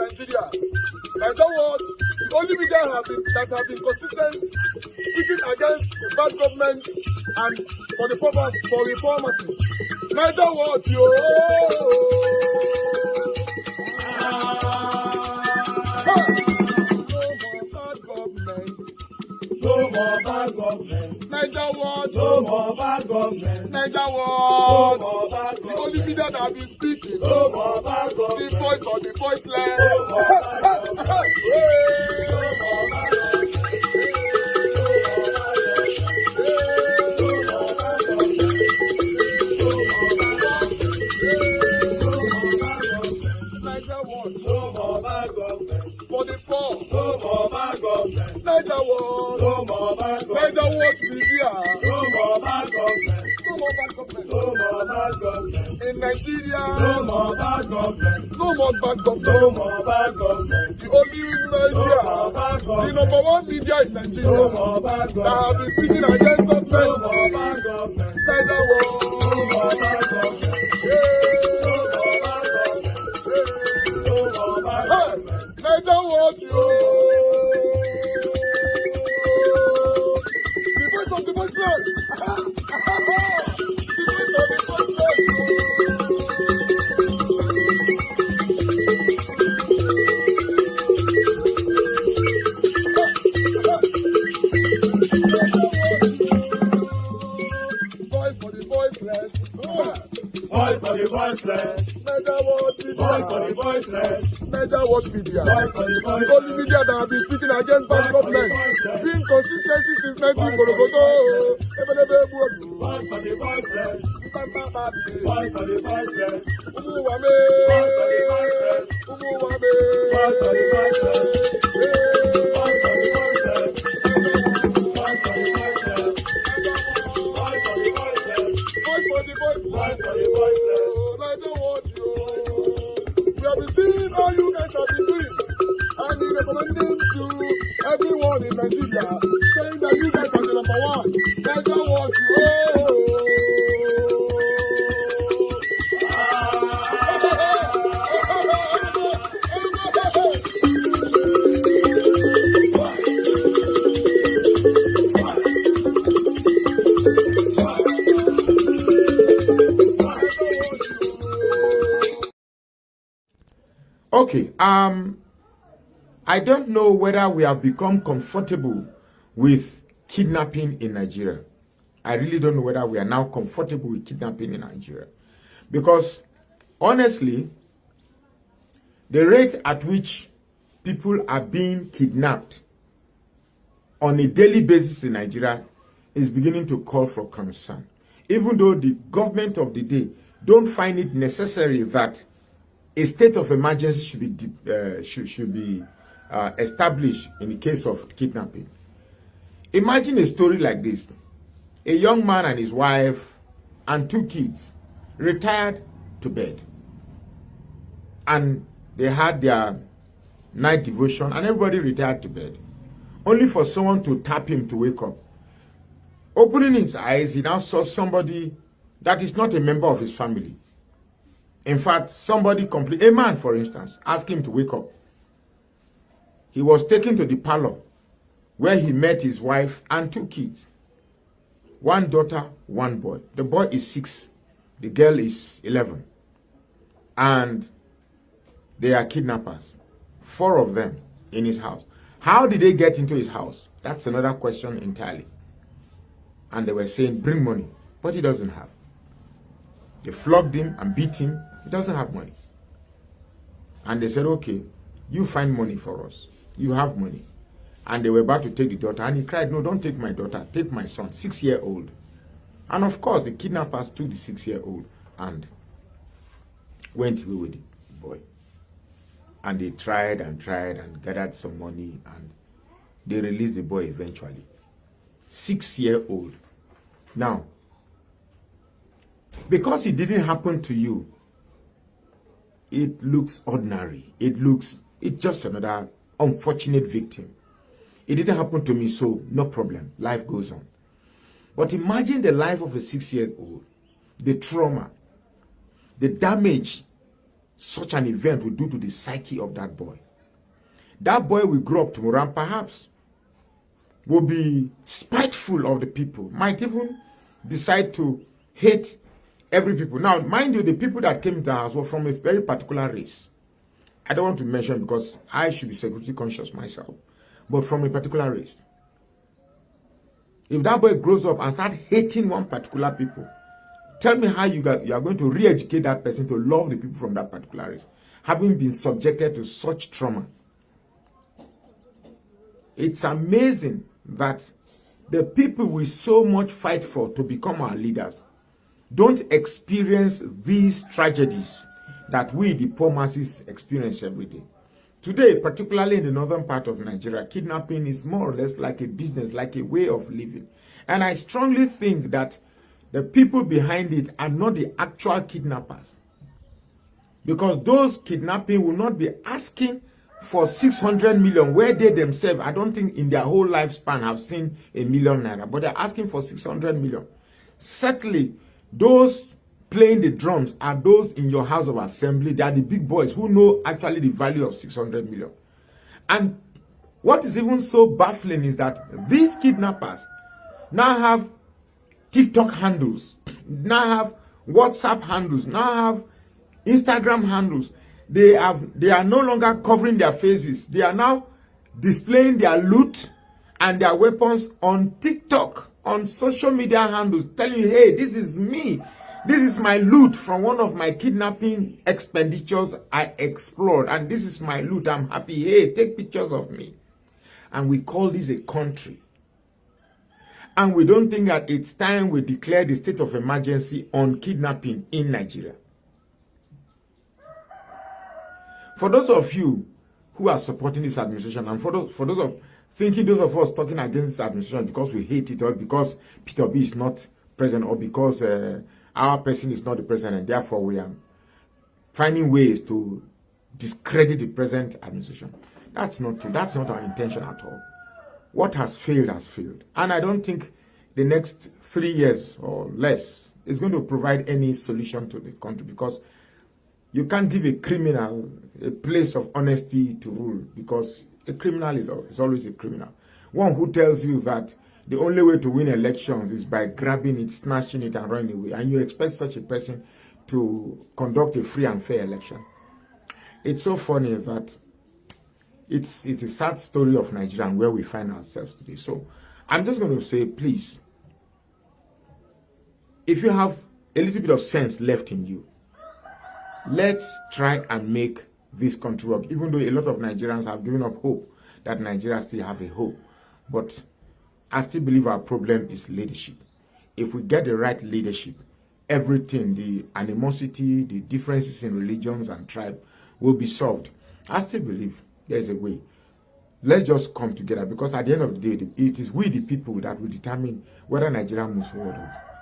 Nigeria. Nigeria what? The only media that have been consistent speaking against the bad government and for the purpose for reformers. Nigeria what? Yo! No more bad government. Nigeria what? No more bad government. Nigeria what? No more bad government. The only media that have been speaking. No more bad government. The voice of the voiceless. No more bad government. No more bad government. No more bad government. For the poor. No more bad government. Nigeria what? No more bad government. Nigeria what media? No more bad government. No more bad government. No more bad government. In Nigeria. No more bad government. No more bad government. No more bad government. The only media. No more bad government. The number one media in Nigeria. No more bad government. That have been speaking against government. No more bad government. Nigeria what? No more bad government. Nigeria what you? The voice of the voiceless. The voice of the voiceless. Voice for the voiceless. Voice for the voiceless. Nigeria what? Voice for the voiceless. Nigeria watch media. The only media that have been speaking against bad government. Being consistency since 1944. Voice for the voiceless. Voice for the voiceless. Umuwame. Voice for the voiceless. Umuwame. Voice for the voiceless. Voice for the voiceless. Voice for the voiceless. Voice for the voiceless. Voice for the voiceless. Voice for the voiceless. Nigeria watch you. We have been seeing all you guys have been doing, and we recommending to everyone in Nigeria, saying that you guys are the number one. Nigeria watch you. Okay, I don't know whether we have become comfortable with kidnapping in Nigeria. I really don't know whether we are now comfortable with kidnapping in Nigeria. Because, honestly, the rate at which people are being kidnapped on a daily basis in Nigeria is beginning to call for concern. Even though the government of the day don't find it necessary that a state of emergency should be established in the case of kidnapping. Imagine a story like this. A young man and his wife and 2 kids retired to bed. And they had their night devotion and everybody retired to bed. Only for someone to tap him to wake up. Opening his eyes, he now saw somebody that is not a member of his family. In fact, a man, for instance, asked him to wake up. He was taken to the parlor where he met his wife and 2 kids. 1 daughter, 1 boy. The boy is 6. The girl is 11. And they are kidnappers. 4 of them in his house. How did they get into his house? That's another question entirely. And they were saying, bring money. But he doesn't have. They flogged him and beat him. He doesn't have money. And they said, okay, you find money for us. You have money. And they were about to take the daughter. And he cried, no, don't take my daughter. Take my son, 6-year-old. And of course, the kidnappers took the 6-year-old and went away with the boy. And they tried and gathered some money. And they released the boy eventually. 6-year-old. Now, because it didn't happen to you, it looks ordinary. It's just another unfortunate victim. It didn't happen to me, so no problem. Life goes on. But imagine the life of a 6-year-old, the trauma, the damage such an event will do to the psyche of that boy. That boy will grow up tomorrow and perhaps will be spiteful of the people, might even decide to hate every people. Now, mind you, the people that came to the house were from a very particular race. I don't want to mention because I should be security conscious myself, but from a particular race. If that boy grows up and starts hating one particular people, tell me how you are going to re-educate that person to love the people from that particular race, having been subjected to such trauma. It's amazing that the people we so much fight for to become our leaders don't experience these tragedies that we, the poor masses, experience every day. Today, particularly in the northern part of Nigeria, kidnapping is more or less like a business, like a way of living. And I strongly think that the people behind it are not the actual kidnappers. Because those kidnapping will not be asking for 600 million, where they themselves, I don't think in their whole lifespan have seen ₦1 million, but they're asking for 600 million. Certainly, those playing the drums are those in your house of assembly. They are the big boys who know actually the value of 600 million. And what is even so baffling is that these kidnappers now have TikTok handles, now have WhatsApp handles, now have Instagram handles. They are no longer covering their faces. They are now displaying their loot and their weapons on TikTok, on social media handles, telling you, hey, this is me. This is my loot from one of my kidnapping expenditures I explored. And this is my loot. I'm happy. Hey, take pictures of me. And we call this a country. And we don't think that it's time we declare the state of emergency on kidnapping in Nigeria. For those of you who are supporting this administration, and for those of thinking those of us talking against this administration because we hate it, or because Peter B is not present, or because our person is not the president, and therefore we are finding ways to discredit the present administration. That's not true. That's not our intention at all. What has failed has failed. And I don't think the next 3 years or less is going to provide any solution to the country, because you can't give a criminal a place of honesty to rule, because a criminal is always a criminal. One who tells you that the only way to win elections is by grabbing it, snatching it, and running away, and you expect such a person to conduct a free and fair election. It's so funny that it's a sad story of Nigeria and where we find ourselves today. So I'm just going to say, please, if you have a little bit of sense left in you, let's try and make this country work, even though a lot of Nigerians have given up hope that Nigeria still have a hope. But I still believe our problem is leadership. If we get the right leadership, everything, the animosity, the differences in religions and tribe will be solved. I still believe there's a way. Let's just come together, because at the end of the day, it is we, the people, that will determine whether Nigeria moves forward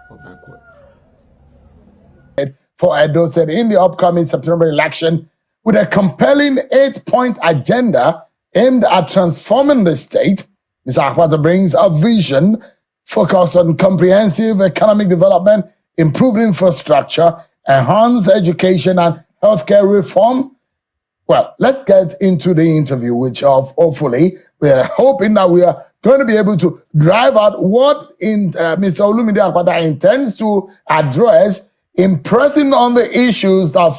or backward. For Edo said in the upcoming September election, with a compelling 8-point agenda aimed at transforming the state, Mr. Akpata brings a vision focused on comprehensive economic development, improved infrastructure, enhanced education, and healthcare reform. Well, let's get into the interview, which hopefully we're hoping that we are going to be able to drive out what Mr. Olumide Akpata intends to address, impressing on the issues that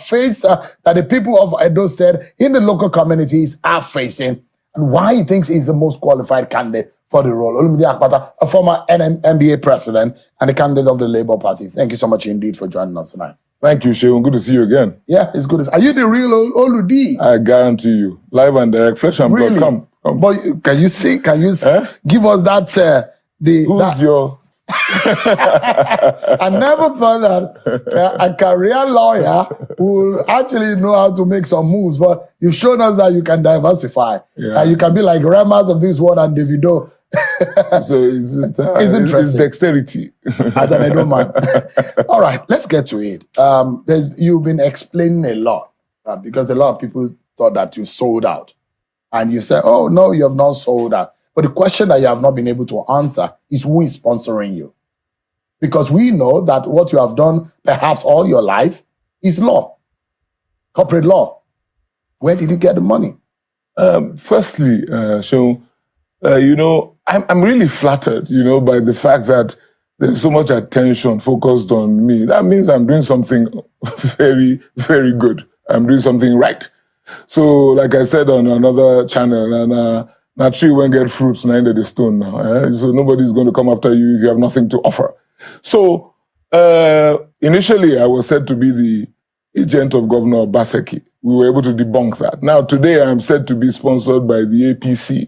that the people of Edo State in the local communities are facing, and why he thinks he's the most qualified candidate for the role. Olumide Akpata, a former NBA president and a candidate of the Labour Party. Thank you so much indeed for joining us tonight. Thank you, Sheon. Good to see you again. Yeah, it's good. Are you the real Oludi? I guarantee you. Live and direct, flesh and blood. Come. But can you see? Can you give us that? Who's your... I never thought that a career lawyer will actually know how to make some moves, but you've shown us that you can diversify. Yeah. You can be like Remas of this world and Davido. So it's interesting. It's dexterity. I don't mind. All right, let's get to it. You've been explaining a lot because a lot of people thought that you sold out. And you said, oh, no, you have not sold out. But the question that you have not been able to answer is who is sponsoring you. Because we know that what you have done perhaps all your life is law. corporate law. Where did you get the money? Firstly, Seun, I'm really flattered, by the fact that there's so much attention focused on me. That means I'm doing something very, very good. I'm doing something right. So, like I said on another channel, and now tree won't get fruits, now under the stone now. So nobody's going to come after you if you have nothing to offer. So, initially, I was said to be the agent of Governor BRGIE. We were able to debunk that. Now, today, I'm said to be sponsored by the APC.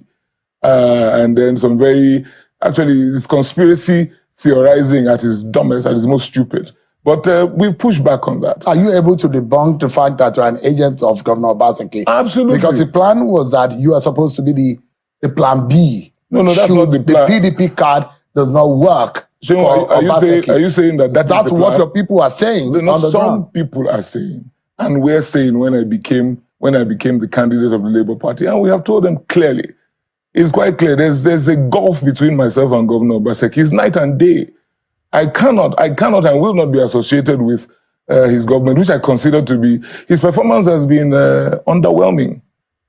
And then it's conspiracy theorizing at its dumbest, at its most stupid. But we've pushed back on that. Are you able to debunk the fact that you're an agent of Governor BRGIE? Absolutely. Because the plan was that you are supposed to be the plan B. No, that's not the plan. The PDP card does not work. Are you saying that's what your people are saying? Some people are saying, and we're saying when I became the candidate of the Labour Party, and we have told them clearly, it's quite clear. There's a gulf between myself and Governor BRGIE. It's night and day. I cannot and will not be associated with his government, which I consider to be, his performance has been underwhelming,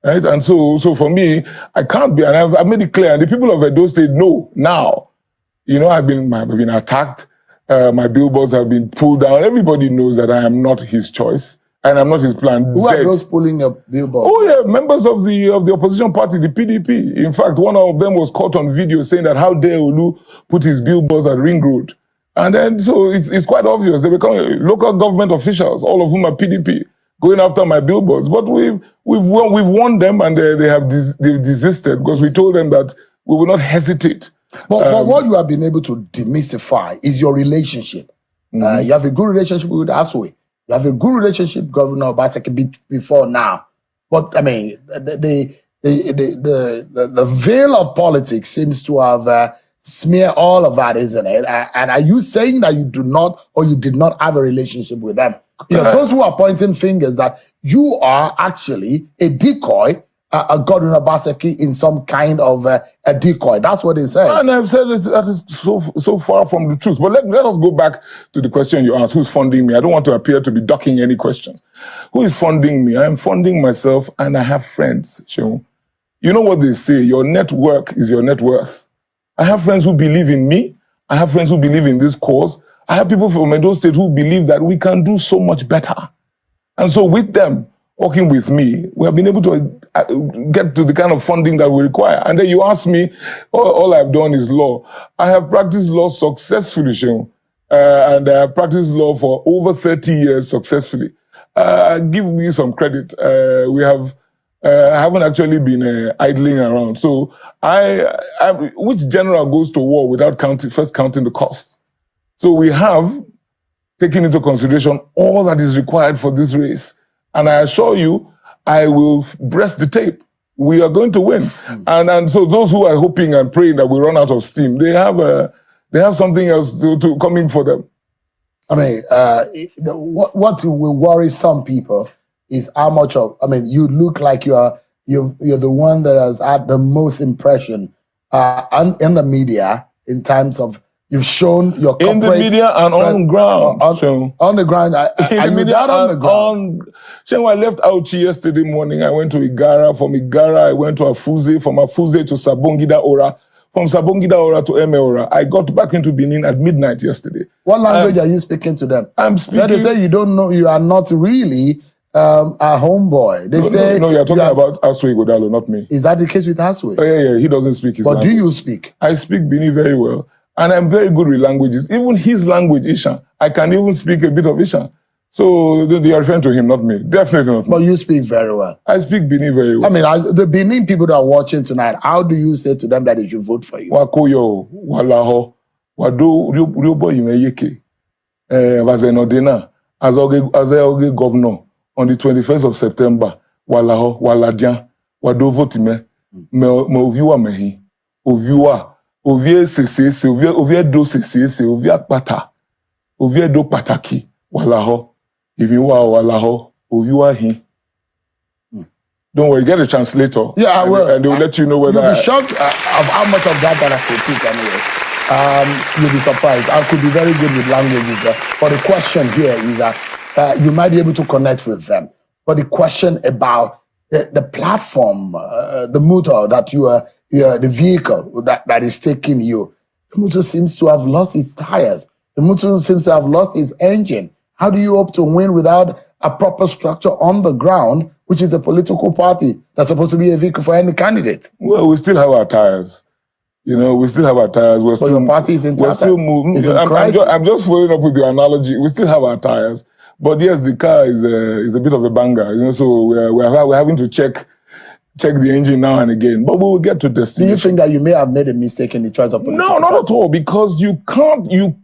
right? And so for me, I can't be, and I've made it clear, and the people of Edo State know now. I've been attacked. My billboards have been pulled down. Everybody knows that I am not his choice, and I'm not his plan Who are those pulling your billboards? Oh yeah, members of the opposition party, the PDP. In fact, one of them was caught on video saying that how dare Olu put his billboards at Ring Road. And then, so it's quite obvious. They become local government officials, all of whom are PDP, going after my billboards. But we've won them, and they've desisted because we told them that we will not hesitate. But what you have been able to demystify is your relationship. Mm-hmm. You have a good relationship with Aswe. You have a good relationship with Governor BRGIE before now. But I mean, the veil of politics seems to have smeared all of that, isn't it? And are you saying that you do not, or you did not have a relationship with them? Because those who are pointing fingers that you are actually a decoy, a Governor BRGIE in some kind of a decoy. That's what they say. And I've said that is so far from the truth. But let us go back to the question you asked, who's funding me? I don't want to appear to be ducking any questions. Who is funding me? I'm funding myself, and I have friends, Seun. You know what they say, your network is your net worth. I have friends who believe in me. I have friends who believe in this cause. I have people from Edo State who believe that we can do so much better. And so with them, working with me, we have been able to get to the kind of funding that we require. And then you ask me, all I've done is law. I have practiced law successfully, Seun, and I have practiced law for over 30 years successfully. Give me some credit. We have haven't actually been idling around. So which general goes to war without first counting the costs? So we have taken into consideration all that is required for this race. And I assure you, I will breast the tape. We are going to win. And so those who are hoping and praying that we run out of steam, they have something else to coming for them. I mean, what will worry some people is how much of, I mean, you look like you're the one that has had the most impression in the media in terms of you've shown your corporate... In the media and on ground. On the ground. Are you that on the ground? When I left Auchi yesterday morning, I went to Igara. From Igara, I went to Afuze. From Afuze to Sabongida Ora. From Sabongida Ora to Emeora. I got back into Benin at midnight yesterday. What language are you speaking to them? I'm speaking... They say you don't know, you are not really a homeboy. They say... No, you're talking about Aswe Godalo, not me. Is that the case with Aswe? Oh, yeah, he doesn't speak his language. But do you speak? I speak Benin very well. And I'm very good with languages. Even his language, Ishan. I can even speak a bit of Ishan. So they are referring to him, not me. Definitely not me. But you speak very well. I speak Benin very well. I mean, the Benin people that are watching tonight, how do you say to them that they should vote for you? Wakoyo, walaho, wado riobo yimeyeke, vazenodena, as a governor on the 21st of September, walaho, waladian, wado vote me oviwa mehi, oviwa. Ovie sese, ovie do sese, ovie akpata, ovie do pataki, walaho, iviwa walaho, oviwa hi. Don't worry, get a translator. Yeah, I will. And they will let you know whether... You'll be shocked of how much of that I could speak anyway. You'll be surprised. I could be very good with languages. But the question here is that you might be able to connect with them. but the question about the platform, the motor that you are, the vehicle that is taking you. The motor seems to have lost its tires. The motor seems to have lost its engine. How do you hope to win without a proper structure on the ground, which is a political party that's supposed to be a vehicle for any candidate? Well, we still have our tires. You know, we still have our tires. But your party is in we're still moving. I'm just following up with your analogy. We still have our tires. But yes, the car is a bit of a banger, you know, so we're having to check the engine now and again. But we will get to destination. Do you think that you may have made a mistake in the choice of political No, not party? at all, because you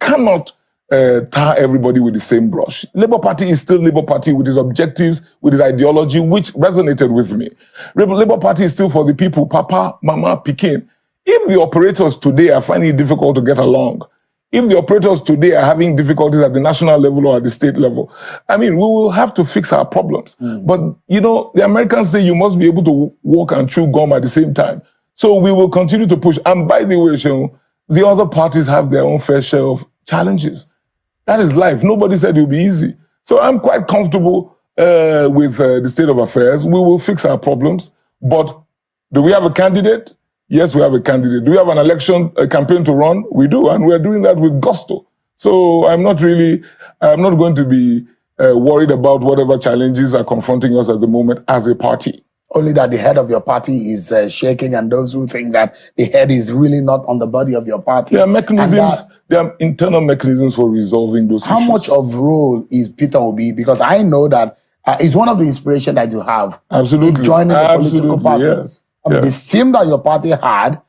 cannot tar everybody with the same brush. Labour Party is still Labour Party with its objectives, with its ideology, which resonated with me. Labour Party is still for the people, Papa, Mama, Pikin. If the operators today are finding it difficult to get along, if the operators today are having difficulties at the national level or at the state level, I mean, we will have to fix our problems. But, you know, the Americans say you must be able to walk and chew gum at the same time. So we will continue to push. And by the way, the other parties have their own fair share of challenges. That is life. Nobody said it would be easy. So I'm quite comfortable with the state of affairs. We will fix our problems. But do we have a candidate? Yes, we have a candidate. Do we have a campaign to run? We do, and we're doing that with gusto. So I'm not going to be worried about whatever challenges are confronting us at the moment as a party. Only that the head of your party is shaking, and those who think that the head is really not on the body of your party. There are mechanisms, there are internal mechanisms for resolving those issues. How much of role is Peter Obi? Because I know that it's one of the inspiration that you have. Absolutely. In joining the political party. Yes. I mean, the steam that your party had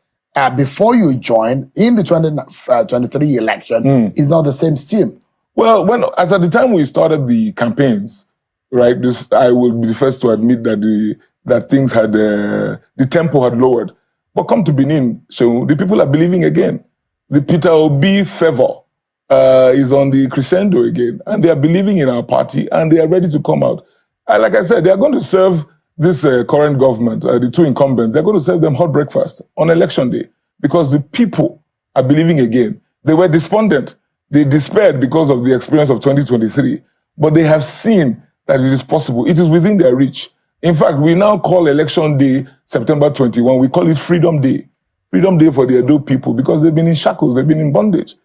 before you joined in the 2023 election is not the same steam. Well, as at the time we started the campaigns, right, I will be the first to admit that that things had, the tempo had lowered. But come to Benin, so the people are believing again. The Peter Obi fervor is on the crescendo again, and they are believing in our party, and they are ready to come out. Like I said, they are going to serve this current government, the two incumbents, they're going to serve them hot breakfast on election day because the people are believing again. They were despondent. They despaired because of the experience of 2023, but they have seen that it is possible. It is within their reach. In fact, we now call election day September 21. We call it Freedom Day. Freedom Day for the Edo people because they've been in shackles, they've been in bondage,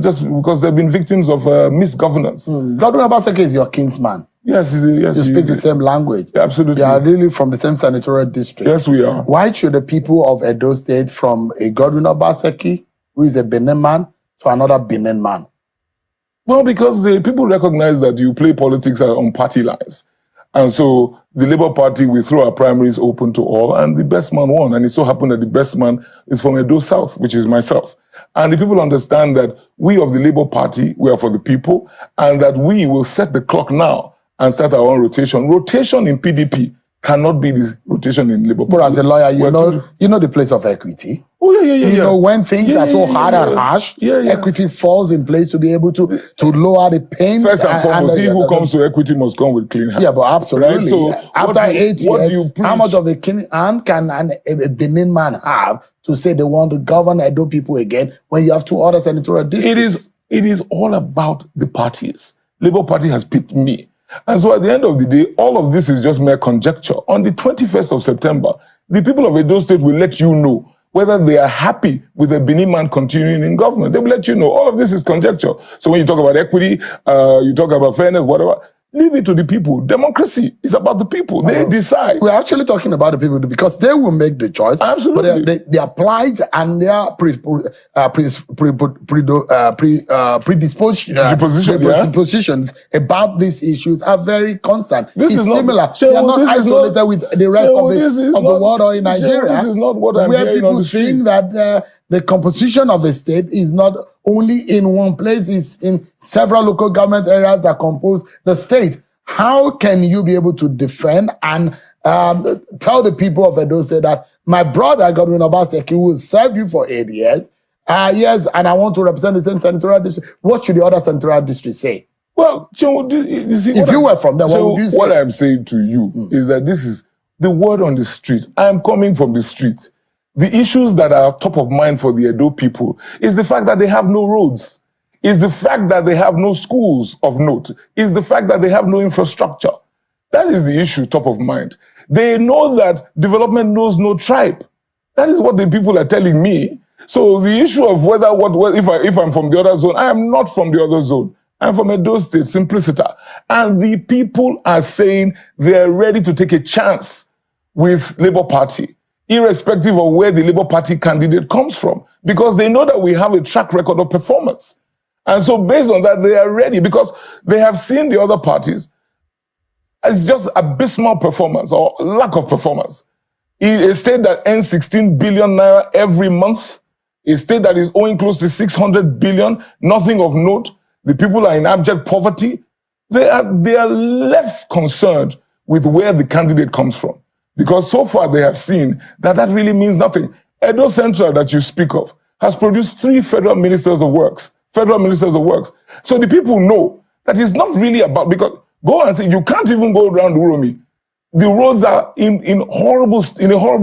just because they've been victims of misgovernance. Godwin Obaseki is your kinsman. Yes, yes. You speak the same language. Yeah, absolutely. You are really from the same senatorial district. Yes, we are. Why should the people of Edo State, from a Godwin Obaseki, who is a Benin man, to another Benin man? Well, because the people recognize that you play politics on party lines. And so the Labour Party will throw our primaries open to all, and the best man won. And it so happened that the best man is from Edo South, which is myself. And the people understand that we of the Labour Party, we are for the people, and that we will set the clock now and start our own rotation. Rotation in PDP cannot be the rotation in Labour Party. But as a lawyer, you know the place of equity. Oh, yeah. You know, when things are so hard and harsh, equity falls in place to be able to lower the pain. First and foremost, he who comes to equity must come with clean hands. Yeah, but absolutely. Right? So after 8 years, how much of a clean hand can a Benin man have to say they want to govern Edo people again when you have two other senatorial districts? It is all about the parties. Labour Party has picked me. And so at the end of the day, all of this is just mere conjecture. On the 21st of September, the people of Edo State will let you know whether they are happy with a Benin man continuing in government. They will let you know. All of this is conjecture. So when you talk about equity, you talk about fairness, whatever, leave it to the people. Democracy is about the people. They decide. We're actually talking about the people because they will make the choice. Absolutely. But their plight and their predispositions about these issues are very constant. It's similar. They are not isolated with the rest of the world or in Nigeria. This is not what I'm where hearing people on the think streets. that the composition of a state is not only in one place, it's in several local government areas that compose the state. How can you be able to defend and tell the people of Edo State that my brother, Godwin Obaseki, will serve you for 8 years, yes, and I want to represent the same senatorial district? What should the other senatorial district say? Well, you see, if you were from there, what would you say? What I'm saying to you is that this is the word on the street. I'm coming from the street. The issues that are top of mind for the Edo people is the fact that they have no roads, is the fact that they have no schools of note, is the fact that they have no infrastructure. That is the issue top of mind. They know that development knows no tribe. That is what the people are telling me. So the issue of whether if I'm from the other zone, I am not from the other zone. I'm from Edo State, simpliciter. And the people are saying they're ready to take a chance with Labour Party, irrespective of where the Labour Party candidate comes from, because they know that we have a track record of performance. And so based on that, they are ready because they have seen the other parties. It's just abysmal performance or lack of performance. A state that earns 16 billion naira every month, a state that is owing close to 600 billion, nothing of note. The people are in abject poverty. They are less concerned with where the candidate comes from, because so far they have seen that really means nothing. Edo Central that you speak of has produced 3 federal ministers of works. So the people know that it's not really about, because go and say you can't even go around Uromi. The roads are in a horrible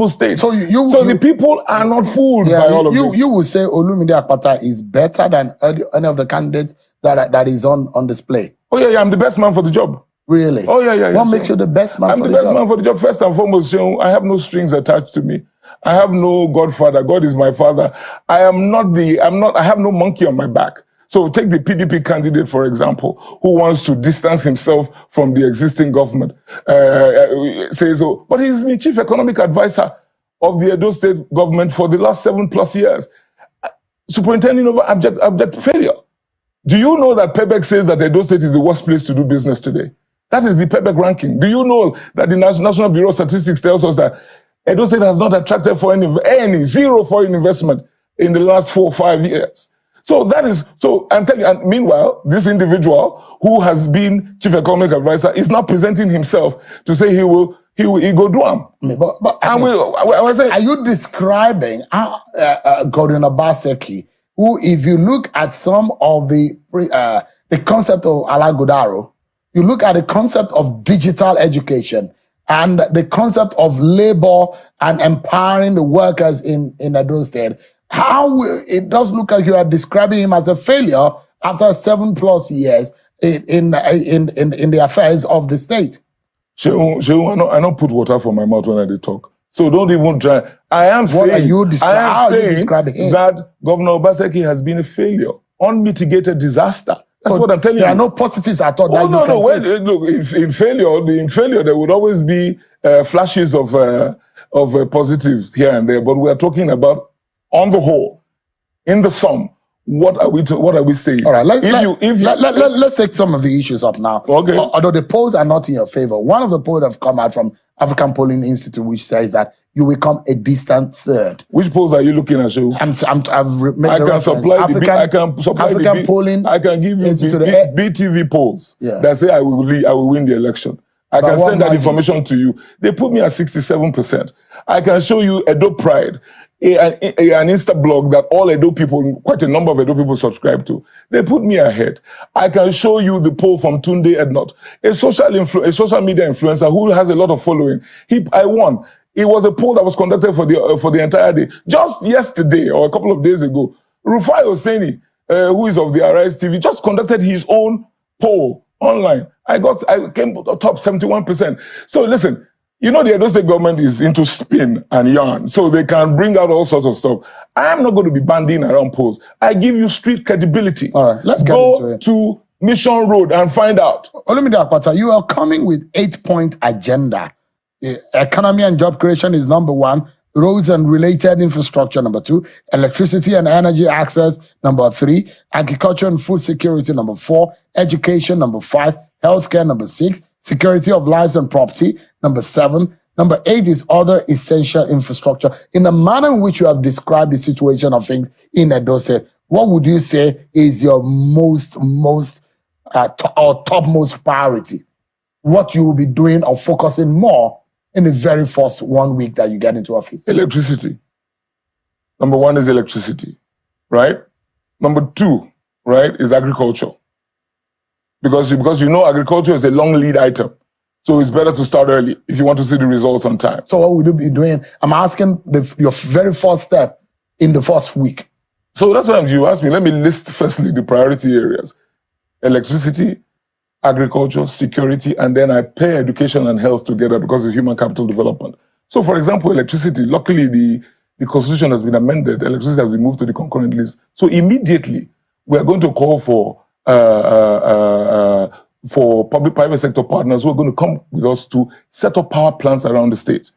state. So the people are not fooled by all of this. You would say Olumide Akpata is better than any of the candidates that is on display. Oh yeah, I'm the best man for the job. Really? Oh yeah. What makes you the best man for the job? I'm the best man for the job. First and foremost, I have no strings attached to me. I have no godfather. God is my father. I have no monkey on my back. So take the PDP candidate, for example, who wants to distance himself from the existing government, says so. But he's been chief economic advisor of the Edo State government for the last 7+ years, superintending over abject failure. Do you know that PEBEC says that Edo State is the worst place to do business today? That is the PEBEC ranking. Do you know that the National Bureau of Statistics tells us that Edo State has not attracted zero foreign investment in the last 4 or 5 years? So I'm telling you, and meanwhile, this individual who has been chief economic advisor is now presenting himself to say he go do am. Are you describing Governor Obaseki, who, if you look at some of the concept of Alagodaro, you look at the concept of digital education and the concept of labor and empowering the workers in Edo State, how it does look like you are describing him as a failure after 7+ years in the affairs of the state. Shehu, I don't put water for my mouth when I talk. So don't even try. I am saying that Governor Obaseki has been a failure, unmitigated disaster. That's what I'm telling you. There are no positives at all. Look, in failure, there would always be flashes of positives here and there. But we are talking about, on the whole, in the sum, what are we saying? All right, let's take some of the issues up now. Okay. Although the polls are not in your favor, one of the polls have come out from African Polling Institute, which says that you will come a distant third. Which polls are you looking at, Joe? I can supply African Polling. I can give you BTV polls that say I will win the election. I can send that information to you. They put me at 67%. I can show you Edo Pride, an Insta blog that all Edo people, quite a number of Edo people subscribe to. They put me ahead. I can show you the poll from Tunde Ednot, a social media influencer who has a lot of following. I won. It was a poll that was conducted for the entire day. Just yesterday or a couple of days ago, Rufai Oseni, who is of the Arise TV, just conducted his own poll online. I came top 71%. So listen, you know the Edo State government is into spin and yarn, so they can bring out all sorts of stuff. I am not going to be banding around polls. I give you street credibility. All right, let's go to Mission Road and find out. Olumide Akpata, you are coming with 8-point agenda. Economy and job creation is number 1. Roads and related infrastructure, number 2. Electricity and energy access, number 3. Agriculture and food security, number 4. Education, number 5. Healthcare, number 6. Security of lives and property, number 7. Number 8 is other essential infrastructure. In the manner in which you have described the situation of things in Edo State, what would you say is your topmost priority? What you will be doing or focusing more in the very first 1 week that you get into office? Electricity. Number 1 is electricity, right? Number 2, right, is agriculture. Because you know agriculture is a long lead item. So it's better to start early if you want to see the results on time. So what would you be doing? I'm asking your very first step in the first week. So that's why you asked me. Let me list firstly the priority areas. Electricity, agriculture, security, and then I pair education and health together because it's human capital development. So, for example, electricity, luckily the constitution has been amended, electricity has been moved to the concurrent list. So immediately, we are going to call for public-private sector partners who are going to come with us to set up power plants around the state.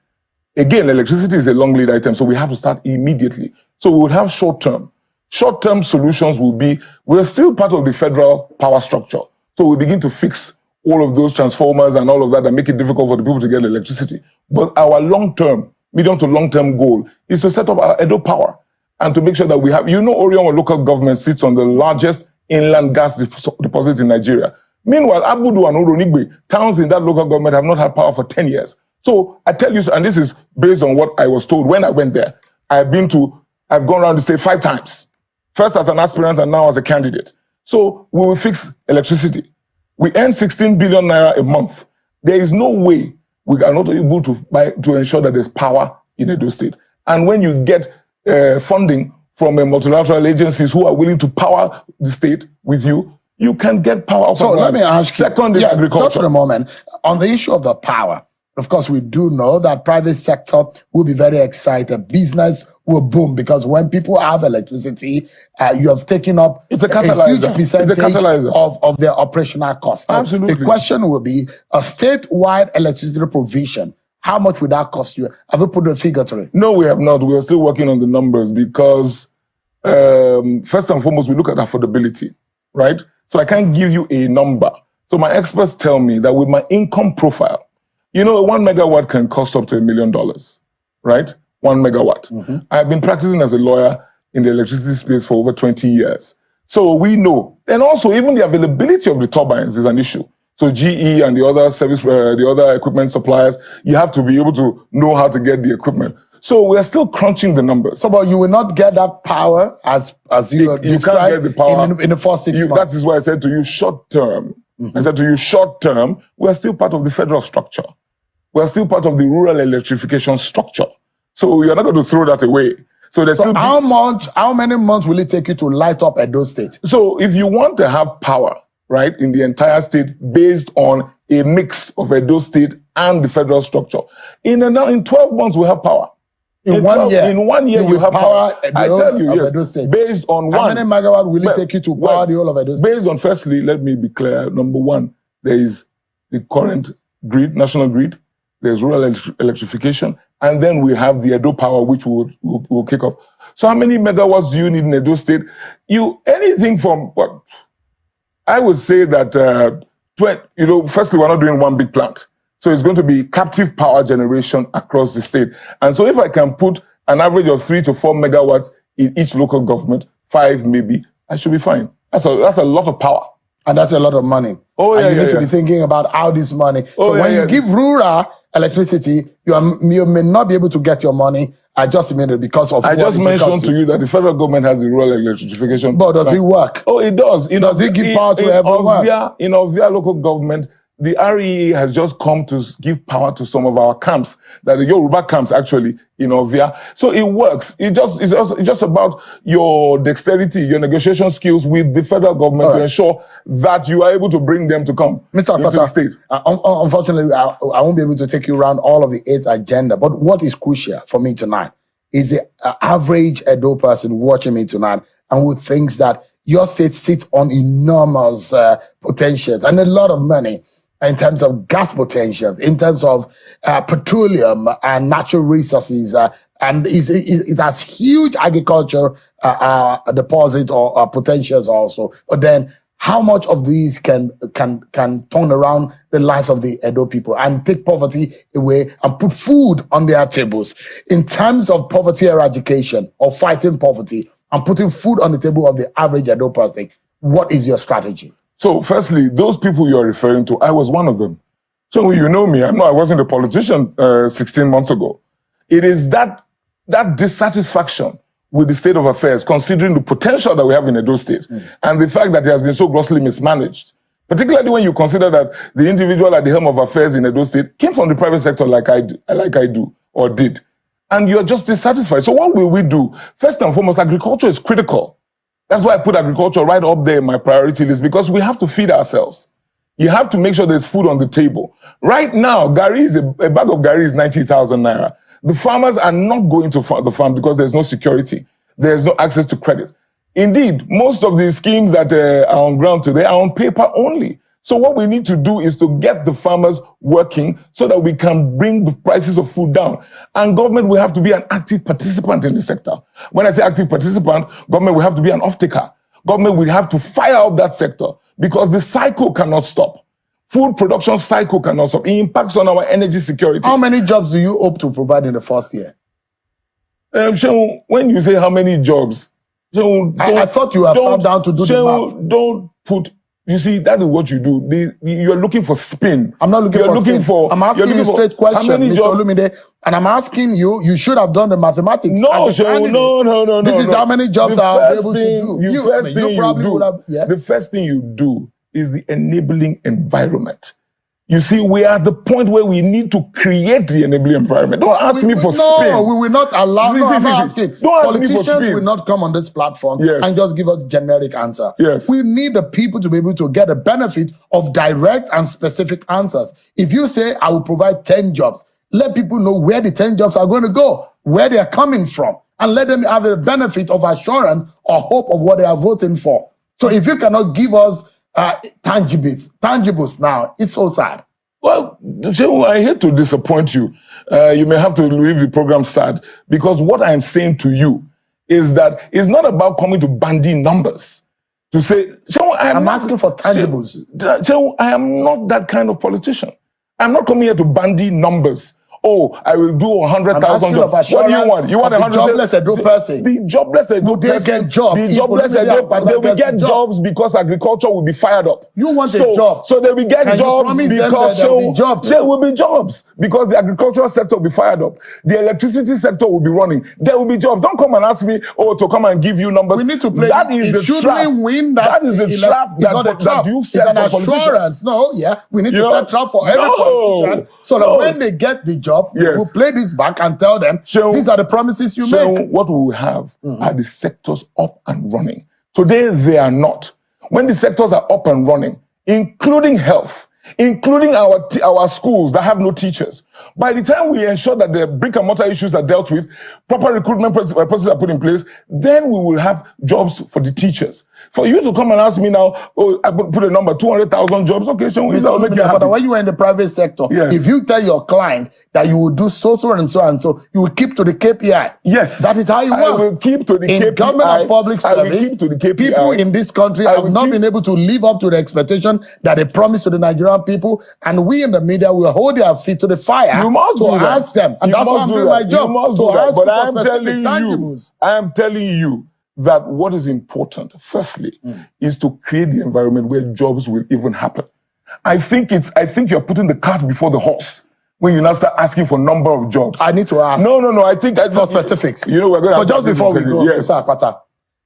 Again, electricity is a long lead item, so we have to start immediately. So we would have short-term. Short-term solutions will be, we're still part of the federal power structure. So we begin to fix all of those transformers and all of that and make it difficult for the people to get electricity. But our long-term, medium to long-term goal is to set up our Edo Power and to make sure that we have, Orion local government sits on the largest inland gas deposit in Nigeria. Meanwhile, Abudu and Uronigbe, towns in that local government have not had power for 10 years. So I tell you, and this is based on what I was told when I went there. I've gone around the state 5 times. First as an aspirant and now as a candidate. So we will fix electricity. We earn 16 billion naira a month. There is no way we are not able to ensure that there's power in Edo State. And when you get funding from multilateral agencies who are willing to power the state with you, you can get power. So let me ask you. Second is agriculture. Just for a moment, on the issue of the power, of course, we do know that private sector will be very excited. Business will boom because when people have electricity, you have taken up a catalyzer. Huge percentage of their operational cost. Absolutely. The question will be a statewide electricity provision. How much would that cost you? Have you put a figure to it? No, we have not. We are still working on the numbers because first and foremost, we look at affordability, right? So I can't give you a number. So my experts tell me that with my income profile, a 1 megawatt can cost up to $1 million, right? 1 megawatt. Mm-hmm. I've been practicing as a lawyer in the electricity space for over 20 years. So we know. And also, even the availability of the turbines is an issue. So GE and the other equipment suppliers, you have to be able to know how to get the equipment. So we are still crunching the numbers. So, but you will not get that power as you described. You can't get the power in the first 6 months. That is why I said to you short term. Mm-hmm. I said to you short term, we are still part of the federal structure. We are still part of the rural electrification structure. So you're not going to throw that away. So there's still how many months will it take you to light up Edo State? So if you want to have power, right, in the entire state based on a mix of Edo State and the federal structure, in 12 months we'll have power. In 1 year. In 1 year you have power. I tell you, yes. Edo State. Based on how many megawatt will it take you to power the whole of Edo State? Based on, firstly, let me be clear. Number one, there is the current grid, national grid. There's rural electrification, and then we have the Edo Power, which will kick off. So how many megawatts do you need in Edo State? Anything from what? I would say that, firstly, we're not doing one big plant. So it's going to be captive power generation across the state. And so if I can put an average of 3 to 4 megawatts in each local government, 5 maybe, I should be fine. That's a lot of power. And that's a lot of money. Oh, yeah, and you need to be thinking about how this money. So when you give rural electricity, you may not be able to get your money just immediately because of. I just mentioned to you that the federal government has the rural electrification. But does it work? Oh, it does. Does it give power to everyone? In Ovia local government, the REA has just come to give power to some of our camps, that the Yoruba camps actually in Ovia. So it works. It's just about your dexterity, your negotiation skills with the federal government to ensure that you are able to bring them to come Mr. into the state. Unfortunately, I won't be able to take you around all of the 8 agenda. But what is crucial for me tonight is the average Edo person watching me tonight and who thinks that your state sits on enormous potentials and a lot of money. In terms of gas potentials, in terms of petroleum and natural resources, and it has huge agriculture deposit or potentials also. But then, how much of these can turn around the lives of the Edo people and take poverty away and put food on their tables? In terms of poverty eradication or fighting poverty and putting food on the table of the average Edo person, what is your strategy? So firstly, those people you're referring to, I was one of them. So you know me, I wasn't a politician 16 months ago. It is that dissatisfaction with the state of affairs, considering the potential that we have in Edo State, and the fact that it has been so grossly mismanaged, particularly when you consider that the individual at the helm of affairs in Edo State came from the private sector like I do or did. And you're just dissatisfied. So what will we do? First and foremost, agriculture is critical. That's why I put agriculture right up there in my priority list, because we have to feed ourselves. You have to make sure there's food on the table. Right now, Gary is a bag of Gary is 90,000 naira. The farmers are not going to the farm because there's no security. There's no access to credit. Indeed, most of the schemes that are on ground today are on paper only. So what we need to do is to get the farmers working so that we can bring the prices of food down. And government will have to be an active participant in the sector. When I say active participant, government will have to be an off-taker. Government will have to fire up that sector because the cycle cannot stop. Food production cycle cannot stop. It impacts on our energy security. How many jobs do you hope to provide in the first year? When you say how many jobs, I thought you have sat down to do the math. Don't put. You see, that is what you do. You're looking for spin. I'm not looking for spin. I'm asking you a straight question, Mr. Olumide, and I'm asking you, you should have done the mathematics. No. This is how many jobs I will be able to do. The first thing you do is the enabling environment. You see, we are at the point where we need to create the enabling environment. Don't ask me for spin. No, we will not allow. I'm not asking. Don't ask me for spin. Politicians will not come on this platform and just give us generic answer. Yes. We need the people to be able to get the benefit of direct and specific answers. If you say, I will provide 10 jobs, let people know where the 10 jobs are going to go, where they are coming from, and let them have the benefit of assurance or hope of what they are voting for. So if you cannot give us tangibles now, it's so sad. Well, I hate to disappoint you. You may have to leave the program sad, because what I'm saying to you is that it's not about coming to bandy numbers. To say, I'm asking for tangibles. I am not that kind of politician. I'm not coming here to bandy numbers. Oh, I will do 100,000 jobs. What do you want? You want 100,000? Jobless Edo person. The jobless Edo person. Get jobs? The jobless Edo, they will get jobs because agriculture will be fired up. You want a job? So they will get jobs because there will be jobs because the agricultural sector will be fired up. The electricity sector will be running. There will be jobs. Don't come and ask me, to come and give you numbers. We need to play. That is the trap. That is the trap that you set for politicians. No, we need to set trap for every politician so that when they get the job, we'll play this back and tell them these are the promises you make. What we will have are the sectors up and running. Today they are not. When the sectors are up and running, including health, including our schools that have no teachers, by the time we ensure that the brick and mortar issues are dealt with, proper recruitment processes are put in place, then we will have jobs for the teachers. For you to come and ask me now, I put a number, 200,000 jobs, okay, so but when you are in the private sector, if you tell your client that you will do so and so, you will keep to the KPI. Yes. That is how it works. I will keep to the KPI. In government and public service, people in this country have not been able to live up to the expectation that they promised to the Nigerian people, and we in the media will hold their feet to the fire to ask them. And that's why I'm doing my job. But I'm telling you that what is important, firstly, is to create the environment where jobs will even happen. I think you're putting the cart before the horse when you now start asking for number of jobs. I need to ask. No. I think for specifics. We're going to. But just before we go, Mr. Akpata,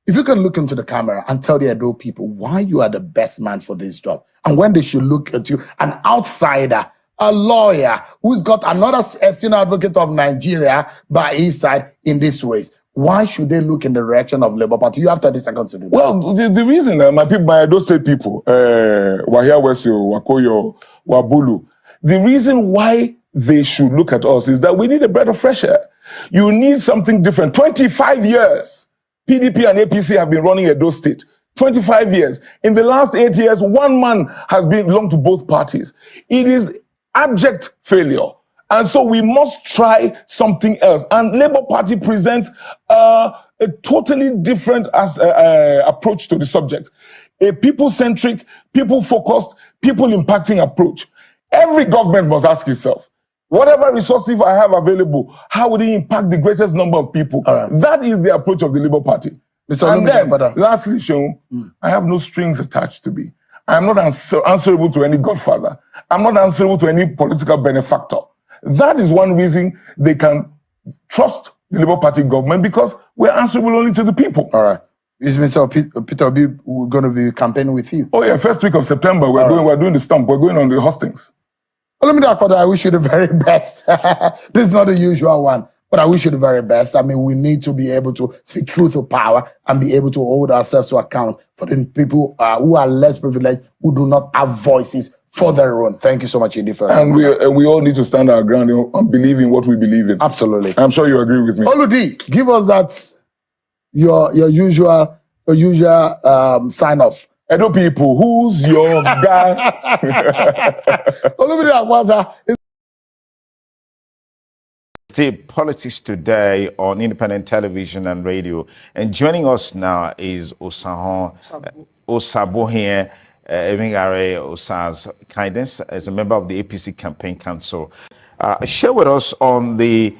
if you can look into the camera and tell the Edo people why you are the best man for this job, and when they should look at you, an outsider, a lawyer who's got another senior advocate of Nigeria by his side in this race, why should they look in the direction of Labour Party? You have 30 seconds to do that. Well, the reason, my Edo State people, Wahia Wesio, Wakoyo, Wabulu, the reason why they should look at us is that we need a breath of fresh air. You need something different. 25 years, PDP and APC have been running Edo State. 25 years. In the last 8 years, one man has belonged to both parties. It is abject failure. And so we must try something else. And Labour Party presents a totally different approach to the subject. A people-centric, people-focused, people-impacting approach. Every government must ask itself, whatever resources I have available, how would it impact the greatest number of people? That is the approach of the Labour Party. And then, lastly, Seun, I have no strings attached to me. I'm not answerable to any godfather. I'm not answerable to any political benefactor. That is one reason they can trust the Labour Party government, because we're answerable only to the people. All right. Mr. Peter Obi, we're going to be campaigning with you. Oh yeah, first week of September, we're doing the stump. We're going on the hustings. Well, let me talk about that. I wish you the very best. This is not the usual one, but I wish you the very best. I mean, we need to be able to speak truth to power and be able to hold ourselves to account for the people who are less privileged, who do not have voices for their own. Thank you so much, Indy, for and we all need to stand our ground and believe in what we believe in. Absolutely. I'm sure you agree with me. Oludi, give us that your usual sign off. Edo people, who's your guy? Oludi Akpata. Politics Today on independent television and radio. And joining us now is Osabo here, Emingare Osa's kindness as a member of the APC Campaign Council. Share with us on the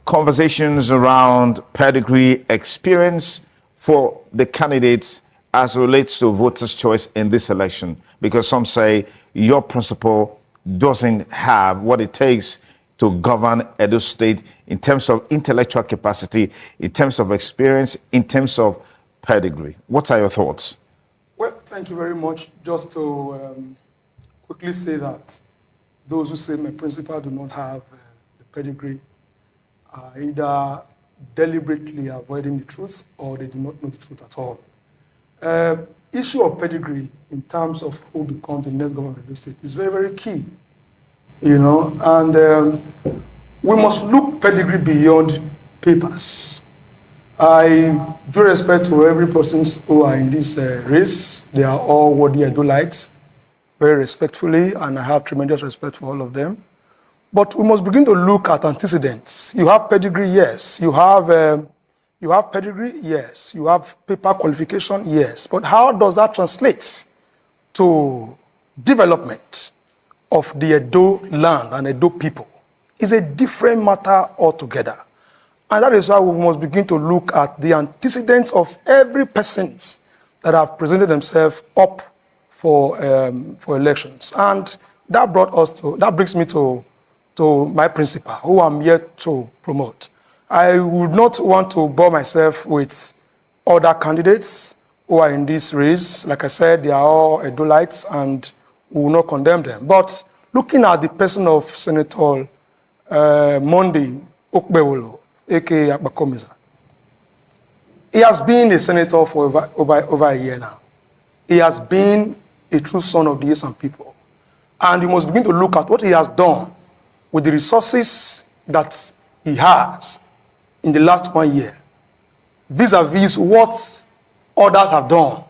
conversations around pedigree experience for the candidates as it relates to voters' choice in this election. Because some say your principle doesn't have what it takes to govern Edo State in terms of intellectual capacity, in terms of experience, in terms of pedigree. What are your thoughts? Well, thank you very much. Just to quickly say that those who say my principal do not have the pedigree are either deliberately avoiding the truth or they do not know the truth at all. Issue of pedigree in terms of who becomes the next governor of the state is very, very key. You know, and we must look pedigree beyond papers. I do respect to every person who are in this race. They are all worthy Edolites, very respectfully, and I have tremendous respect for all of them. But we must begin to look at antecedents. You have pedigree, yes. You have pedigree, yes. You have paper qualification, yes. But how does that translate to development of the Edo land and Edo people? Is a different matter altogether. And that is why we must begin to look at the antecedents of every person that have presented themselves up for elections. And that brings me to my principal, who I'm here to promote. I would not want to bore myself with other candidates who are in this race. Like I said, they are all Edolites, and we will not condemn them. But looking at the person of Senator Monday Okbewolo, a.k.a. Akpata, he has been a senator for over a year now. He has been a true son of the Esan people. And you must begin to look at what he has done with the resources that he has in the last 1 year, vis-a-vis what others have done,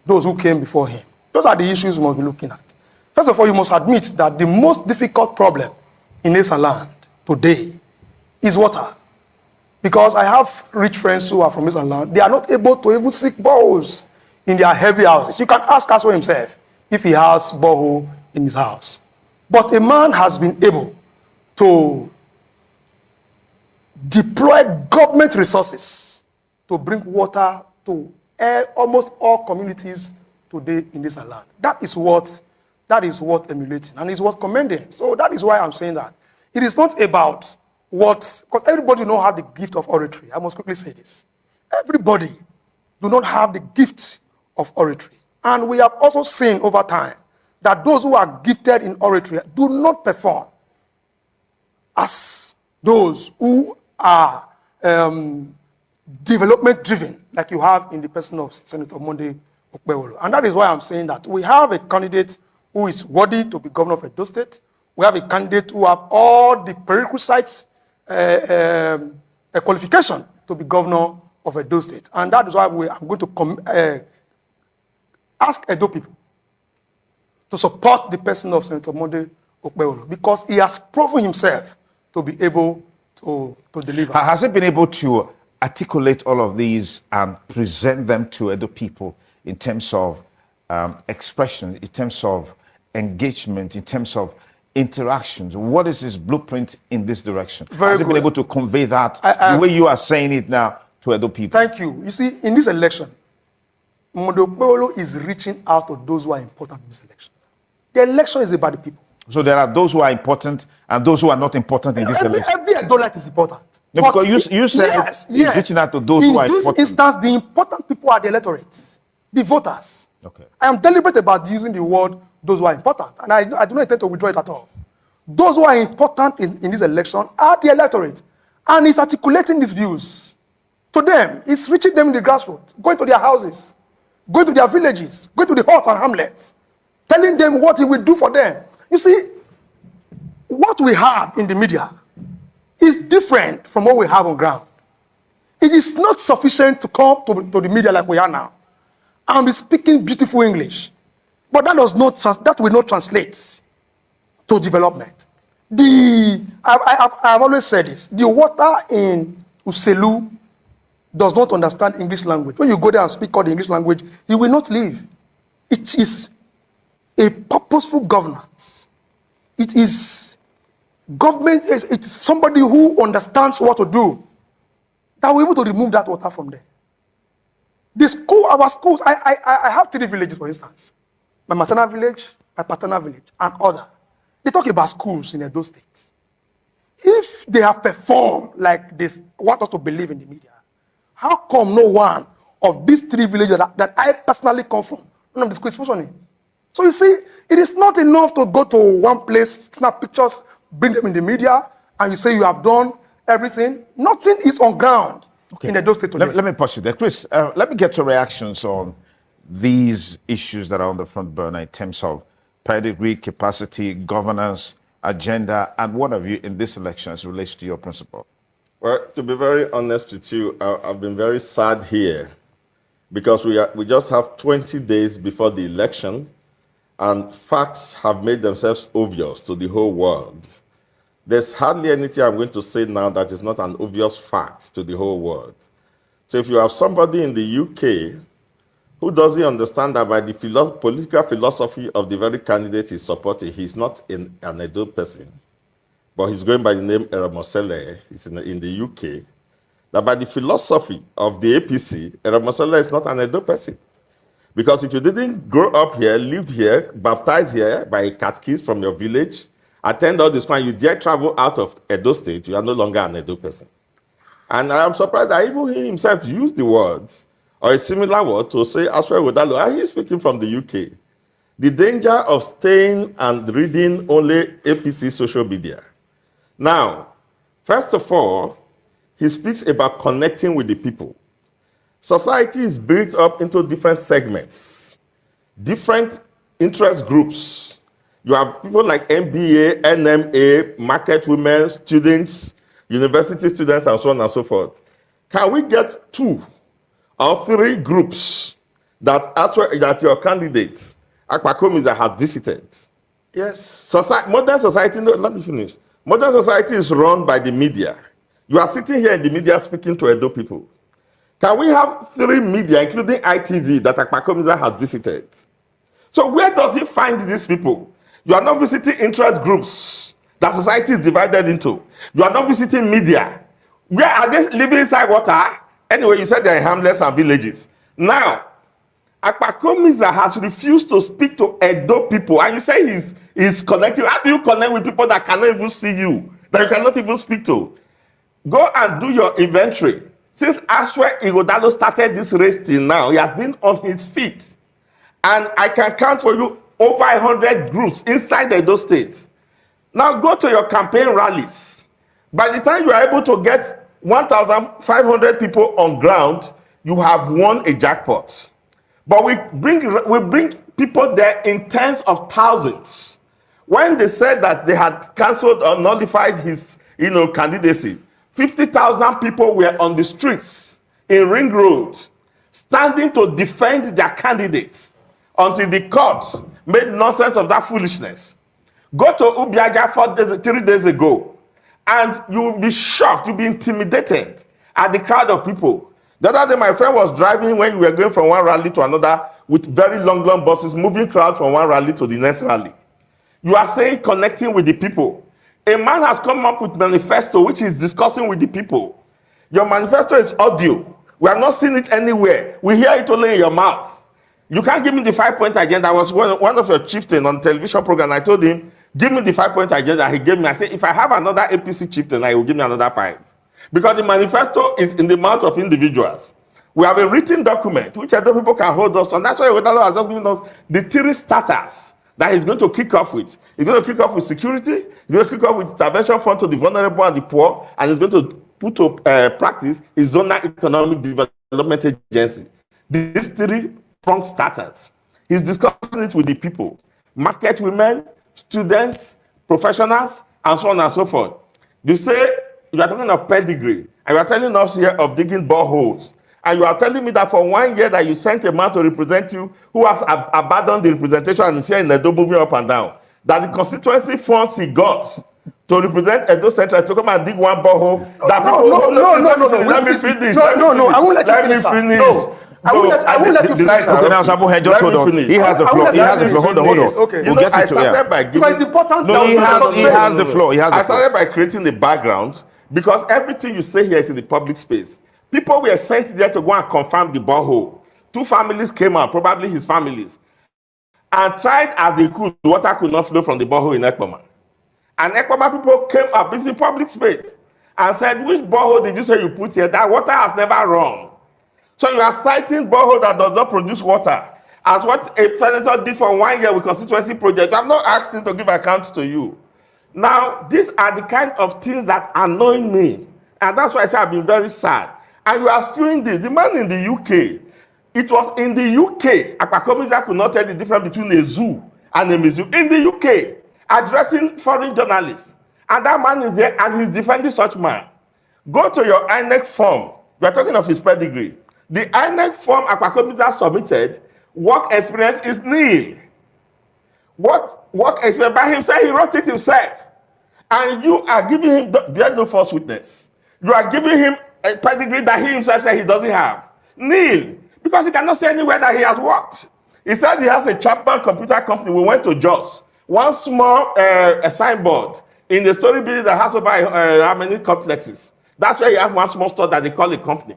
those who came before him. Those are the issues we must be looking at. First of all, you must admit that the most difficult problem in Esan land today is water. Because I have rich friends who are from Esan land, they are not able to even seek boreholes in their heavy houses. You can ask Aso himself if he has borehole in his house. But a man has been able to deploy government resources to bring water to almost all communities today in this land. That is what emulating, and is what commending. So that is why I'm saying that. It is not about what, because everybody don't have the gift of oratory. I must quickly say this. Everybody do not have the gift of oratory. And we have also seen over time that those who are gifted in oratory do not perform as those who are development driven, like you have in the person of Senator Monday Okbewolo. And that is why I'm saying that we have a candidate who is worthy to be governor of Edo State. We have a candidate who have all the prerequisites, a qualification to be governor of Edo State. And that is why I'm going to ask Edo people to support the person of Senator Monday Okbewolo, because he has proven himself to be able to deliver. Has he been able to articulate all of these and present them to Edo people in terms of expression, in terms of engagement, in terms of interactions? What is his blueprint in this direction? Has he been able to convey that the way you are saying it now to Edo people? Thank you. You see, in this election, Monday Okbewolo is reaching out to those who are important in this election. The election is about the people. So there are those who are important and those who are not important in this election. Every Edolite is important. No, because you said he's reaching out to those who are important. In this instance, the important people are the electorate, the voters. Okay. I am deliberate about using the word those who are important, and I do not intend to withdraw it at all. Those who are important in this election are the electorate, and he's articulating these views to them. He's reaching them in the grassroots, going to their houses, going to their villages, going to the huts and hamlets, telling them what he will do for them. You see, what we have in the media is different from what we have on ground. It is not sufficient to come to the media like we are now and be speaking beautiful English, but that will not translate to development. I've always said this: the water in Uselu does not understand English language. When you go there and speak all the English language, you will not live. It is a purposeful governance. It is government. It's somebody who understands what to do that will be able to remove that water from there. Our schools, I have 3 villages, for instance. My maternal village, my paternal village, and other. They talk about schools in Edo State. If they have performed like this, want us to believe in the media, how come no one of these 3 villages that I personally come from, none of the schools is functioning? So you see, it is not enough to go to one place, snap pictures, bring them in the media, and you say you have done everything. Nothing is on ground in Edo State today. Let me pause you there. Chris, let me get your reactions on these issues that are on the front burner in terms of pedigree, capacity, governance, agenda, and what have you in this election as it relates to your principle? Well, to be very honest with you, I've been very sad here because we just have 20 days before the election, and facts have made themselves obvious to the whole world. There's hardly anything I'm going to say now that is not an obvious fact to the whole world. So if you have somebody in the UK who doesn't understand that by the political philosophy of the very candidate he's supporting, he's not an Edo person, but he's going by the name Eramosele, he's in the UK, that by the philosophy of the APC, Eramosele is not an Edo person. Because if you didn't grow up here, lived here, baptized here by a catechist from your village, attend all this time, you dare travel out of Edo State, you are no longer an Edo person. And I am surprised that even he himself used the word, or a similar word, to say, Aswe Wodalo, and he's speaking from the UK. The danger of staying and reading only APC social media. Now, first of all, he speaks about connecting with the people. Society is built up into different segments, different interest groups. You have people like MBA, NMA, market women, students, university students, and so on and so forth. Can we get 2 or 3 groups that your candidate, Akpata, has visited? Yes. Modern society, no, let me finish. Modern society is run by the media. You are sitting here in the media speaking to Edo people. Can we have 3 media, including ITV, that Akpata has visited? So where does he find these people? You are not visiting interest groups that society is divided into. You are not visiting media. Where are they living inside water? Anyway, you said they are in hamlets and villages. Now, Akpata has refused to speak to Edo people, and you say he's connecting. How do you connect with people that cannot even see you, that you cannot even speak to? Go and do your inventory. Since Aswe Igodalo started this race till now, he has been on his feet. And I can count for you over 100 groups inside the Edo State. Now go to your campaign rallies. By the time you are able to get 1,500 people on ground, you have won a jackpot. But we bring people there in tens of thousands. When they said that they had cancelled or nullified his candidacy, 50,000 people were on the streets in Ring Road, standing to defend their candidates until the courts made nonsense of that foolishness. Go to Ubiaga 3 days ago, and you will be shocked, you'll be intimidated at the crowd of people. The other day, my friend was driving when we were going from one rally to another with very long buses, moving crowd from one rally to the next rally. You are saying connecting with the people. A man has come up with manifesto which is discussing with the people. Your manifesto is audio. We have not seen it anywhere. We hear it only in your mouth. You can't give me the 5-point agenda. I was one of your chieftain on television program. I told him, give me the 5-point agenda. He gave me. I said, if I have another APC chieftain, I will give me another 5. Because the manifesto is in the mouth of individuals. We have a written document which other people can hold us on. That's why Odalo has just given us the 3 starters that he's going to kick off with. He's going to kick off with security, he's going to kick off with intervention fund to the vulnerable and the poor, and he's going to put to practice his zonal economic development agency. These 3 pronged starters. He's discussing it with the people. market women, students, professionals, and so on and so forth. You say you are talking of pedigree, and you are telling us here of digging boreholes. And you are telling me that for 1 year that you sent a man to represent you who has abandoned the representation and is here in Edo moving up and down, that the constituency funds he got to represent Edo Central to come and dig one borehole. Let me finish. I won't let you finish. No. I won't let you finish. Okay, now Sabu, just hold on. He has the floor. He has the floor. Hold on. Okay. We'll get it to him. Because it's important. No, he has the floor. I started by creating the background because everything you say here is in the public space. People were sent there to go and confirm the borehole. 2 families came out, probably his families, and tried as they could. The water could not flow from the borehole in Ekpa. And Ekpa people came up in the public space and said, which borehole did you say you put here? That water has never run. So you are citing borehole that does not produce water as what a senator did for 1 year with constituency project. I'm not asking to give account to you. Now, these are the kind of things that annoy me. And that's why I say I've been very sad. And you are doing this. The man in the UK, it was in the UK, Akpata could not tell the difference between a zoo and a museum. In the UK, addressing foreign journalists. And that man is there and he's defending such man. Go to your INEC form. We are talking of his pedigree. The INEC form Akpata submitted, work experience is nil. What work experience by himself, he wrote it himself. And you are giving him, there's no false witness. You are giving him a pedigree that he himself said he doesn't have. Nil. Because he cannot say anywhere that he has worked. He said he has a Chapman computer company. We went to Jos. One small a signboard in the story building that has over how many complexes. That's where you have one small store that they call a company.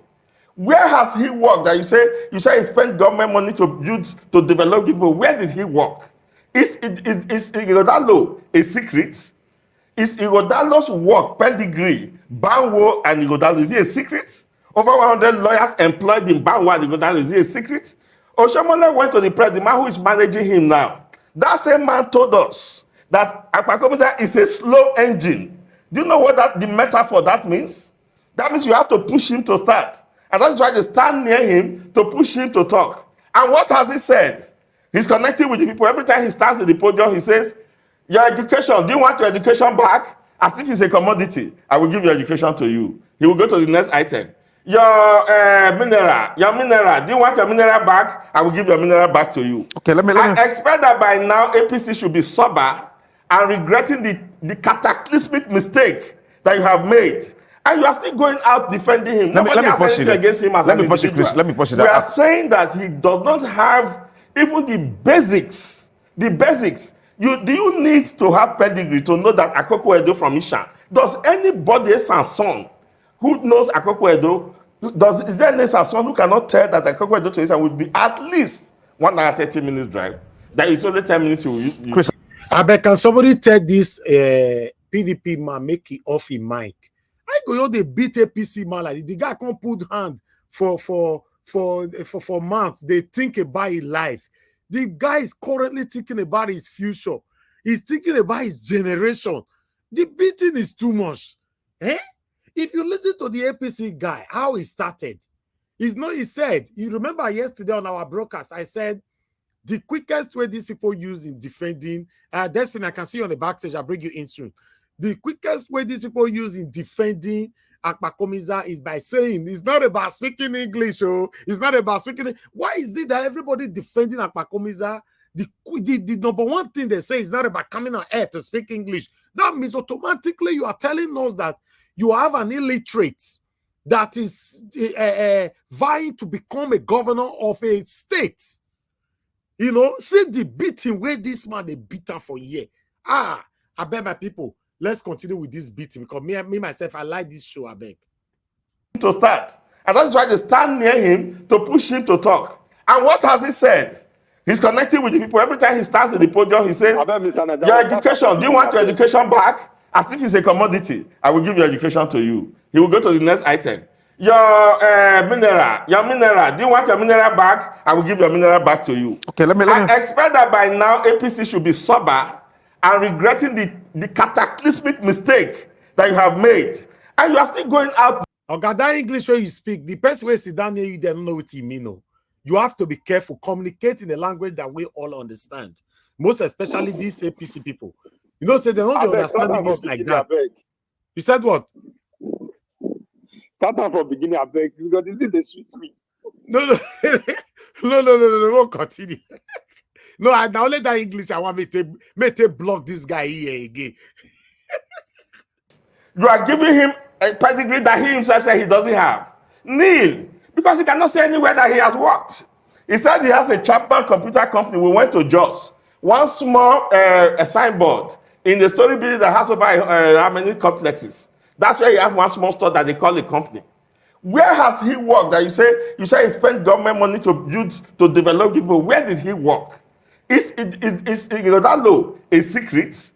Where has he worked? That you say he spent government money to develop people. Where did he work? Is Igodalo a secret? Is Igodalo's work, pedigree, Banwo and Igodalo, is it a secret? Over 100 lawyers employed in Banwo and Igodalo, is it a secret? Oshomole went to the president, the man who is managing him now. That same man told us that Akpata is a slow engine. Do you know what the metaphor that means? That means you have to push him to start. And that's why they stand near him to push him to talk. And what has he said? He's connecting with the people. Every time he stands at the podium, he says, your education, do you want your education back? As if it's a commodity. I will give your education to you. He will go to the next item. Your mineral, do you want your mineral back? I will give your mineral back to you. Okay, let me. I expect that by now APC should be sober and regretting the cataclysmic mistake that you have made. And you are still going out defending him. Let me push it against him as an individual. Chris, let me push it. We are saying that he does not have even the basics. The basics. Do you need to have pedigree to know that Akoko Edo from Isha? Does anybody else and son who knows Akoko Edo, is there any son who cannot tell that Akoko Edo to Isha would be at least 1 hour 30 minutes drive? That is only 10 minutes. Chris, I bet can somebody tell this PDP man make it off in mic? I go they beat a PC man like the guy can't put hand for months. They think about his life. The guy is currently thinking about his future. He's thinking about his generation. The beating is too much. Eh? If you listen to the APC guy, how he started, he said, you remember yesterday on our broadcast, I said, the quickest way these people use in defending, Destiny, I can see you on the backstage, I'll bring you in soon. The quickest way these people use in defending Akpata is by saying it's not about speaking English. It's not about speaking. Why is it that everybody defending Akpata? The number one thing they say is not about coming on air to speak English. That means automatically you are telling us that you have an illiterate that is vying to become a governor of a state. You know, see the beating where this man they beat her for a year. I beg my people. Let's continue with this beating because me myself, I like this show, I beg. To start. And that's why they stand near him to push him to talk. And what has he said? He's connecting with the people. Every time he stands at the podium, he says, your education, do you want your education back? As if it's a commodity. I will give your education to you. He will go to the next item. Your mineral, do you want your mineral back? I will give your mineral back to you. Okay, let me. I expect that by now APC should be sober and regretting the cataclysmic mistake that you have made. And you are still going out. Okay, that English where you speak, the best way to sit down here, you don't know what you mean. No. You have to be careful. Communicate in a language that we all understand. most especially these APC people. You know, say they don't understand English like that. You said what? Start off from beginning, I beg, because it's the sweet me. No, no, won't continue. No, I only that English I want me to block this guy here again. You are giving him a pedigree that he himself said he doesn't have. Nil, because he cannot say anywhere that he has worked. He said he has a Chapman computer company. We went to Jos. One small a signboard in the story building that has over how many complexes. That's where you have one small store that they call a company. Where has he worked? That you say he spent government money to develop people. Where did he work? Is Ighodalo a secret?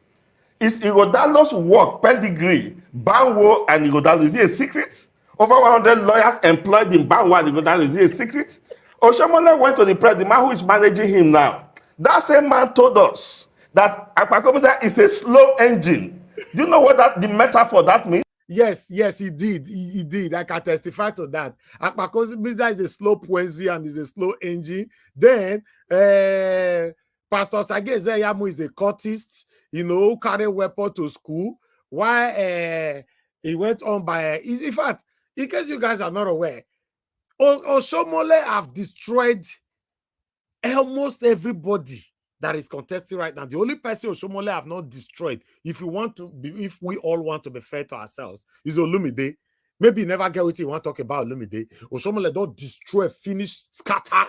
Is Ighodalo's work, pedigree, Banwo and Ighodalo, is it a secret? Over 100 lawyers employed in Banwo and Ighodalo, is it a secret? Oshomole went to the press, the man who is managing him now. That same man told us that Akpata is a slow engine. Do you know what the metaphor that means? Yes, he did. He did. I can testify to that. Akpata is a slow poesy and is a slow engine. Then Pastor Sage Ezeyamu is a cultist, you know, carry weapon to school. Why he went on by in fact, in case you guys are not aware, Oshomole have destroyed almost everybody that is contesting right now. The only person Oshomole have not destroyed, if we all want to be fair to ourselves, is Olumide. Maybe you never get what you want to talk about Olumide. Oshomole don't destroy, finish, scatter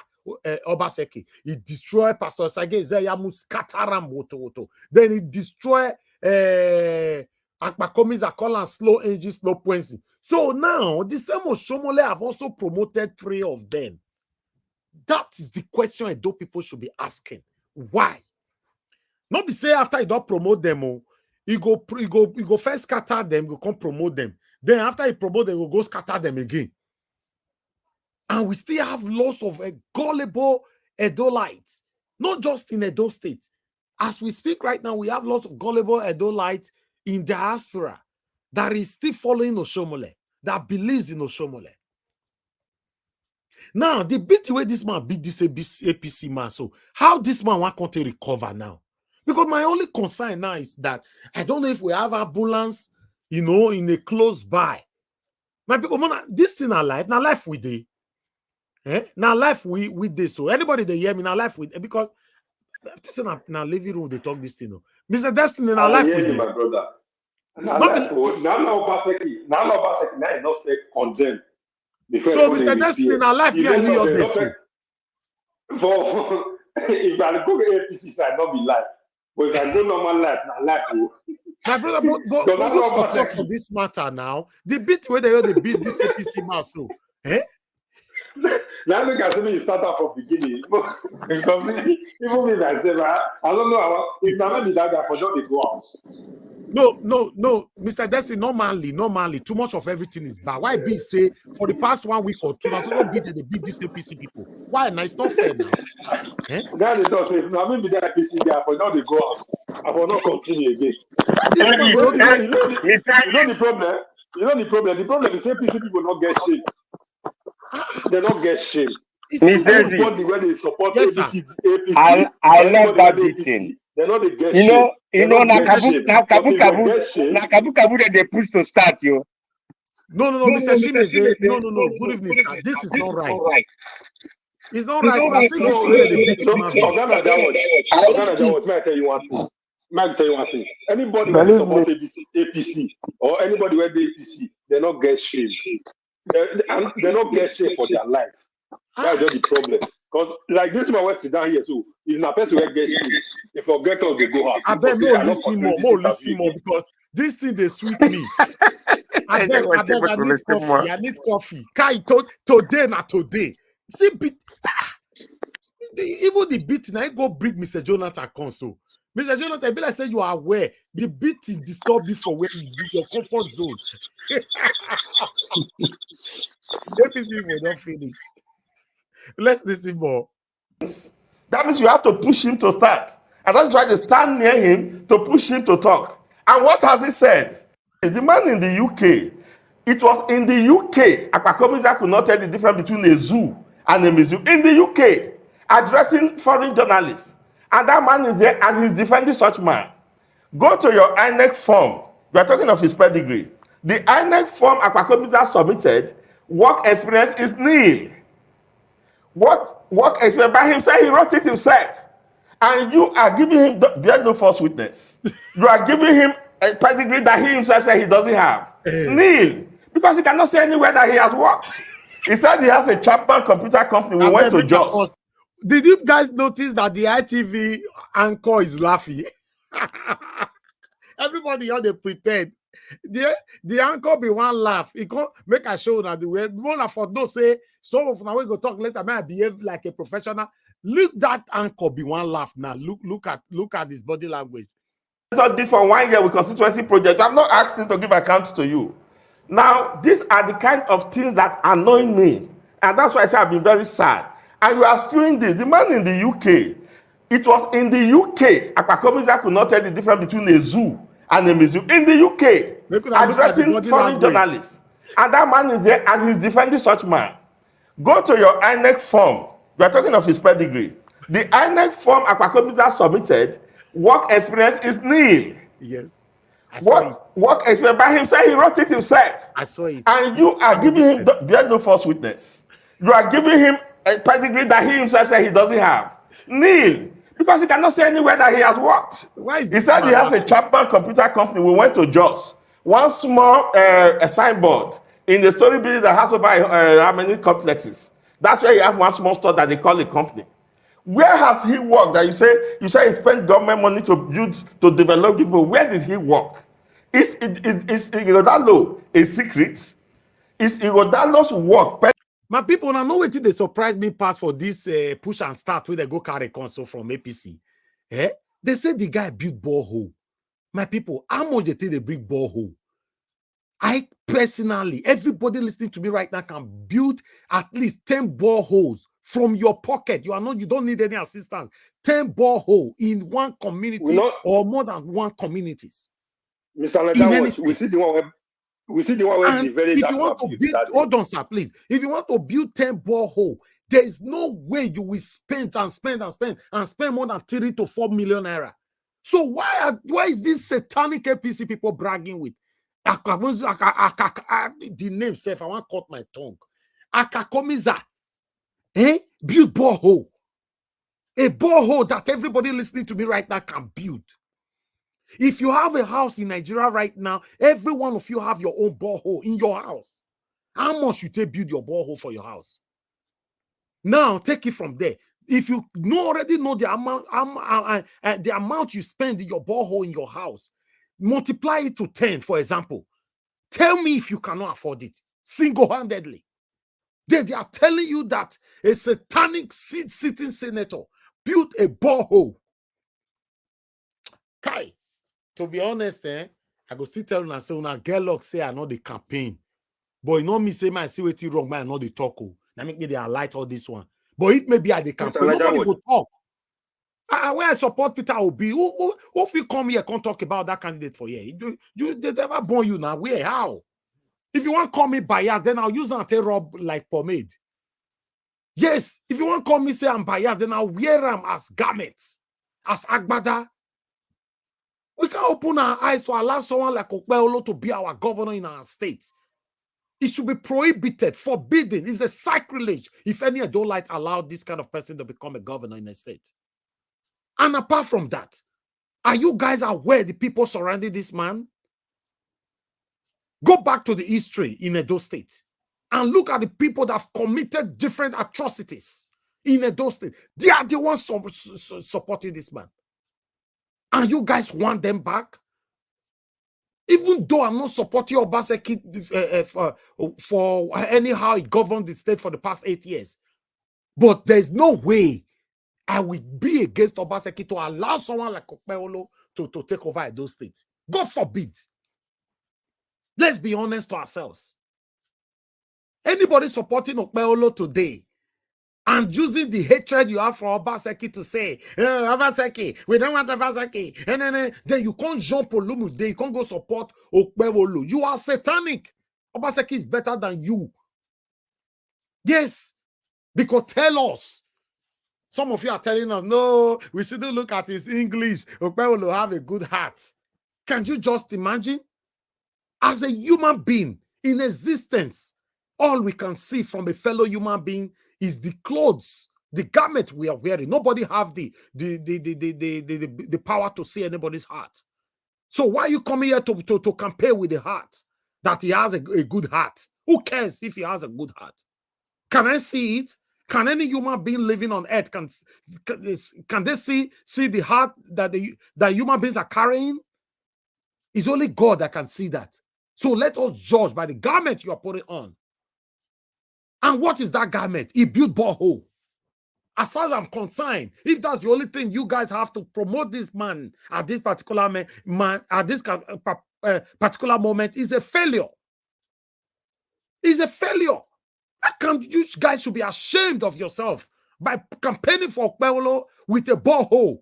Obaseki. He destroy Pastor Sage Ezeyamu, scatter Woto. Then he destroy Akpakomis Akola, slow engine, slow points. So now the same Oshomole have also promoted 3 of them. That is the question Edo people should be asking. Why? Not be say after he don't promote them, he go first scatter them, go come promote them. Then after he promote them, he go scatter them again. And we still have lots of gullible Edolites, not just in Edo State. As we speak right now, we have lots of gullible Edolites in diaspora that is still following Oshomole, that believes in Oshomole. Now, the bit where this man beat this APC man, so how this man want to recover now? Because my only concern now is that I don't know if we have ambulance, you know, in a close by. My people, this thing our life, now life we day. Now life we day. So anybody they hear me, now life with because this is now living room they talk this thing. No. Mr. Destiny, now life with my brother. Now Obaseki, now I not say condemn. So, Mr. Destiny, now life me and you your best. For if I go to APC side, not be life. But if I go normal life, now life will. My brother, but let's talk for this matter now. The bit where they beat this APC man, so now look at me start out from beginning. Because even me myself, I don't know if never did that for sure they go out. No, Mr. Destiny, normally, too much of everything is bad. Why be say for the past 1 week or 2, that's also beat the big this APC people? Why? Now it's not fair now. Now they don't say, now maybe that APC there for now they go out. I will not continue again. You know the problem? You know the problem? The problem is APC people not get shame. They don't get shame. Everybody when they support APC, I love that beating. They're not the get shame. Now Kabu they push to start you. No, Mr. Shimeze. No. Good evening, sir. This is not right. It's not right. May I tell you one thing. Anybody who support APC or anybody where the APC, they not get shame. They not get shame for their life. That's just the problem. Because like this man went down here too. If na person will get shame, if you get out, they go out. I bet listen more because this thing they sweet me. I need coffee. Kai today na today. See, even the beating, I go bring Mr. Jonathan console. Mr. Jonathan, be like say you are aware the beating disturb you for where you your comfort zone. APC will not finish. Let's listen more. That means you have to push him to start. And don't try to stand near him to push him to talk. And what has he said? The man in the UK, it was in the UK, Akpakomiza could not tell the difference between a zoo and a museum. In the UK, addressing foreign journalists. And that man is there and he's defending such man. Go to your INEC form. We are talking of his pedigree. The INEC form Akpata submitted, work experience is nil. What work experience by himself? He wrote it himself. And you are giving him, there's no false witness. You are giving him a pedigree that he himself said he doesn't have. Nil. Because he cannot say anywhere that he has worked. He said he has a Chapman computer company. We went to Jos. Did you guys notice that the ITV anchor is laughing? Everybody on they pretend. The anchor be one laugh. He can't make a show now. The way one for no say some of now we go talk later. May I behave like a professional? Look that anchor be one laugh now. Look at his body language. Did for 1 year with constituency project. I'm not asking to give account to you. Now, these are the kind of things that annoy me. And that's why I say I've been very sad. And you are doing this. The man in the UK, it was in the UK, Akpata could not tell the difference between a zoo and a museum. In the UK, addressing foreign journalists. And that man is there and he's defending such man. Go to your INEC form. We are talking of his pedigree. The INEC form Akpata submitted, work experience is nil. Yes. What work experience by himself? He wrote it himself. I saw it. And you are giving him, there's no false witness. You are giving him a pedigree that he himself said he doesn't have. Nil. Because he cannot say anywhere that he has worked. Why is he said he has a Chapman computer company. We went to Jos. One small a signboard in the story building that has over how many complexes. That's where you have one small store that they call a company. Where has he worked? That you say he spent government money to develop people. Where did he work? Is Igodalo a secret? Is Igodalo's work? My people, now know what they surprised me past for this push and start where they go carry console from APC. They say the guy built borehole. My people, how much they think they bring borehole? I personally, everybody listening to me right now can build at least 10 boreholes from your pocket. You don't need any assistance. 10 borehole in one community or more than one communities. Mr. Ledawat, we see the one where the very if you want to build, hold on, sir, please. If you want to build 10 borehole, there is no way you will spend more than 3 to 4 million naira. So why is this satanic APC people bragging with? The name self, I want to cut my tongue. Akakomiza, build borehole. A borehole that everybody listening to me right now can build. If you have a house in Nigeria right now, every one of you have your own borehole in your house. How much should they build your borehole for your house? Now, take it from there. If you already know the amount you spend in your borehole in your house, multiply it to 10, for example. Tell me if you cannot afford it single-handedly. They are telling you that a satanic sitting senator built a borehole. Kai, to be honest, I go still tell you and say, una get luck, say I know the campaign. But you know me say, man, see what you wrong, man, I know the talk. Now make me they highlight all this one. But if maybe at the campaign, nobody go talk. Where I support Peter Obi, who if you come here, can't talk about that candidate for here. They never born you now. Where? How? If you want to call me biased, then I'll use and rob like pomade. Yes, if you want to call me say I'm biased, then I'll wear them as garments, as Akpata. We can open our eyes to allow someone like Ekpa-led to be our governor in our state. It should be prohibited, forbidden. It's a sacrilege if any adult allow this kind of person to become a governor in a state. And apart from that, are you guys aware the people surrounding this man? Go back to the history in Edo State and look at the people that have committed different atrocities in Edo State. They are the ones supporting this man. And you guys want them back? Even though I'm not supporting Obaseki for anyhow he governed the state for the past 8 years. But there's no way I will be against Obaseki to allow someone like Ekpa-led to take over those states. God forbid. Let's be honest to ourselves. Anybody supporting Ekpa-led today and using the hatred you have for Obaseki to say, Obaseki, we don't want Obaseki, and then you can't jump Olumu, then you can't go support Ekpa-led. You are satanic. Obaseki is better than you. Yes, because tell us, Some of you are telling us, no, we shouldn't look at his English. Okpebholo will have a good heart. Can you just imagine? As a human being in existence, all we can see from a fellow human being is the clothes, the garment we are wearing. Nobody have the power to see anybody's heart. So why are you coming here to compare with the heart? That he has a good heart. Who cares if he has a good heart? Can I see it? Can any human being living on earth, can they see the heart that human beings are carrying? It's only God that can see that. So let us judge by the garment you are putting on. And what is that garment? He built borehole. As far as I'm concerned, if that's the only thing you guys have to promote this man at this particular particular moment, is a failure. Is a failure. You guys should be ashamed of yourself by campaigning for Okpebholo with a borehole.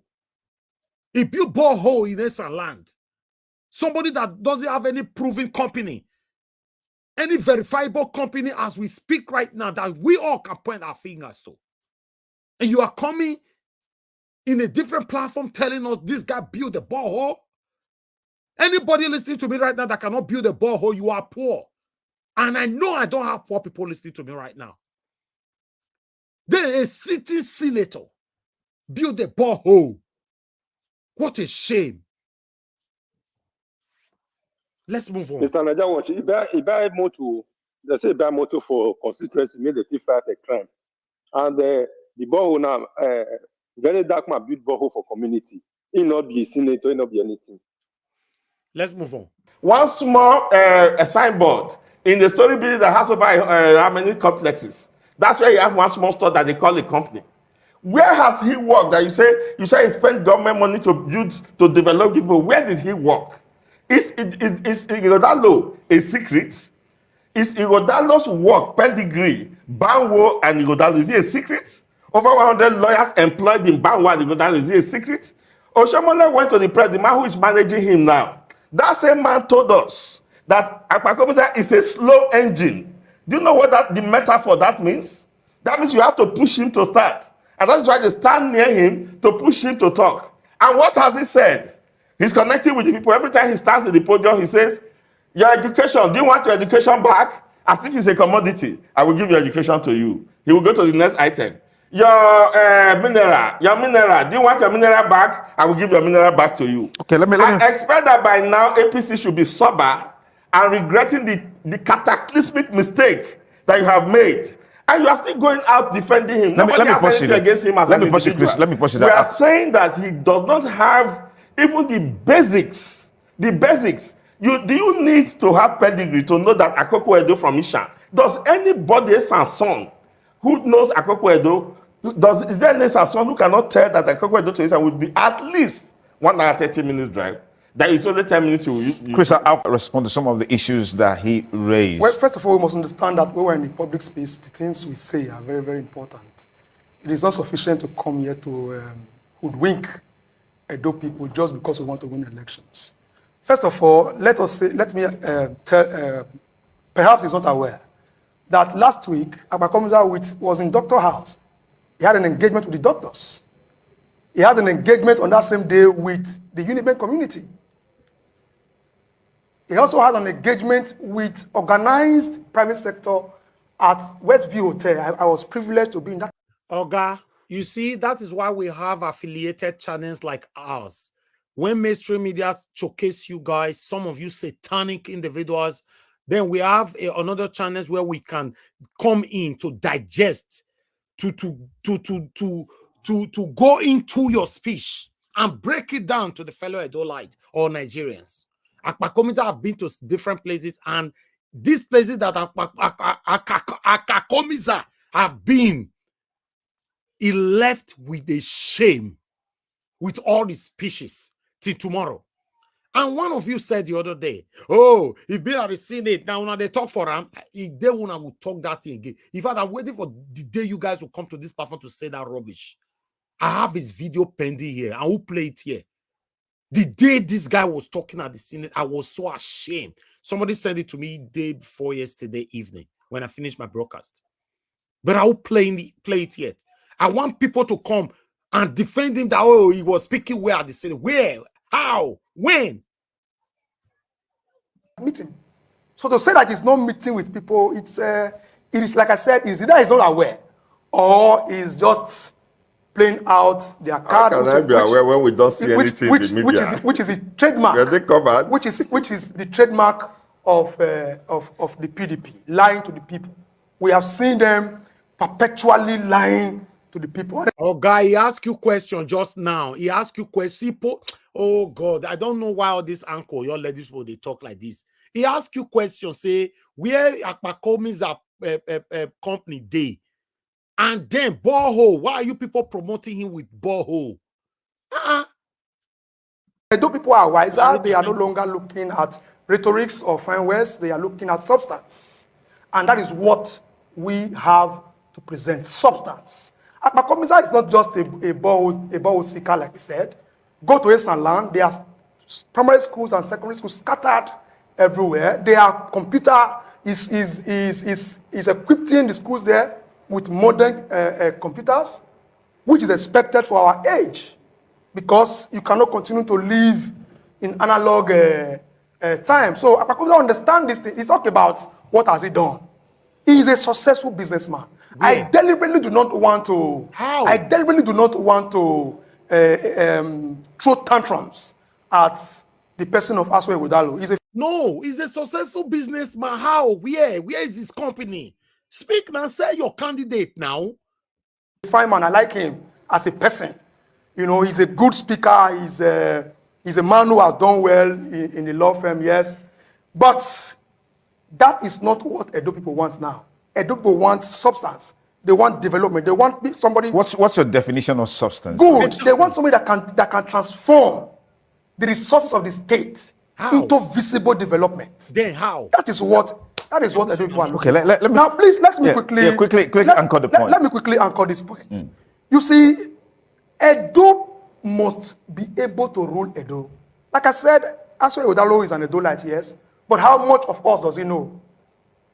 He built borehole in Esan land. Somebody that doesn't have any proven company, any verifiable company as we speak right now that we all can point our fingers to. And you are coming in a different platform telling us this guy built a borehole. Anybody listening to me right now that cannot build a borehole, you are poor. And I know I don't have poor people listening to me right now. Then a sitting senator built a borehole. What a shame. Let's move on. Mr. Naja watch. If I motto, they say that motto for constituency made the fight a crime. And the borehole now, very dark man build borehole for community. He not be a senator, he not be anything. Let's move on. One small a signboard in the story building that has over how many complexes. That's where you have one small store that they call a company. Where has he worked? That you say he spent government money to build, to develop people. Where did he work? Is Ighodalo a secret? Is Ighodalo's work, pedigree, Banwo and Ighodalo, is it a secret? Over 100 lawyers employed in Banwo and Ighodalo, is it a secret? Oshomole went to the press, the man who is managing him now. That same man told us that Akpata is a slow engine. Do you know what the metaphor that means? That means you have to push him to start. And that's why they stand near him to push him to talk. And what has he said? He's connecting with the people. Every time he stands in the podium, he says, your education, do you want your education back? As if it's a commodity. I will give your education to you. He will go to the next item. Your mineral, do you want your mineral back? I will give your mineral back to you. Okay, let me. I expect that by now APC should be sober and regretting the cataclysmic mistake that you have made. And you are still going out defending him. Nobody has anything against him as an individual. Chris, let me push it. We are saying that he does not have even the basics. The basics. Do you need to have pedigree to know that Akoko Edo from Isha? Does anybody, son, who knows Akoko Edo, is there any son who cannot tell that Akoko Edo to Isha would be at least 1 hour 30 minutes drive? That is only 10 minutes. Chris, I'll respond to some of the issues that he raised. Well, first of all, we must understand that when we're in the public space, the things we say are very, very important. It is not sufficient to come here to hoodwink Edo people just because we want to win elections. First of all, let me tell, perhaps he's not aware, that last week, Akpata was in Doctor House. He had an engagement with the doctors. He had an engagement on that same day with the Unibank community. He also had an engagement with organized private sector at Westview Hotel. I was privileged to be in that. Oga, you see, that is why we have affiliated channels like ours. When mainstream media showcase you guys, some of you satanic individuals, then we have another channels where we can come in to digest, to go into your speech and break it down to the fellow Edolite or Nigerians. Akpakomita have been to different places, and these places that Akakomisa have been, he left with a shame with all his speeches till tomorrow. And one of you said the other day, oh, he been at the Senate, now they talk for him. If they will talk that thing again. In fact, I'm waiting for the day you guys will come to this platform to say that rubbish. I have his video pending here. I will play it here. The day this guy was talking at the Senate, I was so ashamed. Somebody sent it to me day before yesterday evening when I finished my broadcast. But I will play it yet. I want people to come and defend him that, oh, he was speaking where at the city. Where? How? When? Meeting. So to say that it's not meeting with people, it is like I said, it's either he's not aware or he's just playing out their card. How can I be aware when we don't see anything in the media? Which is the trademark. Were they covered? Which is the trademark of the PDP, lying to the people. We have seen them perpetually lying to the people. Oh, guy, he asked you question just now. He asked you question. Oh God, I don't know why all this uncle, your ladies people, they talk like this. He asked you question, say where Akpakomi's company day, and then borehole. Why are you people promoting him with borehole? Though people are wiser, they are no longer looking at rhetorics or fine words. They are looking at substance, and that is what we have to present: substance. Akpakomiza is not just a ball seeker, like he said. Go to Eastern land. There are primary schools and secondary schools scattered everywhere. Their computer is equipping the schools there with modern computers, which is expected for our age, because you cannot continue to live in analog time. So Akpakomiza understand this thing. He's talking about what has he done. He is a successful businessman. Yeah. I deliberately do not want to. How? I deliberately do not want to throw tantrums at the person of Aswe Udalo. He's a successful businessman. How? Where is his company? Speak now. Say your candidate now. Fine man. I like him as a person. You know, he's a good speaker. He's a man who has done well in the law firm. Yes, but that is not what Edo people want now. Edo people want substance. They want development. They want somebody. What's your definition of substance? Good. They want somebody that can transform the resources of the state into visible development. Then how? That is what Edo people want. Okay. Let me now, please let me quickly anchor the point. Let me quickly anchor this point. You see, Edo must be able to rule Edo. Like I said, Aswe Udalo is an Edo-lite, yes. But how much of us does he know?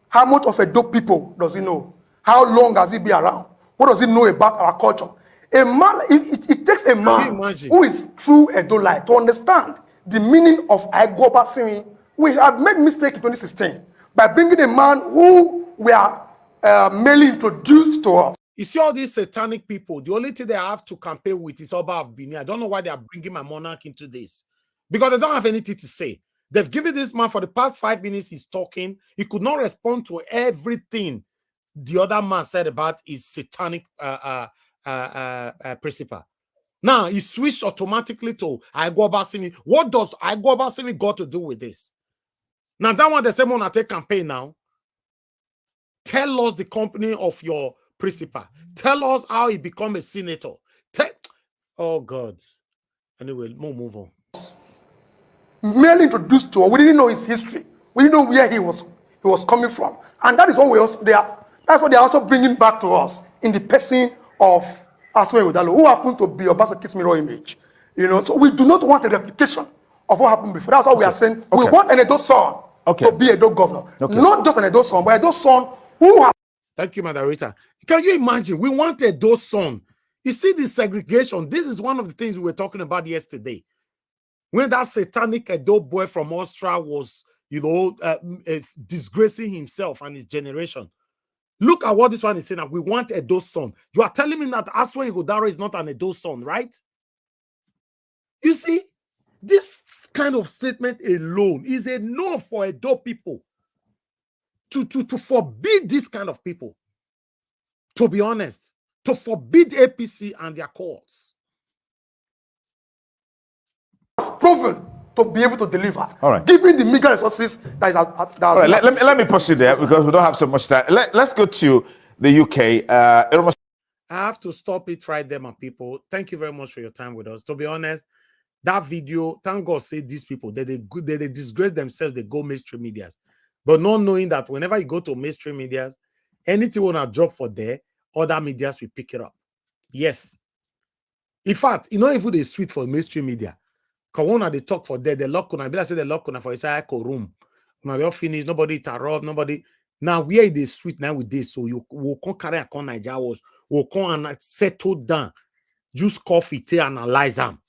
How much of Edo people does he know? How long has he been around? What does he know about our culture? A man, it takes a man who is true Edo-lite to understand the meaning of Aigoba Simi. We have made mistake in 2016 by bringing a man who we are merely introduced to us. You see all these satanic people, the only thing they have to campaign with is Oba of Benin. I don't know why they are bringing my monarch into this. Because they don't have anything to say. They've given this man for the past 5 minutes, he's talking. He could not respond to everything the other man said about his satanic principle. Now, he switched automatically to Aigoba Simi. What does Aigoba Simi got to do with this? Now, that one, the same one I take campaign now. Tell us the company of your principal. Tell us how he become a senator. Oh, God. Anyway, move on. Merely introduced to, we didn't know his history. We didn't know where he was coming from, and that is what that's what they are also bringing back to us in the person of Aswe Udalo, who happened to be Obasanjo's mirror image. You know, so we do not want a replication of what happened before. That's why we are saying we want an Edo son to be Edo governor, not just an Edo son, but Edo son who has. Thank you, Madam Rita. Can you imagine? We want a Edo son. You see this segregation. This is one of the things we were talking about yesterday. When that satanic Edo boy from Austria was, disgracing himself and his generation. Look at what this one is saying. We want Edo son. You are telling me that Aswe Ighodaro is not an Edo son, right? You see, this kind of statement alone is a no for Edo people. To forbid this kind of people. To be honest. To forbid APC and their courts. Proven to be able to deliver. All right. Given the meager resources that is all right, let me proceed there because we don't have so much time. Let's go to the UK. I have to stop it right there, my people. Thank you very much for your time with us. To be honest, that video, thank God, say these people that they disgrace themselves, they go mainstream medias, but not knowing that whenever you go to mainstream medias, anything when I drop for there, other medias will pick it up. Yes. In fact, even they sweet for mainstream media. Kawana, they talk for there, they lock on. I better say they lock on for inside room. Now they all finish, nobody interrupt, nobody. Now where they sweet now with this, so you will come carry a con Nigeria was will come and settle down, use coffee, to analyze them.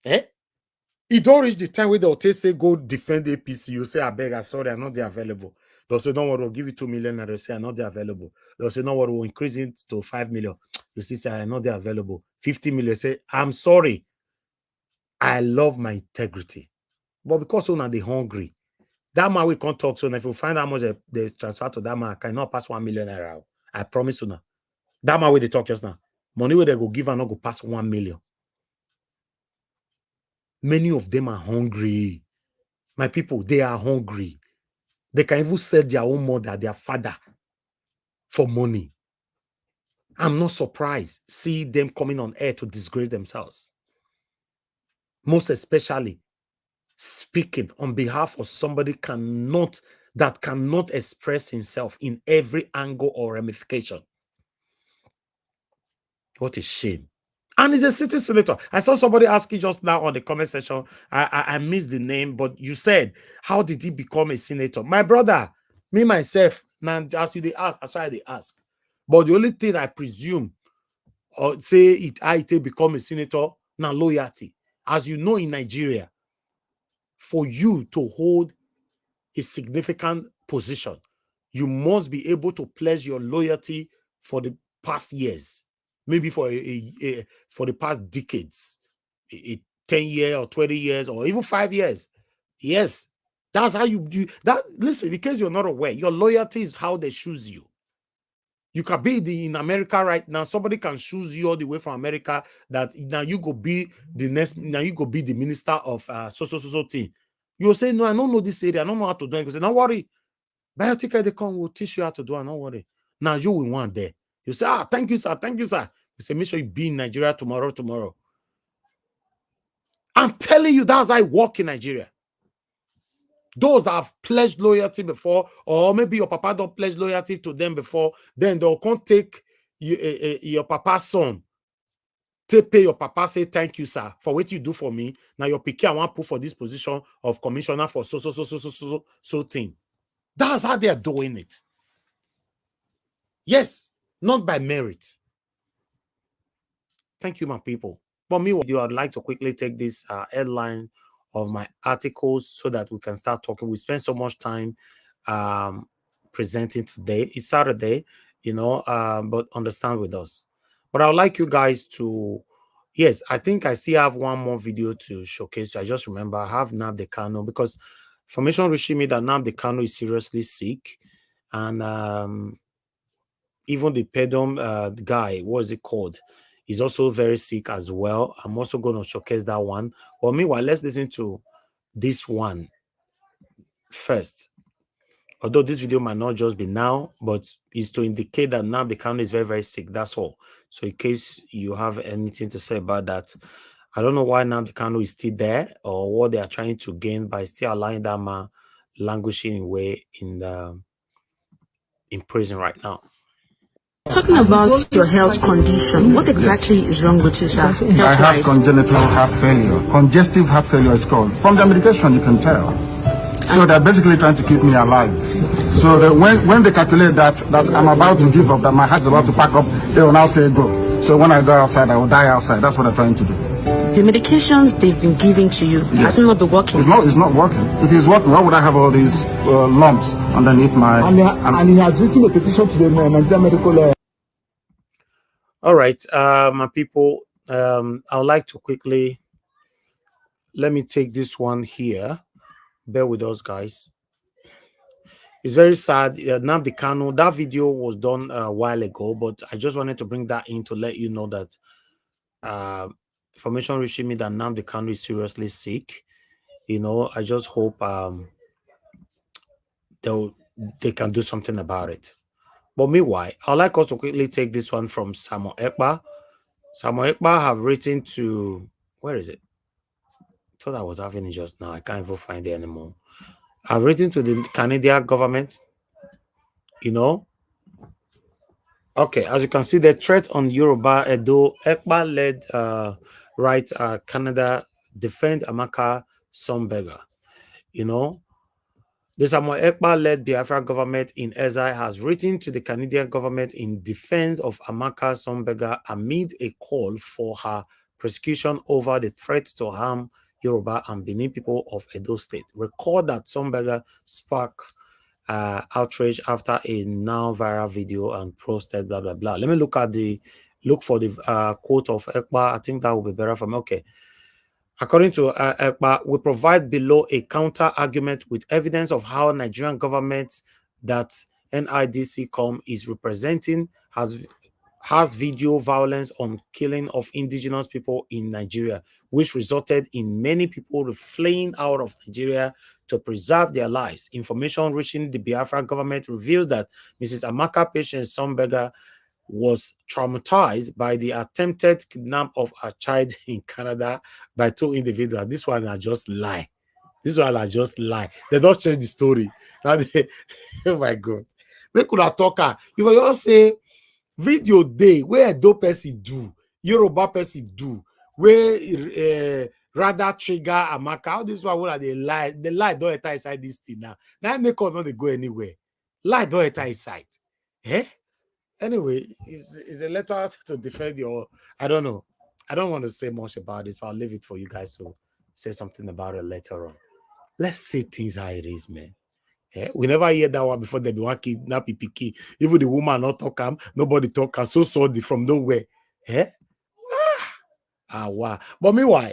Eh? It don't reach the time where they'll say go defend APC. You say, I beg, I'm sorry, I'm not there available. They'll say, no, we'll give you 2 million, and they'll say, I'm not there available. They'll say, no, we'll increase it to 5 million. You see, say, I'm not there available. 50 million, say, I'm sorry. I love my integrity. But because so now they hungry, that man we can't talk. So now if you find how much they transfer to that man, I cannot pass 1 million naira. I promise you now. That man where they talk just now. Money where they go give and not go pass 1 million. Many of them are hungry. My people, they are hungry. They can even sell their own mother, their father for money. I'm not surprised. See them coming on air to disgrace themselves. Most especially speaking on behalf of somebody that cannot express himself in every angle or ramification. What a shame. And he's a city senator. I saw somebody asking just now on the comment section. I missed the name, but you said, how did he become a senator? My brother, me, myself, now as they ask, that's why they ask. But the only thing I presume, or say I become a senator, now loyalty. As you know, in Nigeria, for you to hold a significant position, you must be able to pledge your loyalty for the past years, maybe for the past decades, 10 years or 20 years or even 5 years. Yes, that's how you do that. Listen, in case you're not aware, your loyalty is how they choose you. You can be in America right now. Somebody can choose you all the way from America that now you go be the next, now you go be the minister of so thing. You'll say, no, I don't know this area. I don't know how to do it. You say, don't worry. Buy a ticket, they come, we'll teach you how to do it. Don't worry. Now you will want there. You say, thank you, sir. Thank you, sir. You say, make sure you be in Nigeria tomorrow. I'm telling you, that's how I work in Nigeria. Those that have pledged loyalty before, or maybe your papa don't pledge loyalty to them before, then they'll come take your papa's son. They pay your papa, say, thank you, sir, for what you do for me. Now your picky, I want to put for this position of commissioner for so thing. That's how they are doing it. Yes, not by merit. Thank you, my people. For me, I'd like to quickly take this headline of my articles so that we can start talking. We spent so much time presenting today. It's Saturday, but understand with us. But I would like you guys to, yes, I think I still have one more video to showcase. I just remember I have Nnamdi Kanu, because information reaching me that Nnamdi Kanu is seriously sick, and even the pedom guy, what is it called? He's also very sick as well. I'm also going to showcase that one. But meanwhile, let's listen to this one first. Although this video might not just be now, but it's to indicate that now the Kanu is very, very sick. That's all. So in case you have anything to say about that, I don't know why Nnamdi Kanu is still there or what they are trying to gain by still allowing that man languishing away in prison right now. Talking about your health condition, what exactly is wrong with you, sir? I have congenital heart failure. Congestive heart failure is called. From the medication, you can tell. So they're basically trying to keep me alive. So that when they calculate that I'm about to give up, that my heart's about to pack up, they will now say go. So when I go outside, I will die outside. That's what they're trying to do. The medications they've been giving to you, has it not been working? It's not working. If it's working, why would I have all these lumps underneath my... And he has written a petition to the Nigerian Medical... All right, my people, I would like to quickly, let me take this one here. Bear with us, guys. It's very sad. Nnamdi Kanu, that video was done a while ago, but I just wanted to bring that in to let you know that information reaching me that Nnamdi Kanu is seriously sick. I just hope they can do something about it. But meanwhile, I'd like us to quickly take this one from Samuel Ekpa. Samuel Ekpa have written to, where is it? I thought I was having it just now. I can't even find it anymore. I've written to the Canadian government, Okay, as you can see, the threat on Yoruba Edo, Ekpa-led Canada defend Amaka Sunnberger. The Samuel Ekpa-led Biafra government in exile has written to the Canadian government in defense of Amaka Sunnberger amid a call for her prosecution over the threat to harm Yoruba and Benin people of Edo State. Recall that Sunnberger sparked outrage after a now viral video and posted blah blah blah. Let me look for the quote of Ekpa. I think that will be better for me. Okay. According to Ekpa, we provide below a counter argument with evidence of how Nigerian government that NIDC is representing has video violence on killing of indigenous people in Nigeria, which resulted in many people fleeing out of Nigeria to preserve their lives. Information reaching the Biafra government reveals that Mrs. Amaka Patience Sunnberger was traumatized by the attempted kidnap of a child in Canada by two individuals. This one I just lie. This one I just lie. They don't change the story. Now they, oh my God. We could have talked. You will all say video day where Edo person do, Yoruba person do, where rather trigger Amaka. How this one would they lie? The lie don't enter inside this thing now. Now make us not go anywhere. Lie don't enter inside. Eh? Anyway, it's a letter to defend your. I don't know. I don't want to say much about this, but I'll leave it for you guys to say something about it later on. Let's say things how it is, man. Yeah, we never hear that one before. They be one kidnap Piki. Even the woman not talk him, nobody talk him. So sorry from nowhere. Eh? Wow. But meanwhile,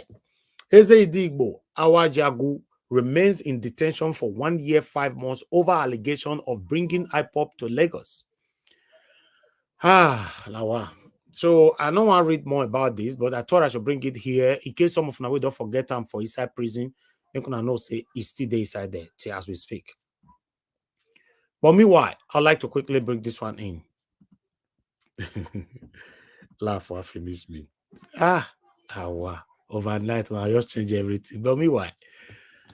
Eze Idigbo Awajagu remains in detention for 1 year, 5 months over allegation of bringing IPOP to Lagos. Wow. So I don't want to read more about this, but I thought I should bring it here in case some of you don't forget them for inside prison. You can know say it's still there inside there till as we speak. But meanwhile, I'd like to quickly bring this one in. Laugh or finish me. Wow. Overnight when I just change everything. But meanwhile,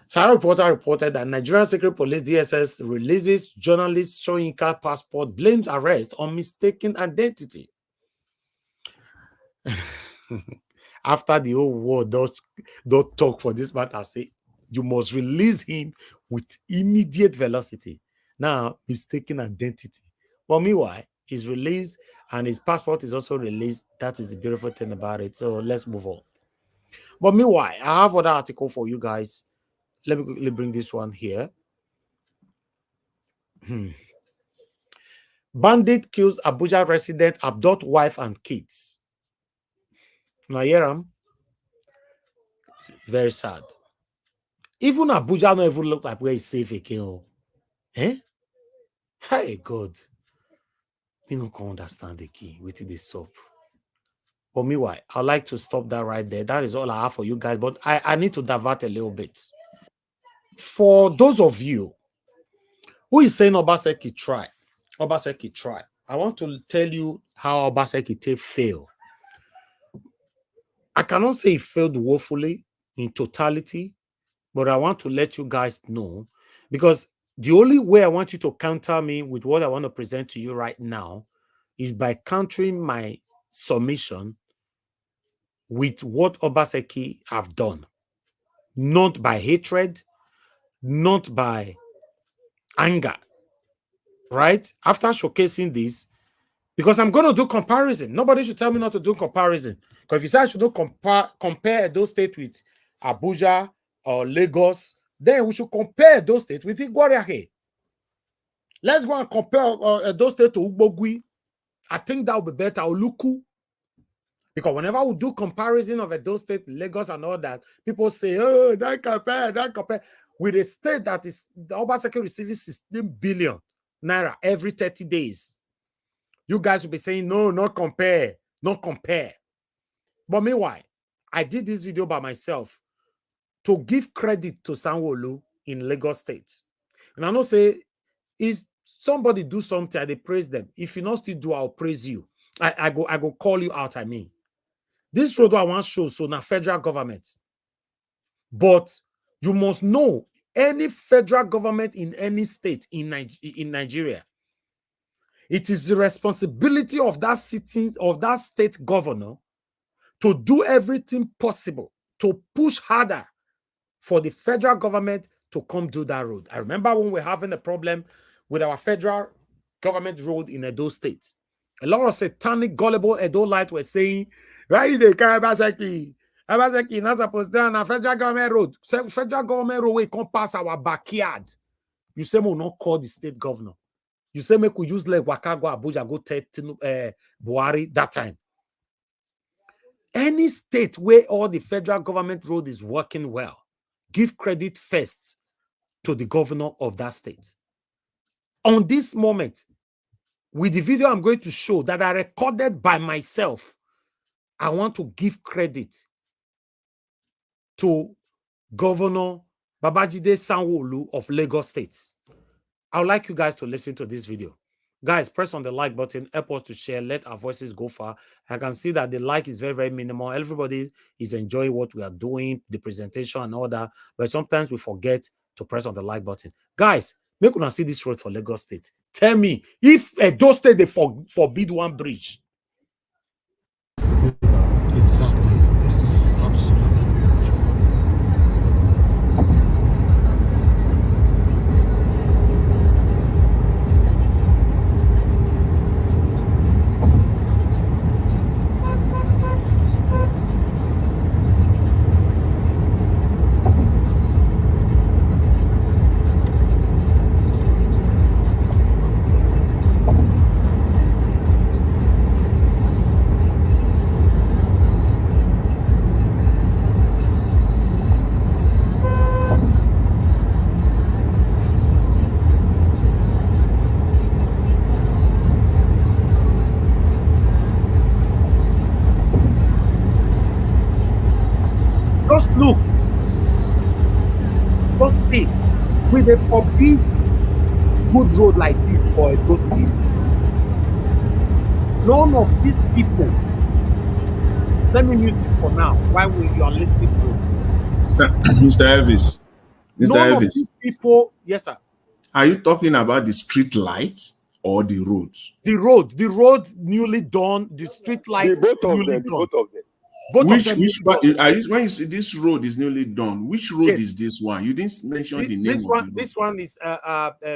Sarah reporter reported that Nigerian Secret Police DSS releases journalist Soyinka passport, blames arrest on mistaken identity. After the whole world don't talk for this matter, say you must release him with immediate velocity. Now, mistaken identity. But meanwhile, he's released and his passport is also released. That is the beautiful thing about it. So let's move on. But meanwhile, I have another article for you guys. Let me quickly bring this one here. Bandit kills Abuja resident, abduct wife and kids. Now hear him. Very sad. Even Abuja don't even look like where it's safe again. Eh? Hey God. You don't understand the key with the soap. But meanwhile, I'd like to stop that right there. That is all I have for you guys. But I need to divert a little bit. For those of you who is saying Obaseki try, I want to tell you how Obaseki failed. I cannot say it failed woefully in totality, but I want to let you guys know, because the only way I want you to counter me with what I want to present to you right now is by countering my submission with what Obaseki have done. Not by hatred, not by anger, right? After showcasing this, because I'm going to do comparison. Nobody should tell me not to do comparison. Because if you say I should do compare those states with Abuja or Lagos, then we should compare those states with Igwariahe. Let's go and compare those states to Ugbogui. I think that would be better. Oluku. Because whenever we do comparison of those states, Lagos and all that, people say, oh, that compare. With a state that is, the Obaseki receiving 16 billion naira every 30 days. You guys will be saying, no, not compare. But meanwhile, I did this video by myself to give credit to Sanwo-Olu in Lagos State. And I know say, if somebody do something, I praise them. If you not still do, I'll praise you. I go call you out, I mean. This road I want to show, so now federal government. But you must know, any federal government in any state in Nigeria, it is the responsibility of that state governor to do everything possible to push harder for the federal government to come do that road. I remember when we were having a problem with our federal government road in Edo State. A lot of satanic, gullible Edo light were saying, right, they carry Abaseki. Abaseki not supposed to be on a federal government road. Federal government road will come past our backyard. You say, we will not call the state governor. You say, make we use like Wakago Abuja, go tell Buhari that time. Any state where all the federal government road is working well, give credit first to the governor of that state. On this moment, with the video I'm going to show that I recorded by myself, I want to give credit to Governor Babajide Sanwo-Olu of Lagos State. I would like you guys to listen to this video. Guys, press on the like button, help us to share, let our voices go far. I can see that the like is very, very minimal. Everybody is enjoying what we are doing, the presentation and all that, but sometimes we forget to press on the like button. Guys, make una see this road for Lagos State. Tell me, if Edo State, they forbid one bridge. Exactly. This is absolutely beautiful. Just look. Just see. Will they forbid good road like this for those states? None of these people. Let me mute it for now. Why will you are listening to it? Mr. Elvis. None of these people. Yes, sir. Are you talking about the street light or the road? The road newly done. The street light. Both of them. Which one, are you, when you say this road is newly done, which road is this one? You didn't mention the name of the road. This one is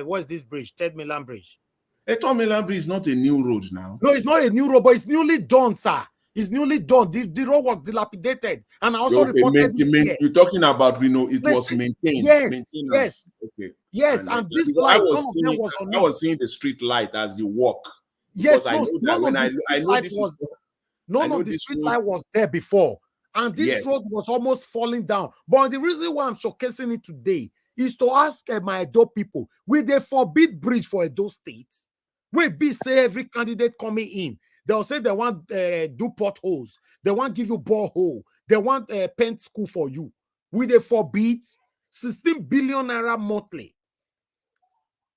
what is this bridge? Third Mainland Bridge. Third Mainland Bridge is not a new road now. No, it's not a new road, but it's newly done, sir. It's newly done. The road was dilapidated, and I also reported it here. You're talking about it was maintained. Yes. Okay. Yes, and this light, I was seeing the street light as you walk. Yes, I know that when I know this is. None of the street light was there before. And this road was almost falling down. But the reason why I'm showcasing it today is to ask my Edo people, will they forbid bridge for Edo State? Will be say every candidate coming in, they'll say they want do potholes. They want give you borehole. They want paint school for you. Will they forbid 16 billion naira monthly?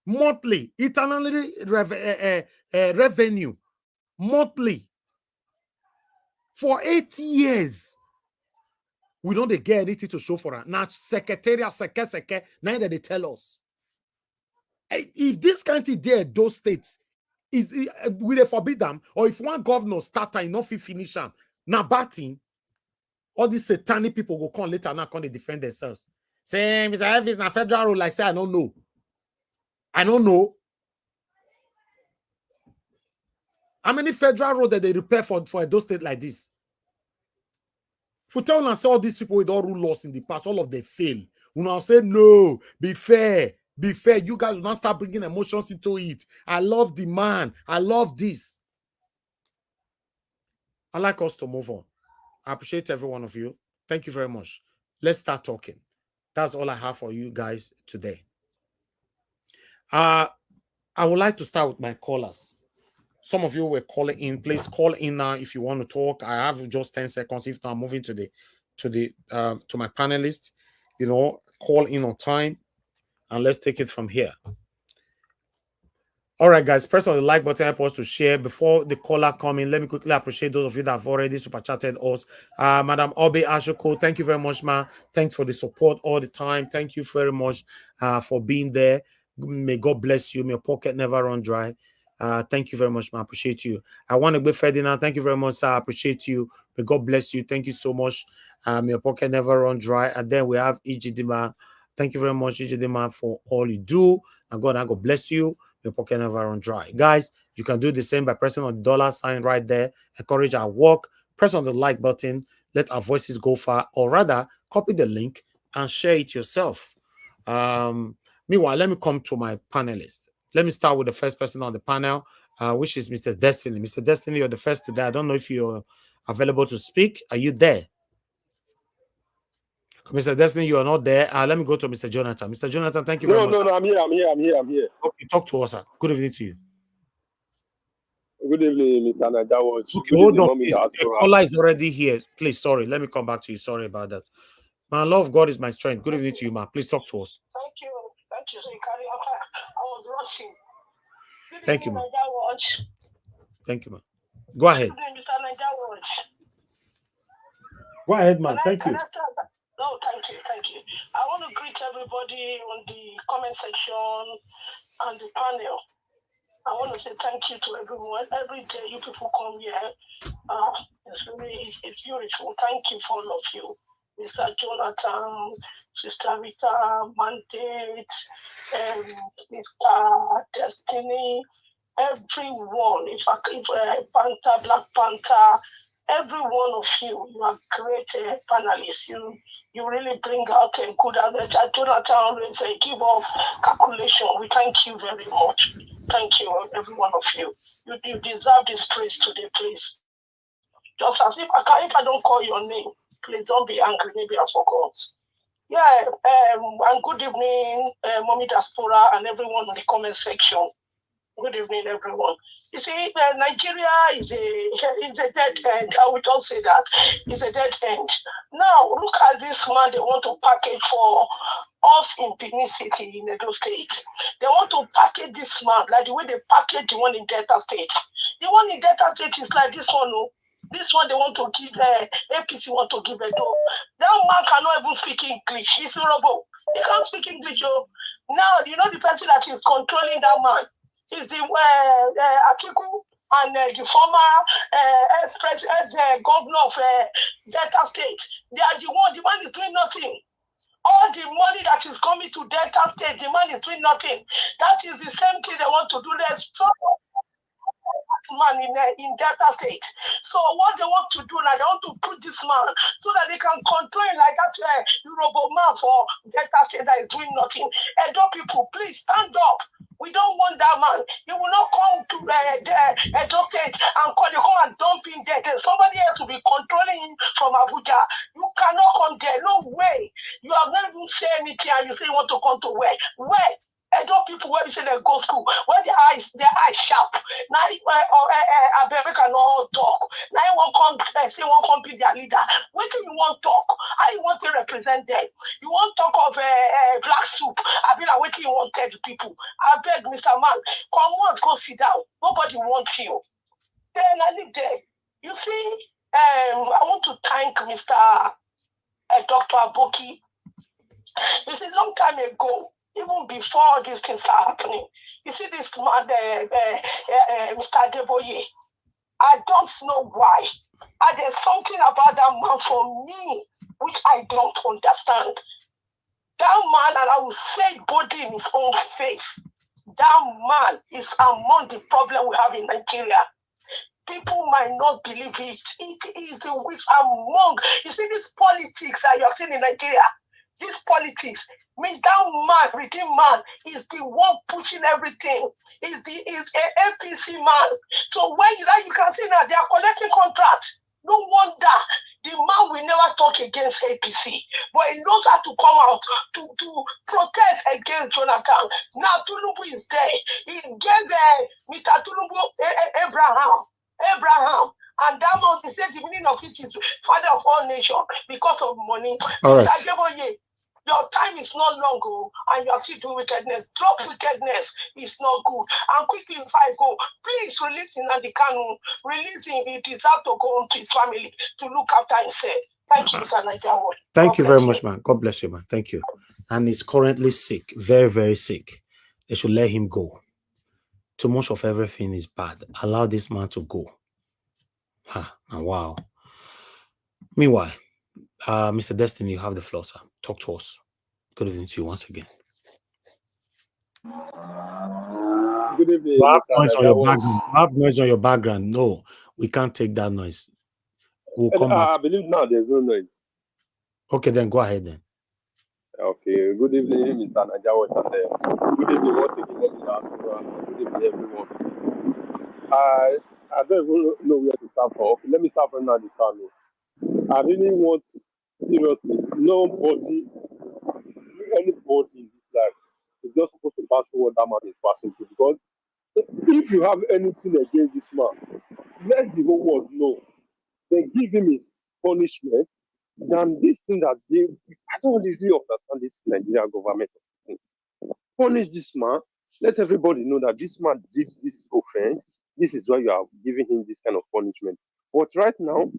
Monthly. Eternally revenue. Monthly. For 8 years, we don't get anything to show for it. Now, secretariat, now that they tell us. If this country there, those states, will they forbid them? Or if one governor start and not finish them, now batting, all these satanic people will come later now, come to defend themselves. Say, Mr. Elvis, na federal rule, like say, I don't know. I don't know. How many federal roads that they repair for Edo State like this? If we tell and say all these people with all rule laws in the past, all of them fail. We now say, no, be fair. Be fair. You guys will not start bringing emotions into it. I love the man. I love this. I'd like us to move on. I appreciate every one of you. Thank you very much. Let's start talking. That's all I have for you guys today. I would like to start with my callers. Some of you were calling in. Please call in now if you want to talk. I have just 10 seconds. If not, I'm moving to my panelist. Call in on time, and let's take it from here. All right, guys, press on the like button, help us to share. Before the caller come in, let me quickly appreciate those of you that have already super chatted us. Madam Obe Ashoko, thank you very much, ma. Thanks for the support all the time. Thank you very much for being there. May God bless you. May your pocket never run dry. Thank you very much, man. I appreciate you. I want to be Ferdinand. Thank you very much, sir. I appreciate you. May God bless you. Thank you so much. May your pocket never run dry. And then we have Ijidima Thank you very much, DJ Man, for all you do. And God bless you. Your pocket never run dry. Guys, you can do the same by pressing on the dollar sign right there. Encourage our work. Press on the like button. Let our voices go far. Or rather, copy the link and share it yourself. Meanwhile, let me come to my panelists. Let me start with the first person on the panel, which is Mr. Destiny. Mr. Destiny, you're the first today. I don't know if you're available to speak. Are you there? Mr. Destiny, you are not there. Let me go to Mr. Jonathan. Mr. Jonathan, thank you very much. No, I'm here. Okay, talk to us, sir. Good evening to you. Good evening, Mr. Najawo. Okay, hold on, please. The caller is already here. Please, sorry. Let me come back to you. Sorry about that. My love of God is my strength. Good evening to you, ma. Please talk to us. Thank you. Thank you. So you carry on. I was rushing. Thank you, ma. Thank you, ma. Go ahead. Good evening, Mr. Najawo. Go ahead, man. Thank you. No, thank you. I want to greet everybody on the comment section and the panel. I want to say thank you to everyone. Every day you people come here. It's beautiful. Thank you for all of you. Mr. Jonathan, Sister Rita, Mandate, Mr. Destiny, everyone. Panther, Black Panther, every one of you, you are great panelists. You really bring out a good average. Jonathan always give us calculation. We thank you very much. Thank you, every one of you. You deserve this praise today, please. Just as if I don't call your name, please don't be angry. Maybe I forgot. Yeah, and good evening, Mommy Diaspora and everyone in the comment section. Good evening, everyone. You see, Nigeria is a dead end. I will just say that. It's a dead end. Now, look at this man they want to package for us in Benin City, in Edo State. They want to package this man like the way they package the one in Delta State. The one in Delta State is like this one, no? This one they want to give, APC want to give Edo. That man cannot even speak English. He's a robot. He can't speak English, oh. Now, you know the person that is controlling that man is the Atiku and the former governor of Delta State. They are the man is doing nothing. All the money that is coming to Delta State, the man is doing nothing. That is the same thing they want to do. There's so man in Delta State. So what they want to do now, they want to put this man so that they can control it like that Yoruba man for Delta State that is doing nothing. Edo people, please stand up. We don't want that man. He will not come to Edo State and come and dump him there. There's somebody else to be controlling him from Abuja. You cannot come there. No way. You have not even said anything and you say you want to come to where? Where? Edo people where we say they go school, where their eyes sharp. Now Abebe cannot talk. Now you want come say one come be their leader. What do you want talk? How you want to represent them? You want talk of black soup? I mean, what you want tell the people? I beg, Mr. Man, come on, go sit down. Nobody wants you. Then I live there. You see, I want to thank Mr. Dr. Aboki. You see, long time ago, even before these things are happening, you see this man, Mr. Adeboye, I don't know why. And there's something about that man for me which I don't understand. That man, and I will say it boldly in his own face, that man is among the problem we have in Nigeria. People might not believe it. It is among, you see, this politics that you have seen in Nigeria. This politics means that man, redeemed man, is the one pushing everything. Is an APC man. So when you can see now they are collecting contracts. No wonder the man will never talk against APC, but he knows how to come out to protest against Jonathan. Now Tinubu is there. He gave Mr. Tinubu Abraham. And that man, he said the meaning of it is father of all nations because of money. All right. Your time is not long, and you are still doing wickedness. Drop wickedness is not good. And quickly, if I go, please release him and the canon. Release him. He deserves to go home to his family to look after himself. Thank you, Mr. Nigeria. Thank you very much, man. God bless you, man. Thank you. And he's currently sick, very, very sick. They should let him go. Too much of everything is bad. Allow this man to go. Wow. Meanwhile, Mr. Destiny, you have the floor, sir. Talk to us. Good evening to you once again. Good evening, You have Mr. noise on your Nagawa. background. You have noise on your background. No, we can't take that noise. We'll come back. I believe now there's no noise. Okay, then go ahead then. Okay, good evening, Mr. Nagawa. Good evening once again, good evening, everyone. I don't even know where to start from. Okay, let me start from now. I really want, seriously, anybody in this life is not supposed to pass through what that man is passing through. Because if you have anything against this man, let the whole world know. They give him his punishment. Than this thing that I don't really understand this Nigerian government. Punish this man. Let everybody know that this man did this offense. This is why you are giving him this kind of punishment. But right now,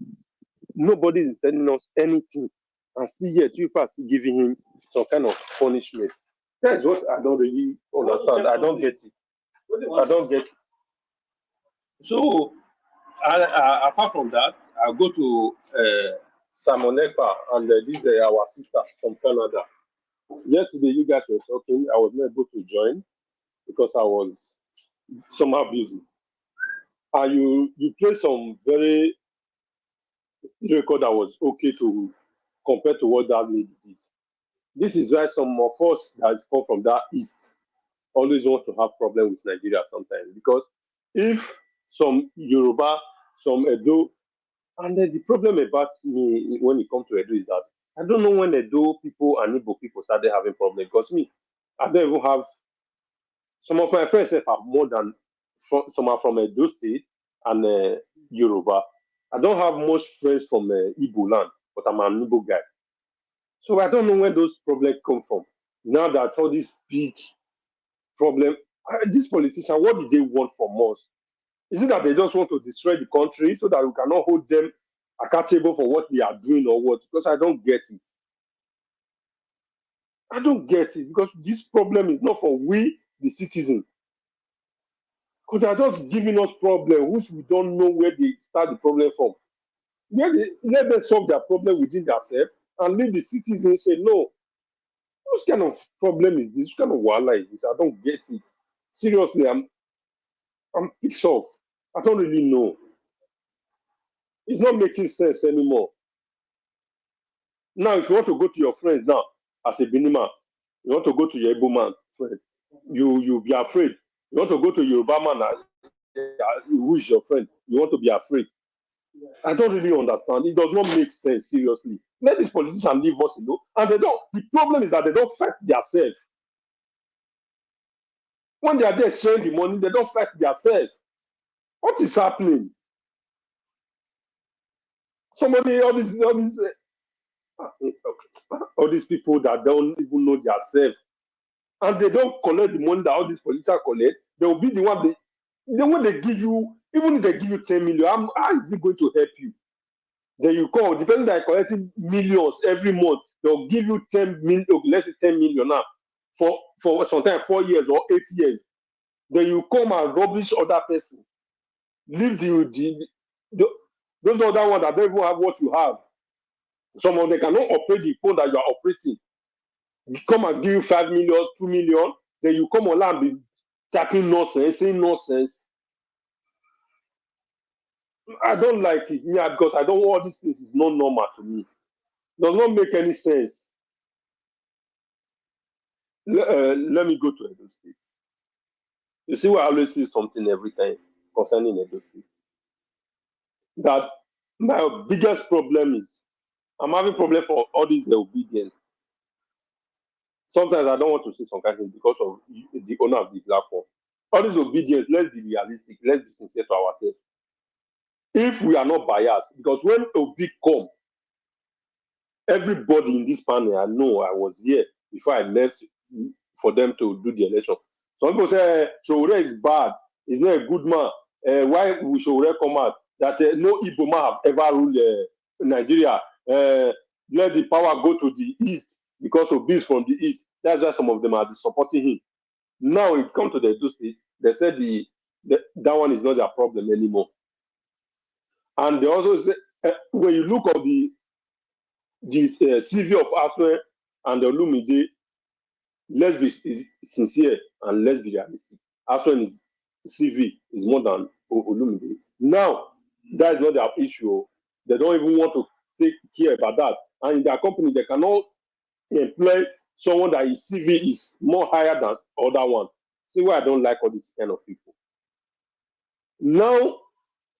nobody is telling us anything. And still yet, you are still giving him some kind of punishment. That's what I don't really understand. I don't get it. I don't get it. So, apart from that, I go to Simon Ekpa and this is our sister from Canada. Yesterday, you guys were talking. I was not able to join because I was somehow busy. And you played some very record that was okay to compare to what that lady did. This is why some of us that come from that east always want to have problem with Nigeria sometimes. Because if some Yoruba, some Edo, and then the problem about me when it comes to Edo is that I don't know when Edo people and Igbo people started having problems. Because me, I don't even have, some of my friends have more than, some are from Edo State and Yoruba. I don't have most friends from Igbo land, but I'm an Igbo guy. So I don't know where those problems come from. Now that all these big problem, these politicians, what did they want from us? Is it that they just want to destroy the country so that we cannot hold them accountable for what they are doing or what? Because I don't get it. I don't get it because this problem is not for we, the citizens. Because they're just giving us problems which we don't know where they start the problem from. Let them solve their problem within themselves and leave the citizens say, no, what kind of problem is this? What kind of wala is this? I don't get it. Seriously, I'm pissed off. I don't really know. It's not making sense anymore. Now, if you want to go to your friends now, as a Benima, you want to go to your Igbo man friend, you be afraid. You want to go to Yoruba man, who is your friend, you want to be afraid. I don't really understand. It does not make sense, seriously. Let these politicians leave us alone. And they don't. The problem is that they don't fight themselves. When they are there sharing the money, they don't fight themselves. What is happening? Somebody, all these people that don't even know themselves, and they don't collect the money that all these politicians collect, they will be the one they give you, even if they give you 10 million, how is it going to help you? Then you call, the person that is collecting millions every month, they'll give you 10 million, let's say 10 million now, for sometimes 4 years or 8 years. Then you come and rubbish other person. Leave those other ones that don't even have what you have. Some of them cannot operate the phone that you are operating. You come and give you 5 million, 2 million, then you come online and be tapping nonsense, saying nonsense. I don't like it, because I don't want all these things is not normal to me. Does not make any sense. Let me go to Edo State. You see, we always see something every time concerning Edo State. That my biggest problem is I'm having problem for all these obedience. Sometimes I don't want to say some kind of things because of the owner of the platform. All this obedience, let's be realistic, let's be sincere to ourselves. If we are not biased, because when Obi come, everybody in this panel, I know I was here before I left for them to do the election. Some people say Showore is bad, he's not a good man. Why will Showore come out? That no Igbo man have ever ruled Nigeria. Let the power go to the east because Obi is from the east. That's why some of them are supporting him. Now it comes to the Edo State, they said that one is not their problem anymore. And they also say, when you look at the CV of Aswe and the Olumide, let's be sincere and let's be realistic. Aswan is CV is more than Olumide. Now, that is not their issue. They don't even want to take care about that. And in their company, they cannot employ someone that his CV is more higher than other one. See why I don't like all these kind of people. Now,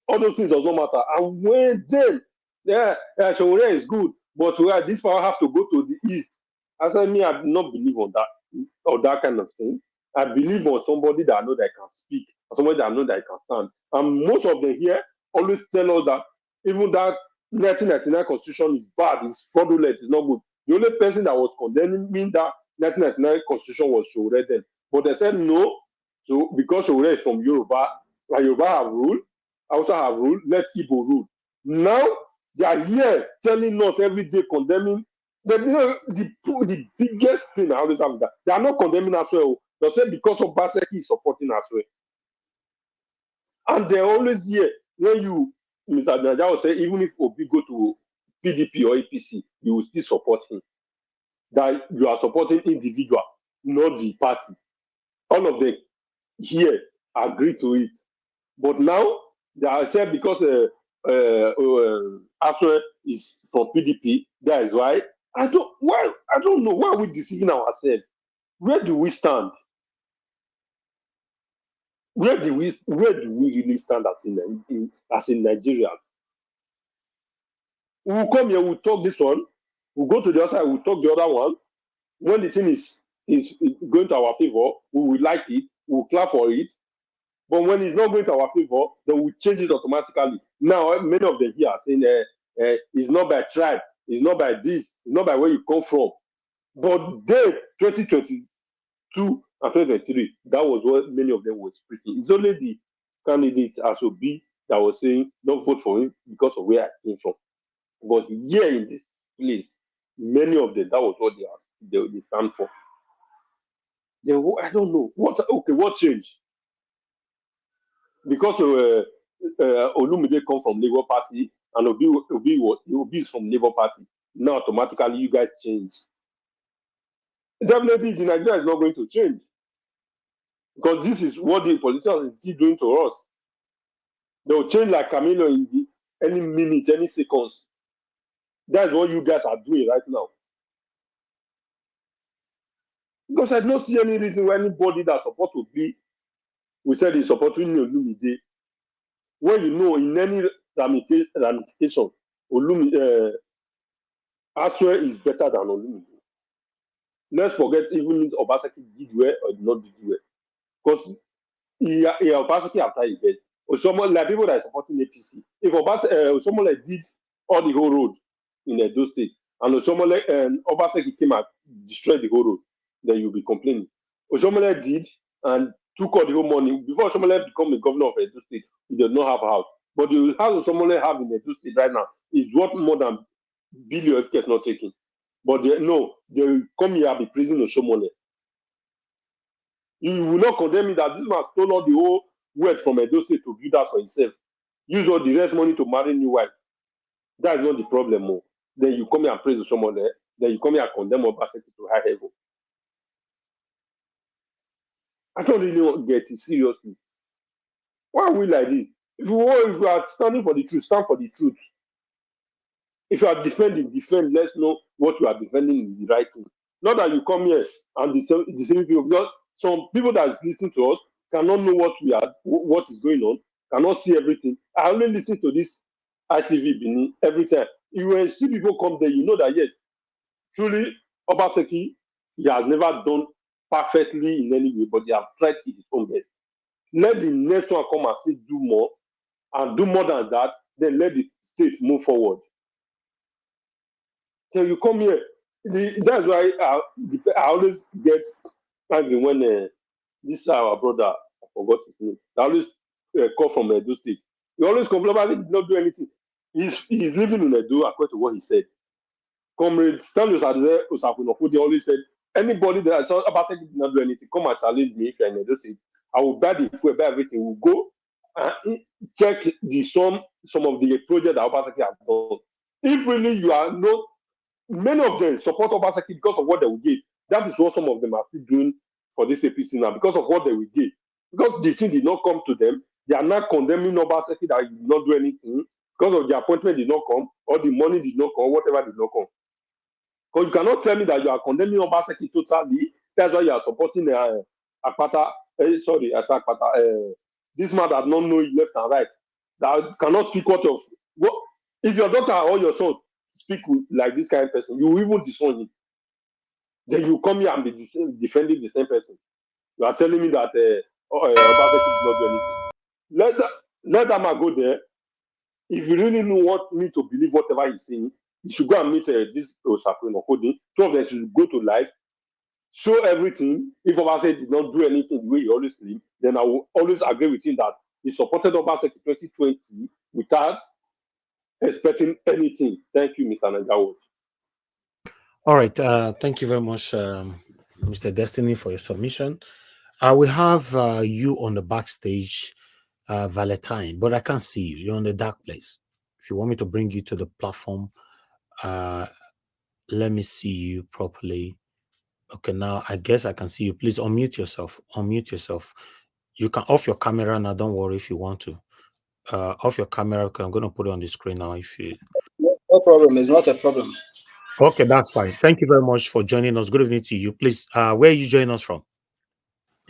all those things does not matter. And when then, Shawore is good, but where this power have to go to the east. I said, me, I do not believe on that kind of thing. I believe on somebody that I know that can speak, somebody that I know that can stand. And most of them here always tell us that even that 1999 constitution is bad, it's fraudulent, it's not good. The only person that was condemning that 1999 constitution was Shawore then. But they said no, so because Shawore is from Yoruba, and Yoruba have rule, also have rule, let Igbo rule. Now they are here telling us every day, condemning. But you know, the biggest thing I always have that they are not condemning as well. They say because of Baseki is supporting as well. And they're always here when you, Mr. Naja will say, even if Obi go to PDP or APC, you will still support him. That you are supporting individual, not the party. All of them here agree to it. But now they are said because Aswe is from PDP, that is why. I don't know why we're deceiving ourselves. Where do we stand? Where do we really stand as in Nigerians? We'll come here, we'll talk this one, we'll go to the other side, we'll talk the other one. When the thing is going to our favor, we will like it, we'll clap for it. But when it's not going to our favor, then we change it automatically. Now, many of them here are saying it's not by tribe, it's not by this, it's not by where you come from. But then, 2022 and 2023, that was what many of them were speaking. It's only the candidate as Obi that was saying, don't vote for him because of where I came from. But here in this place, many of them, that was what they stand for. Then, I don't know. What changed? Because Olumide comes from Labour Party and Obi is from Labour Party. Now automatically you guys change. Definitely the Nigeria is not going to change. Because this is what the politicians is still doing to us. They will change like chameleon in any minute, any seconds. That's what you guys are doing right now. Because I don't see any reason why anybody that's supposed to be, we said is supporting Olumide. When you know in any ramification, Aswe is better than Olumide. Let's forget even if Obaseki did well or did not do well. Because Obaseki after he dead, or someone like people that are supporting APC, if someone like did all the whole road in Edo State, and Obaseki came and destroyed the whole road, then you'll be complaining. Osomole did and took all the whole money. Before Osomole become the governor of Edo State, he did not have a house. But the house Osomole have in Edo State right now is worth more than billion if it's not taken. But they come here and be praising Osomole. You will not condemn me that this man stole all the whole wealth from Edo State to build that for himself. Use all the rest money to marry new wife. That is not the problem. More. Then you come here and praise Osomole. Then you come here and condemn Obaseki to high heaven. I don't really get it seriously. Why are we like this? If you are standing for the truth, stand for the truth. If you are defending, defend. Let's know what you are defending is the right thing. Not that you come here and the same people. Because some people that is listening to us cannot know what is going on, cannot see everything. I only listen to this ITV Benin every time. You will see people come there, you know that yes, truly Obaseki, he has never done perfectly in any way, but he has tried his own best. Let the next one come and still do more, and do more than that, then let the state move forward. So you come here, that's why I always get angry when this our brother, I forgot his name, I always call from Edo State. He always complain about it, did not do anything. He's living in Edo according to what he said. Comrade Stanley Osafunokudi always said, anybody that I saw Obaseki did not do anything, come and challenge me if you're in Edo State. I will buy the fuel, buy everything. We'll go and check some of the projects that Obaseki has done. If really you are not, many of them support Obaseki because of what they will give. That is what some of them are still doing for this APC now because of what they will give. Because the thing did not come to them, they are not condemning Obaseki that he did not do anything because of the appointment did not come or the money did not come, whatever did not come. Because you cannot tell me that you are condemning Obaseki totally. That's why you are supporting Akpata. Sorry, I said Akpata. This man that don't know left and right, that cannot speak what of what. If your daughter or your son speak like this kind of person, you will even disown him. Then you come here and be defending the same person. You are telling me that Obaseki did not do anything. Let that man go there. If you really want me to believe whatever he's saying, you should go and meet this Osakwe Nokodi. Two of them should go to live, show everything. If Obaseki did not do anything the way he always claims, then I will always agree with him that he supported Obaseki 2020 without expecting anything. Thank you, Mr. Nagawot. All right. Thank you very much, Mr. Destiny, for your submission. We have you on the backstage, Valentine, but I can't see you. You're on the dark place. If you want me to bring you to the platform, let me see you properly. Okay, now I guess I can see you. Please unmute yourself. Unmute yourself. You can off your camera now. Don't worry if you want to. Off your camera. Okay, I'm going to put it on the screen now. If you no problem, it's not a problem. Okay, that's fine. Thank you very much for joining us. Good evening to you. Please, where are you joining us from?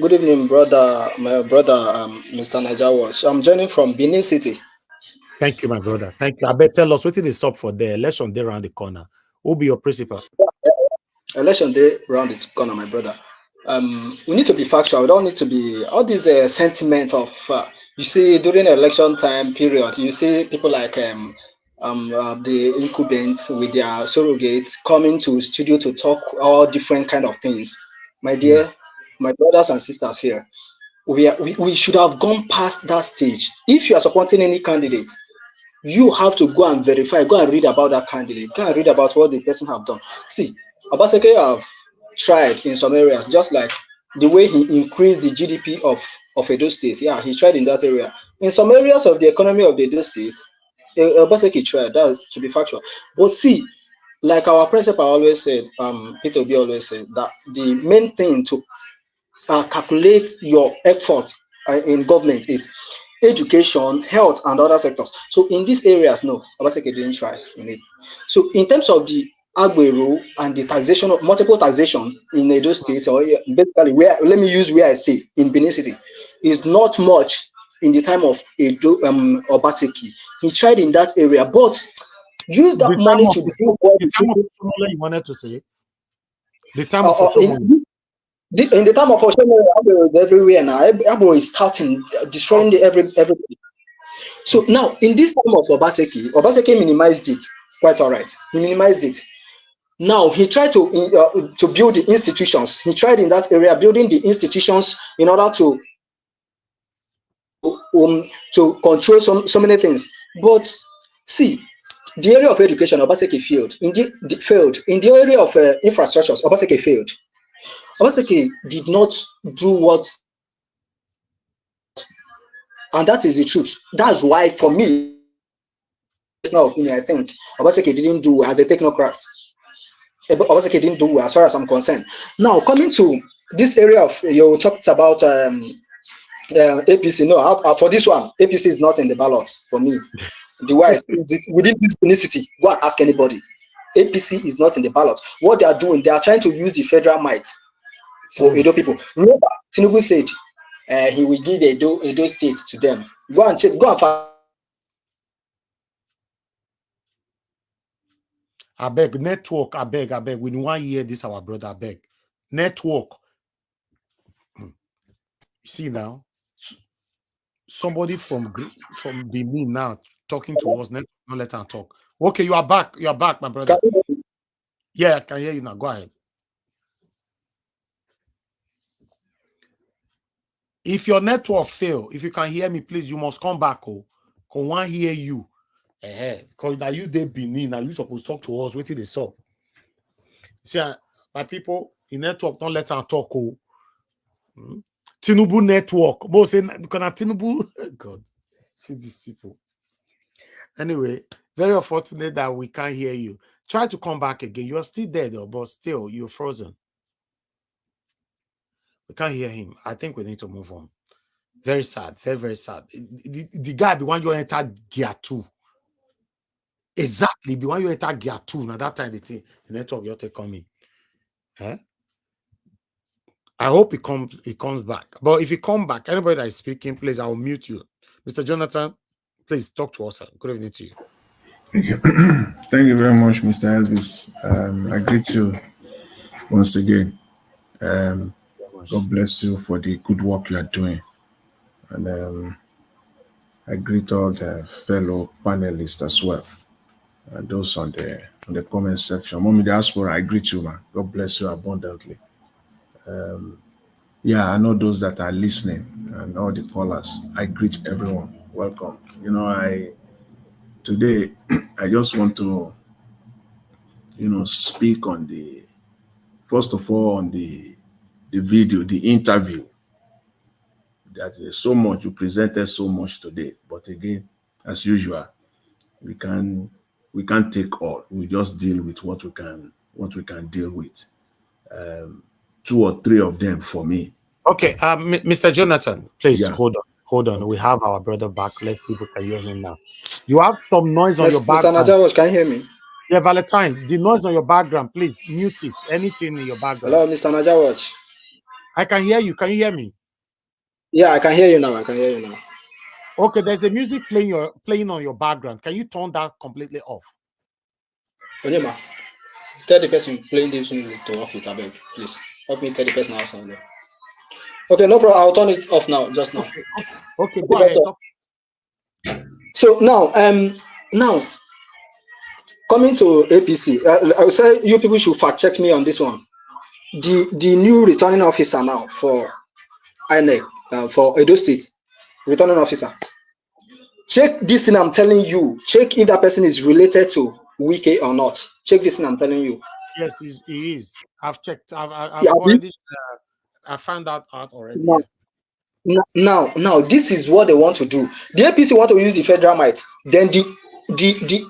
Good evening, brother. My brother, Mr. Najawash. I'm joining from Benin City. Thank you, my brother. Thank you. I bet tell us what it is up for the election day around the corner. Who'll be your principal? Election day around the corner, my brother. We need to be factual. We don't need to be all these sentiments of you see during election time period. You see people like the incumbents with their surrogates coming to studio to talk all different kind of things. My dear, my brothers and sisters here, we should have gone past that stage. If you are supporting any candidate, you have to go and verify, go and read about that candidate, go and read about what the person have done. See, Obaseki have tried in some areas, just like the way he increased the GDP of Edo State. Yeah, he tried in that area. In some areas of the economy of the Edo State, Obaseki tried. That's to be factual. But see, like our principal always said, Peter Obi always said that the main thing to calculate your effort in government is education, health, and other sectors. So in these areas, no, Obaseki didn't try in it. So in terms of the Agbero and the taxation of multiple taxation in Edo State, or basically where let me use where I stay in Benin City, is not much in the time of Edo Obaseki. He tried in that area, but use that money to do what the time of you wanted to say. The time of in the time of Oshomole, Agbero is everywhere now. Agbero is starting, destroying everybody. So now, in this time of Obaseki minimized it quite all right. He minimized it. Now he tried to build the institutions. He tried in that area building the institutions in order to control so many things. But see, the area of education, Obaseki failed. In the area of infrastructures, Obaseki failed. Obaseki did not do what, and that is the truth. That's why, for me, personal opinion, I think Obaseki didn't do as a technocrat. Obaseki didn't do as far as I'm concerned. Now, coming to this area of you talked about APC. No, for this one, APC is not in the ballot for me. The way within this unicity, go and ask anybody. APC is not in the ballot. What they are doing, they are trying to use the federal might for Edo people. Remember, Tinubu said he will give Edo State to them. Go and check. Go and find. I beg network. I beg. We don't want to hear this, our brother. I beg network. You see now, somebody from Benin now talking to us. Not let her talk. Okay, you are back. You are back, my brother. Yeah, I can hear you now. Go ahead. If your network fail, if you can hear me, please, you must come back. Oh, I want to hear you. Because now you they Benin, now you supposed to talk to us. Wait till they saw. See, my people, the network don't let her talk. Oh, Tinubu network. Most say because Tinubu. God, see these people. Anyway, very unfortunate that we can't hear you. Try to come back again. You are still there though, but still you're frozen. We can't hear him. I think we need to move on. Very sad. Very, very sad. The guy, the one you enter gear 2. Exactly. The one you enter gear 2. Now that time the network you take coming. Eh? I hope he comes back. But if he come back, anybody that is speaking, please, I will mute you. Mr. Jonathan, please talk to us. Good evening to you. Thank you. Thank you very much, Mr. Elvis. I greet you once again. God bless you for the good work you are doing. And I greet all the fellow panelists as well. And those on the comment section. Mommy Diaspora, I greet you, man. God bless you abundantly. Yeah, I know those that are listening and all the callers. I greet everyone. Welcome. You know, today I just want to, speak on first of all, on the video, the interview. That is so much, you presented so much today. But again, as usual, we can't take all. We just deal with what we can deal with. 2 or 3 of them for me. Okay, Mr. Jonathan, please hold on. Okay. We have our brother back. Let's see if we can hear him now. You have some noise on your background. Mr. Najawas, can you hear me? Yeah, Valentine, the noise on your background, please mute it. Anything in your background. Hello, Mr. Najawas. I can hear you. Can you hear me? Yeah, I can hear you now. Okay, there's a music playing on your background. Can you turn that completely off? Onyema, tell the person playing this music to off it, I beg, please. Help me tell the person outside there. Okay, no problem. I'll turn it off now, just now. Okay, go ahead. So now, coming to APC, I would say you people should fact check me on this one. The new returning officer now for INEC, for Edo State, returning officer. Check this thing I'm telling you. Check if that person is related to Wike or not. Check this thing I'm telling you. Yes, he is. I've checked. I've already. I found that out already. Now, this is what they want to do. The APC want to use the federal might. Then the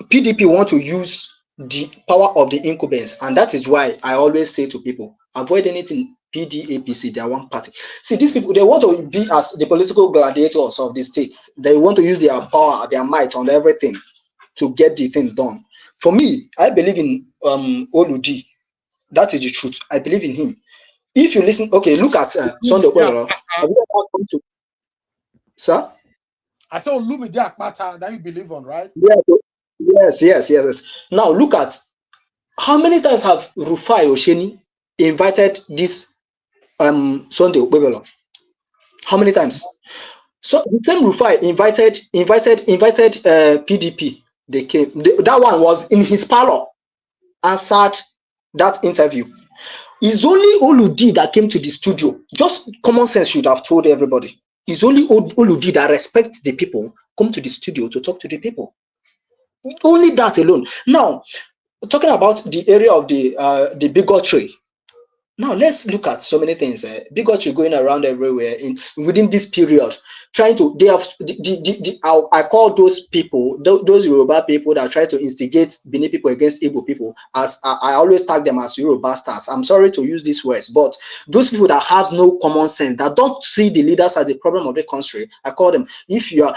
PDP want to use the power of the incumbents, and that is why I always say to people, avoid anything PD, APC. They are one party. See, these people, they want to be as the political gladiators of the states. They want to use their power, their might on everything to get the thing done. For me, I believe in Oludi. That is the truth. I believe in him. If you listen, okay, look at Sunday. Sir? I said Olumide Akpata that you believe on, right? Yes. Now look at how many times have Rufai Osheni invited this Sunday Okpebelo? How many times? So the same Rufai invited PDP. They came. That one was in his parlor, answered that interview. It's only Oludi that came to the studio. Just common sense should have told everybody. It's only Oludi that respect the people, come to the studio to talk to the people. Only that alone. Now, talking about the area of the bigotry. Now let's look at so many things. Bigotry going around everywhere within this period. Trying to, they have I call those people, those Yoruba people that try to instigate Benin people against Igbo people, as I always tag them as Yoruba stars. I'm sorry to use these words, but those people that have no common sense, that don't see the leaders as the problem of the country, I call them. If you are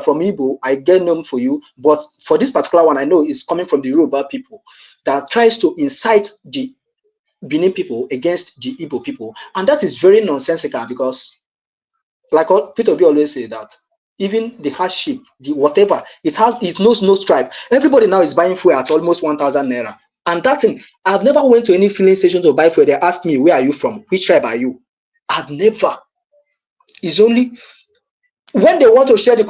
from Igbo, I get them for you. But for this particular one, I know it's coming from the Yoruba people that tries to incite the Benin people against the Igbo people, and that is very nonsensical because, like Peter B always say, that even the hardship, the whatever it knows no stripe. Everybody now is buying fuel at almost 1,000 naira, and that thing, I've never went to any filling station to buy fuel. They asked me, where are you from? Which tribe are you? I've never. It's only when they want to share the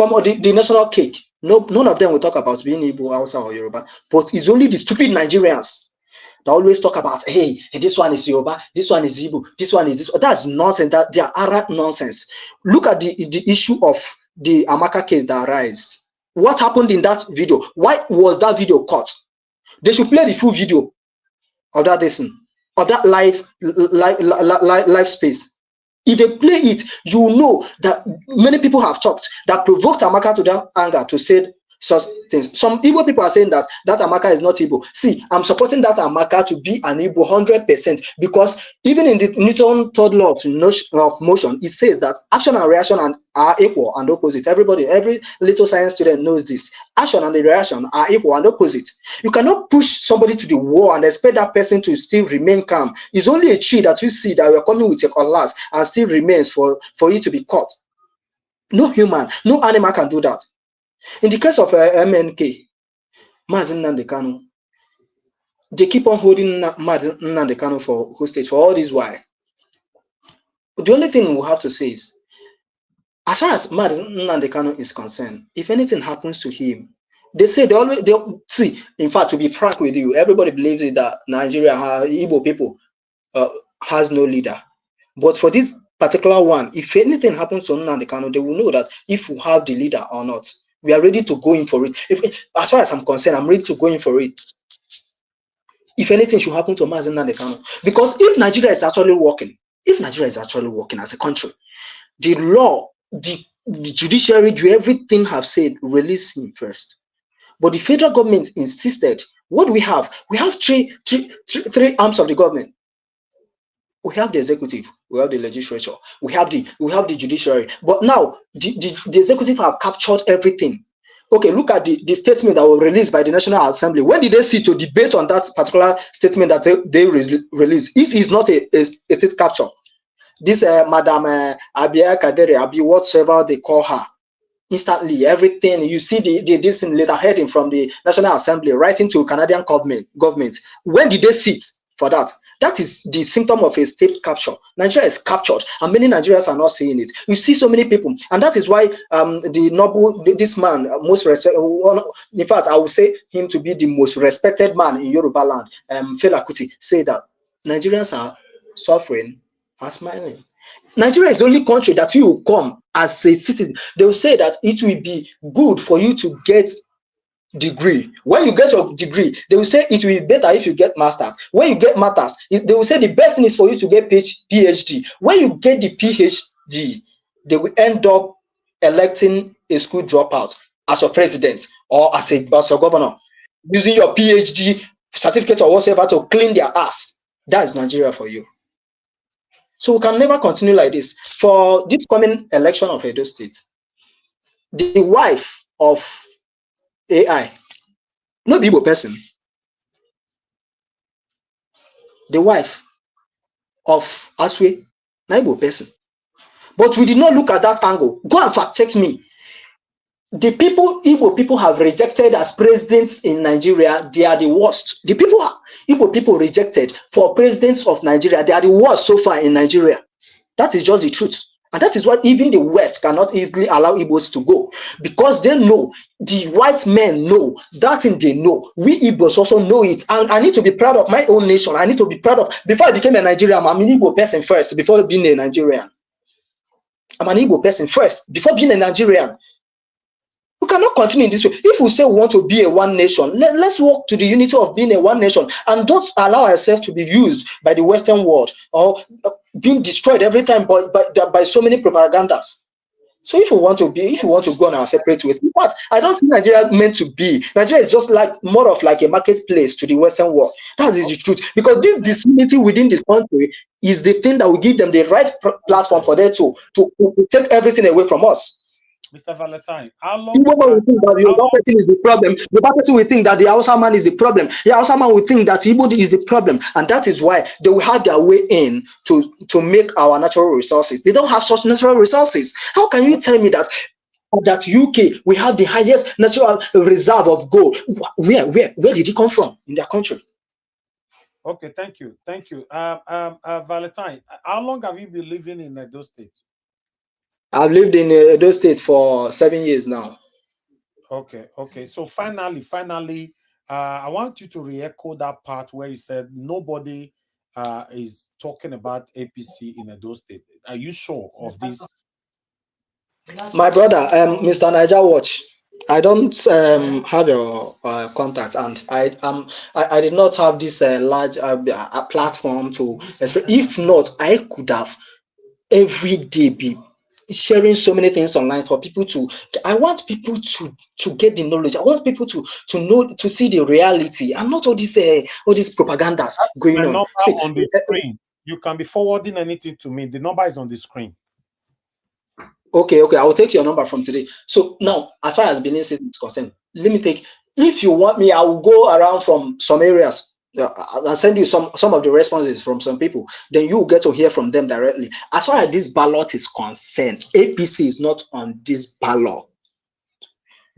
national cake. No, none of them will talk about being Igbo, Hausa, or Yoruba. But it's only the stupid Nigerians. They always talk about, hey, this one is Yoruba, this one is Igbo, this one is this. That's nonsense. They are arrant nonsense. Look at the issue of the Amaka case that arise. What happened in that video? Why was that video cut? They should play the full video of that lesson, of that live space. If they play it, you know that many people have talked that provoked Amaka to that anger to say such things. Some Igbo people are saying that Amaka is not Igbo. See, I'm supporting that Amaka to be an Igbo 100% because even in the Newton third law of motion, it says that action and reaction are equal and opposite. Every little science student knows this. Action and the reaction are equal and opposite. You cannot push somebody to the wall and expect that person to still remain calm. It's only a tree that you see that we're coming with a cutlass and still remains for it to be cut. No human, no animal can do that. In the case of MNK, Mazi Nnamdi Kanu, they keep on holding Mazi Nnamdi Kanu for hostage for all this while. The only thing we have to say is, as far as Mazi Nnamdi Kanu is concerned, if anything happens to him, they say they see. In fact, to be frank with you, everybody believes it that Nigeria, Igbo people, has no leader. But for this particular one, if anything happens to Nnamdi Kanu, they will know that if we have the leader or not. We are ready to go in for it. As far as I'm concerned, I'm ready to go in for it. If anything should happen to Mazi Nnamdi Kanu, because if Nigeria is actually working as a country, the law, the judiciary, everything have said release him first. But the federal government insisted. What do we have? We have three arms of the government. We have the executive, we have the legislature, we have the judiciary. But now the executive have captured everything. Okay, look at the statement that was released by the National Assembly. When did they sit to debate on that particular statement that they released? If it's not a state capture, this Madam Abia Kadere, Abi, whatever they call her, instantly everything you see this letter heading from the National Assembly writing to Canadian government. When did they sit for that? That is the symptom of a state capture. Nigeria is captured, and many Nigerians are not seeing it. You see so many people, and that is why this man, most respected, in fact, I would say him to be the most respected man in Yoruba land, Fela Kuti, say that Nigerians are suffering and smiling. Nigeria is the only country that you will come as a citizen. They will say that it will be good for you to get degree. When you get your degree, they will say it will be better if you get masters. When you get masters, they will say the best thing is for you to get PhD. When you get the PhD, they will end up electing a school dropout as your president or as a governor, using your PhD certificate or whatever to clean their ass. That is Nigeria for you. So we can never continue like this. For this coming election of Edo State, the wife of AI, no Igbo person, the wife of Aswe, no Igbo person. But we did not look at that angle. Go and fact check me. The people Igbo people have rejected as presidents in Nigeria, they are the worst. The people Igbo people rejected for presidents of Nigeria, they are the worst so far in Nigeria. That is just the truth. And that is why even the West cannot easily allow Igbos to go, because they know, the white men know, that thing they know. We Igbos also know it. And I need to be proud of my own nation. I need to be proud of, before I became a Nigerian, I'm an Igbo person first, before being a Nigerian. I'm an Igbo person first, before being a Nigerian. We cannot continue in this way. If we say we want to be a one nation, let's work to the unity of being a one nation, and don't allow ourselves to be used by the Western world or being destroyed every time by so many propagandas. So if we want to go on our separate ways, but I don't think Nigeria meant to be. Nigeria is just like more of like a marketplace to the Western world. That is the truth. Because this disunity within this country is the thing that will give them the right platform for them to take everything away from us. Mr. Valentine, how long? People will think that the Yoruba person is the problem. The Yoruba person will think that the Hausa man is the problem. The Hausa man will think that Igbo is the problem, and that is why they will have their way in to make our natural resources. They don't have such natural resources. How can you tell me that UK we have the highest natural reserve of gold? Where did it come from in their country? Okay, thank you. Valentine, how long have you been living in Edo State? I've lived in Edo State for 7 years now. Okay. So finally, I want you to re-echo that part where you said nobody is talking about APC in Edo State. Are you sure of this? My brother, Mr. Niger Watch, I don't have your contact, and I did not have this large platform to express. If not, I could have every day be sharing so many things online for people to. I want people to get the knowledge. I want people to know, to see the reality, and not all these propagandas going My on. number See, on the screen. You can be forwarding anything to me. The number is on the screen. okay, I will take your number from today. So now, as far as Benin City is concerned, let me take. If you want me, I will go around from some areas. I'll send you some of the responses from some people. Then you will get to hear from them directly. As far as this ballot is concerned, APC is not on this ballot.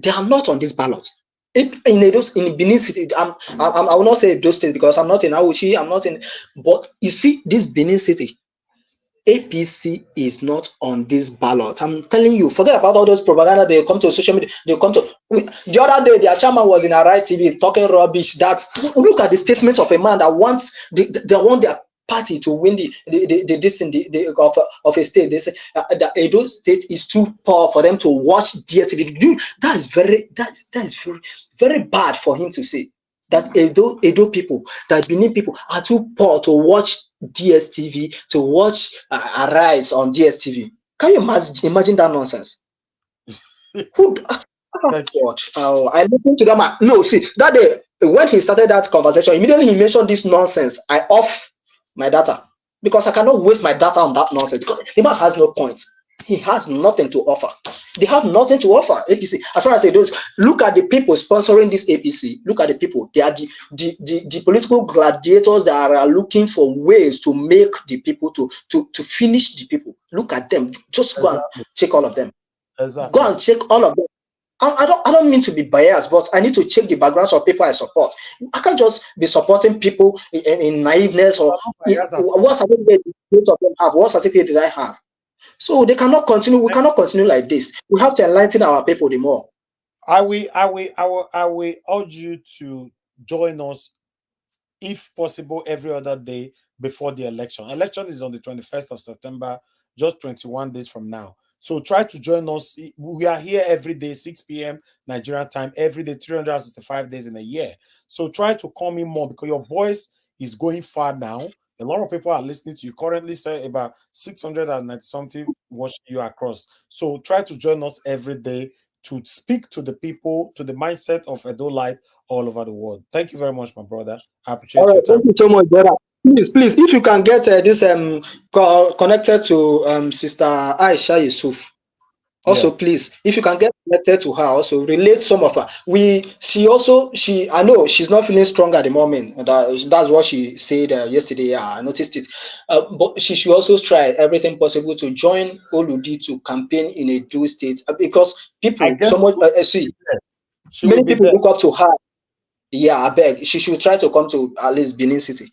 They are not on this ballot. In Benin City, I will not say those states because I'm not in Awuchi, I'm not in. But you see, this Benin City, APC is not on this ballot. I'm telling you, forget about all those propaganda. They come to social media. They come to. The other day, their chairman was in Arise TV talking rubbish. Look at the statement of a man that wants they want their party to win of a state. They say that Edo State is too poor for them to watch DSTV. That is very very bad for him to say. That Edo people, that Benin people are too poor to watch DSTV, to watch Arise on DSTV. Can you imagine that nonsense? Who watch? I listened to them. No, see, that day when he started that conversation, immediately he mentioned this nonsense. I off my data because I cannot waste my data on that nonsense because the man has no point. He has nothing to offer. They have nothing to offer. APC. As far as I do, look at the people sponsoring this APC. Look at the people. They are the political gladiators that are looking for ways to make the people to finish the people. Look at them. Just go and check all of them. Exactly. Go and check all of them. I don't mean to be biased, but I need to check the backgrounds of people I support. I can't just be supporting people in naiveness or what certificate did of them have? What certificate did I have? So they cannot continue. We cannot continue like this. We have to enlighten our people the more. I will urge you to join us, if possible, every other day before the election. Election is on the 21st of September, just 21 days from now. So try to join us. We are here every day, 6 p.m. Nigerian time, every day, 365 days in a year. So try to come in more because your voice is going far now. A lot of people are listening to you. Currently, say about 690 something watching you across. So try to join us every day to speak to the people, to the mindset of Edo Light all over the world. Thank you very much, my brother. I appreciate All right, your time. thank you so much, brother. Please, if you can get this connected to Sister Aisha Yusuf. Also, please, if you can get connected to her, also relate some of her. I know she's not feeling strong at the moment. That's what she said yesterday. Yeah, I noticed it. But she should also try everything possible to join Oludi to campaign in a dual state because people, many people look up to her. Yeah, I beg. She should try to come to at least Benin City.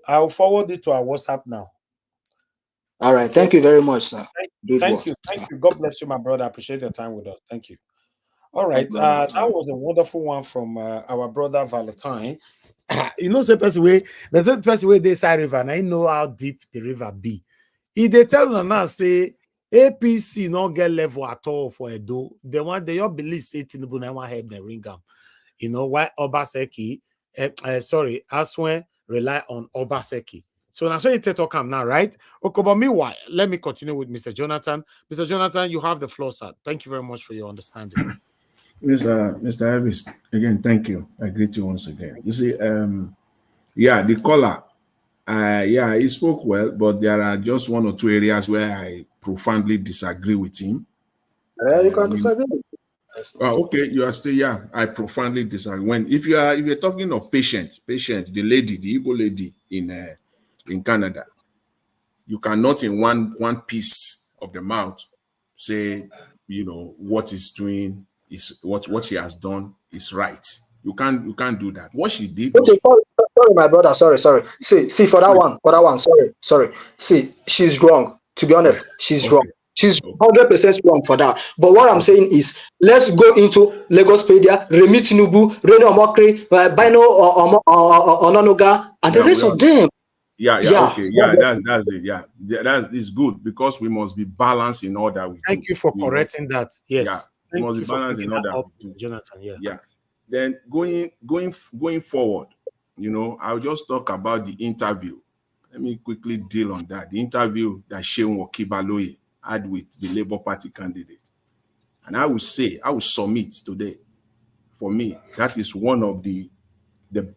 I'll forward it to our WhatsApp now. All right. Thank you very much, sir. Thank you. God bless you, my brother. I appreciate your time with us. Thank you. All right. That was a wonderful one from our brother Valentine. You know, there's a person where they say river, and I know how deep the river be. If they tell them now, say APC not get level at all for Edo, they all believe say Tinubu na want help them ring them. You know why Obaseki, Aswen rely on Obaseki. So now, so you talk now, right? Okay, but meanwhile, let me continue with Mr. Jonathan. Mr. Jonathan, you have the floor, sir. Thank you very much for your understanding. Mr. Elvis, again, thank you. I greet you once again. You see, the caller, he spoke well, but there are just one or two areas where I profoundly disagree with him. You can disagree. Okay, you are still, I profoundly disagree. If you're talking of patient, the Igbo lady in Canada, you cannot in one piece of the mouth say, what he's doing is what she has done is right. You can't do that. What she did. Okay, sorry, my brother. Sorry. See for that one. Sorry. See, she's wrong. To be honest, she's wrong. She's 100% wrong for that. But what I'm saying is, let's go into Lagospedia, Remi Tinubu, Reno Omokri, Bino Ononoga, and the rest of them. That's it. That is good because we must be balanced in all that we do. Thank you for correcting that. Yes. We must be balanced in all that we do. Jonathan, yeah. Then going forward, I'll just talk about the interview. Let me quickly deal on that. The interview that Sheun Okibaloye had with the Labour Party candidate. And I will say, I will submit today, for me, that is one of the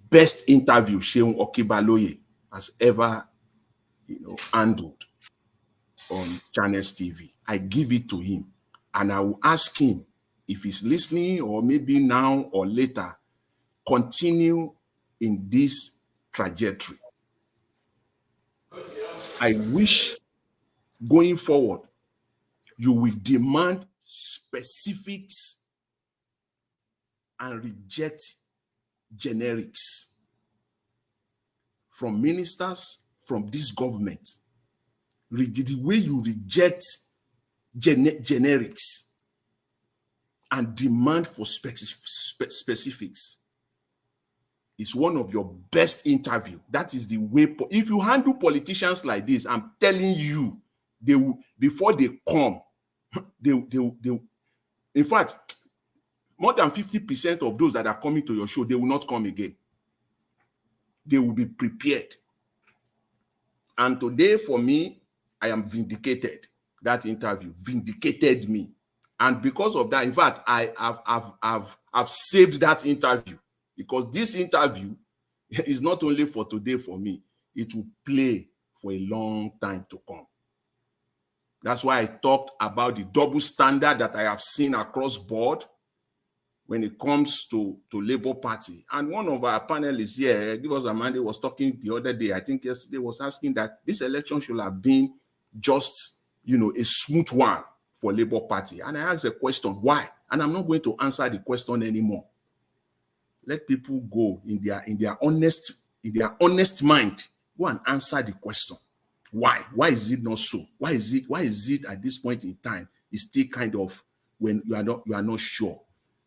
best interview Seun Okibaloye has ever, handled on Channels TV. I give it to him, and I will ask him if he's listening, or maybe now or later, continue in this trajectory. I wish going forward, you will demand specifics and reject generics from ministers, from this government. The way you reject generics and demand for specifics is one of your best interview. That is the way. If you handle politicians like this, I'm telling you, they will, before they come, they in fact, more than 50% of those that are coming to your show, they will not come again. They will be prepared. And today, for me, I am vindicated. That interview vindicated me. And because of that, in fact, I've saved that interview, because this interview is not only for today for me, it will play for a long time to come. That's why I talked about the double standard that I have seen across board when it comes to Labour Party. And one of our panelists here, Give Us Amanda, was talking the other day, I think yesterday, was asking that this election should have been just, a smooth one for Labour Party. And I asked a question, why? And I'm not going to answer the question anymore. Let people go in their honest mind, go and answer the question. Why? Why is it not so? Why is it at this point in time, it's still kind of, when you are not sure?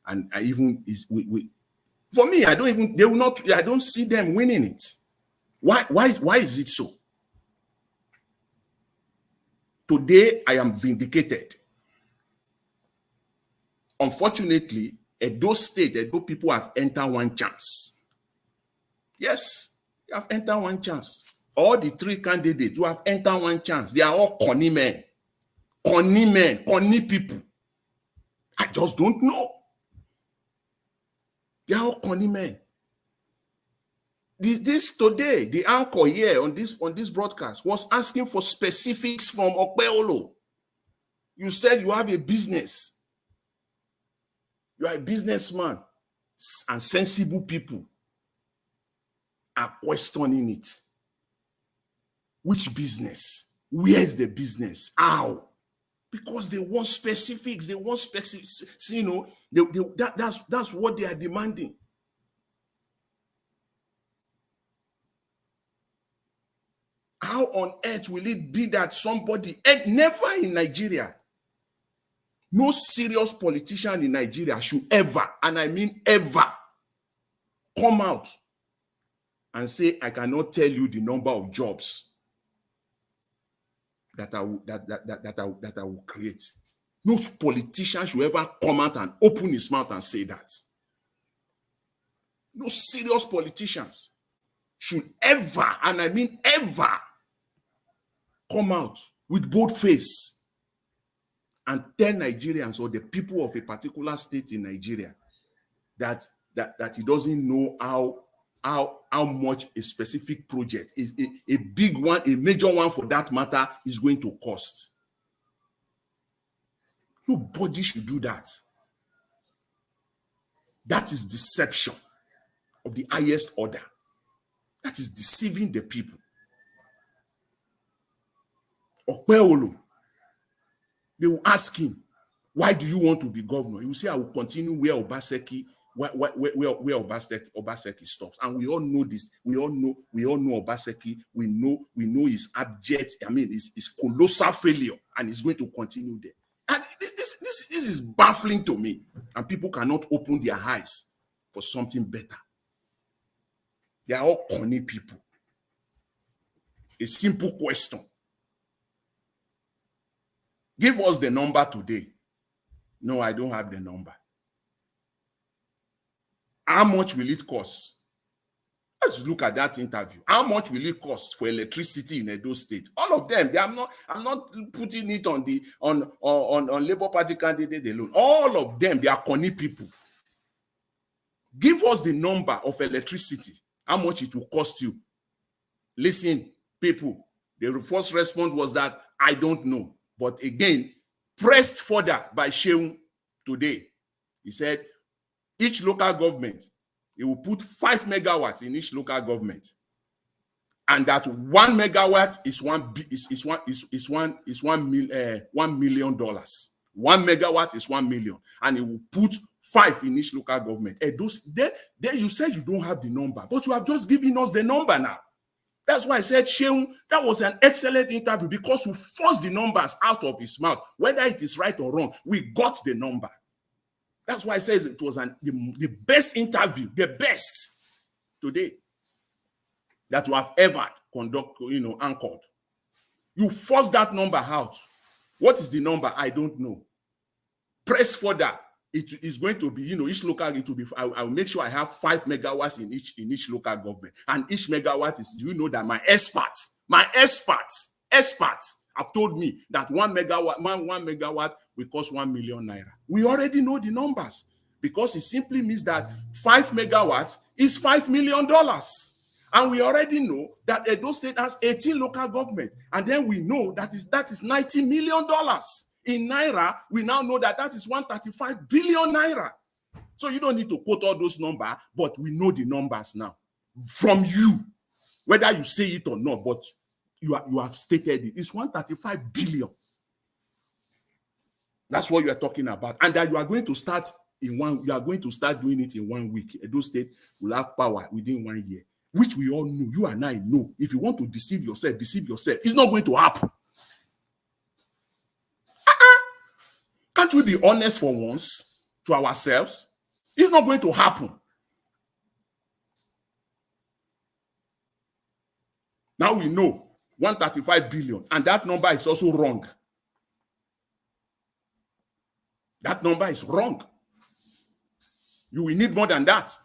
And I even for me, I don't see them winning it. Why is it so? Today I am vindicated. Unfortunately, Edo people have entered one chance. Yes, you have entered one chance. All the three candidates who have entered one chance, they are all conny men, conny people. I just don't know. They are all conny men. This today, the anchor here on this broadcast was asking for specifics from Okpeolo. You said you have a business. You are a businessman, and sensible people are questioning it. Which business? Where is the business? How? Because they want specifics. They want specifics. That's what they are demanding. How on earth will it be that somebody, and never in Nigeria, no serious politician in Nigeria should ever, and I mean ever, come out and say, I cannot tell you the number of jobs that I will create. No politician should ever come out and open his mouth and say that. No serious politicians should ever, and I mean ever, come out with bold face and tell Nigerians or the people of a particular state in Nigeria that he doesn't know how much a specific project is, a big one, a major one for that matter, is going to cost. Nobody should do that. That is deception of the highest order. That is deceiving the people. Okpeolo, they will ask him, why do you want to be governor? He will say, I will continue where Obaseki stops. And we all know this. We all know Obaseki. We know his abject, his colossal failure, and he's going to continue there. And this is baffling to me. And people cannot open their eyes for something better. They are all corny people. A simple question. Give us the number today. No, I don't have the number. How much will it cost? Let's look at that interview. How much will it cost for electricity in Edo State? All of them. I'm not putting it on the on Labour Party candidate alone. All of them, they are corny people. Give us the number of electricity. How much it will cost you? Listen, people. The first response was that I don't know. But again, pressed further by Sheung today, he said each local government, it will put 5 megawatts in each local government, and that 1 megawatt is $1 million. $1 megawatt is 1 million, and it will put 5 in each local government. And then you said you don't have the number, but you have just given us the number now. That's why I said, Sheung, that was an excellent interview because we forced the numbers out of his mouth. Whether it is right or wrong, we got the number. That's why I said it was the best interview, the best today that you have ever anchored. You forced that number out. What is the number? I don't know. Press further. It is going to be, each local, it will be, I'll make sure I have 5 megawatts in each local government. And each megawatt is, that my experts have told me that 1 megawatt will cost 1 million naira. We already know the numbers because it simply means that 5 megawatts is $5 million. And we already know that Edo State has 18 local government. And then we know that is $90 million. In naira, we now know that is 135 billion naira. So you don't need to quote all those numbers, but we know the numbers now from you, whether you say it or not, but you have stated it. It's 135 billion. That's what you are talking about. And that you are going to start doing it in 1 week. Edo State will have power within 1 year, which we all know. You and I know. If you want to deceive yourself. It's not going to happen. Can't we be honest for once to ourselves? It's not going to happen. Now we know 135 billion, and that number is also wrong. That number is wrong. You will need more than that.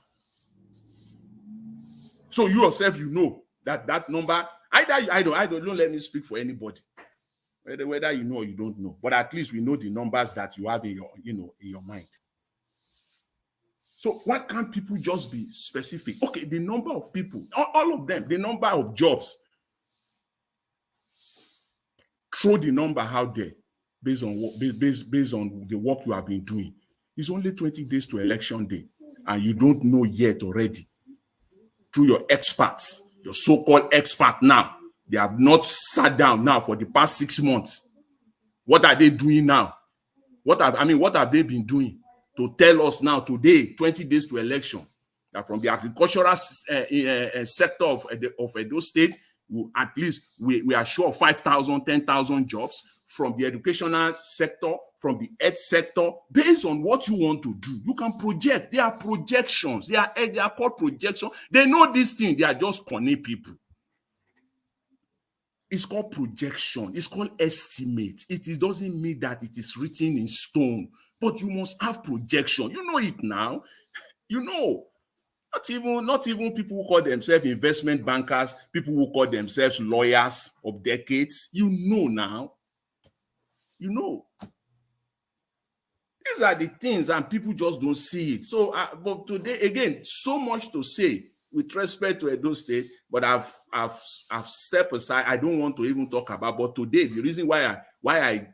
So you yourself, you know that number, I don't let me speak for anybody. Whether you know or you don't know, but at least we know the numbers that you have in your mind. So why can't people just be specific? Okay, the number of people, all of them, the number of jobs. Throw the number out there based on the work you have been doing. It's only 20 days to election day, and you don't know yet already. Through your experts, your so-called expert now. They have not sat down now for the past 6 months. What are they doing now? What have they been doing to tell us now today, 20 days to election, that from the agricultural sector of Edo State, at least we are sure of 5,000, 10,000 jobs. From the educational sector, from the health sector, based on what you want to do. You can project. They are projections. They are called projections. They know this thing. They are just corny people. It's called projection. It's called estimate. It doesn't mean that it is written in stone, but you must have projection. You know it now. You know. Not even people who call themselves investment bankers, people who call themselves lawyers of decades. You know now. You know. These are the things, and people just don't see it. So, but today, again, so much to say with respect to Edo State, but I've stepped aside. I don't want to even talk about. But today, the reason why I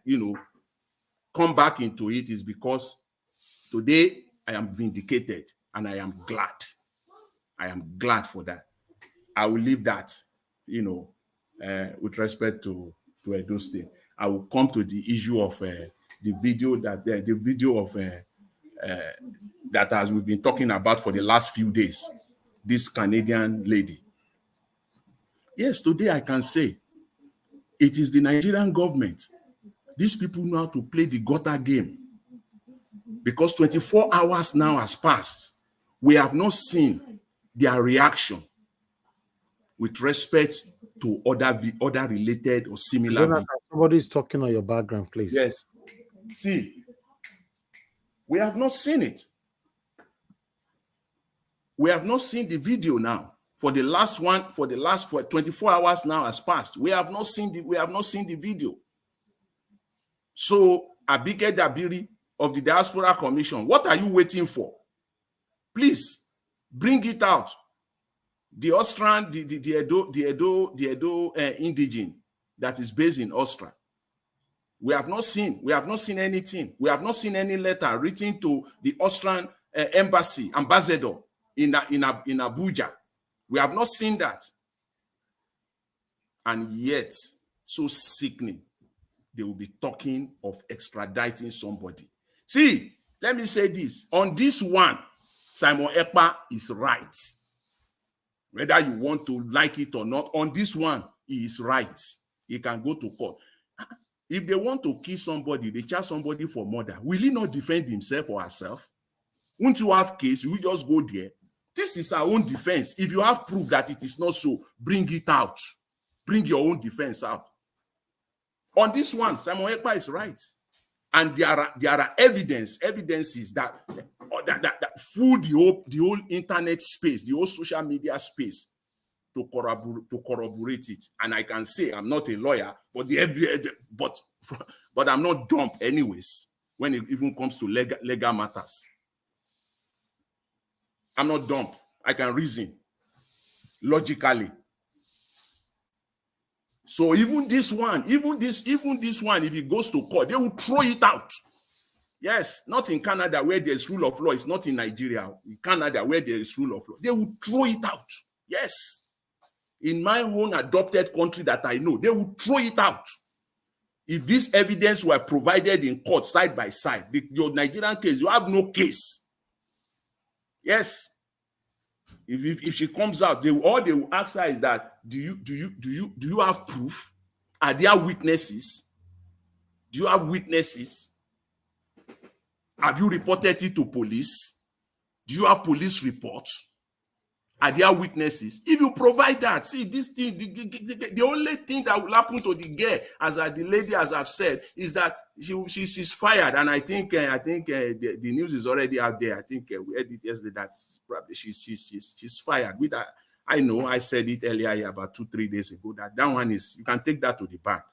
come back into it is because today I am vindicated, and I am glad. I am glad for that. I will leave that, with respect to Edo State. I will come to the issue of the video that as we've been talking about for the last few days. This Canadian lady. Yes, today I can say it is the Nigerian government. These people know how to play the gutter game. Because 24 hours now has passed. We have not seen their reaction with respect to other related or similar videos. Somebody is talking on your background, please. Yes. See, we have not seen it. We have not seen the video now For the last 24 hours now has passed. We have not seen the video. So Abike Dabiri of the Diaspora Commission, what are you waiting for? Please bring it out. The Austrian, the Edo indigene that is based in Austria. We have not seen anything. We have not seen any letter written to the Austrian ambassador in Abuja. We have not seen that. And yet, so sickening, they will be talking of extraditing somebody. See, let me say this. On this one, Simon Ekpa is right. Whether you want to like it or not, on this one, he is right. He can go to court. If they want to kill somebody, they charge somebody for murder, will he not defend himself or herself? Won't you have case? You just go there. This is our own defense. If you have proof that it is not so, bring it out. Bring your own defense out. On this one, Simon Ekpa is right. And there are evidences that fill the whole internet space, the whole social media space to corroborate it. And I can say I'm not a lawyer, but I'm not dumb anyways when it even comes to legal matters. I'm not dumb. I can reason logically. So even this one, if it goes to court, they will throw it out. Yes, not in Canada where there's rule of law. It's not in Nigeria. In Canada where there is rule of law, they will throw it out. Yes. In my own adopted country that I know, they will throw it out. If this evidence were provided in court side by side, your Nigerian case, you have no case. Yes. If she comes out, all they will ask her is that, do you have proof? Are there witnesses? Do you have witnesses? Have you reported it to police? Do you have police reports? Are there witnesses? If you provide that, see this thing, the only thing that will happen to the girl, as the lady as I've said, is that she's fired, and I think the news is already out there. I think we heard it yesterday that probably she's fired. With that, I know I said it earlier about 2-3 days ago that one is, you can take that to the bank.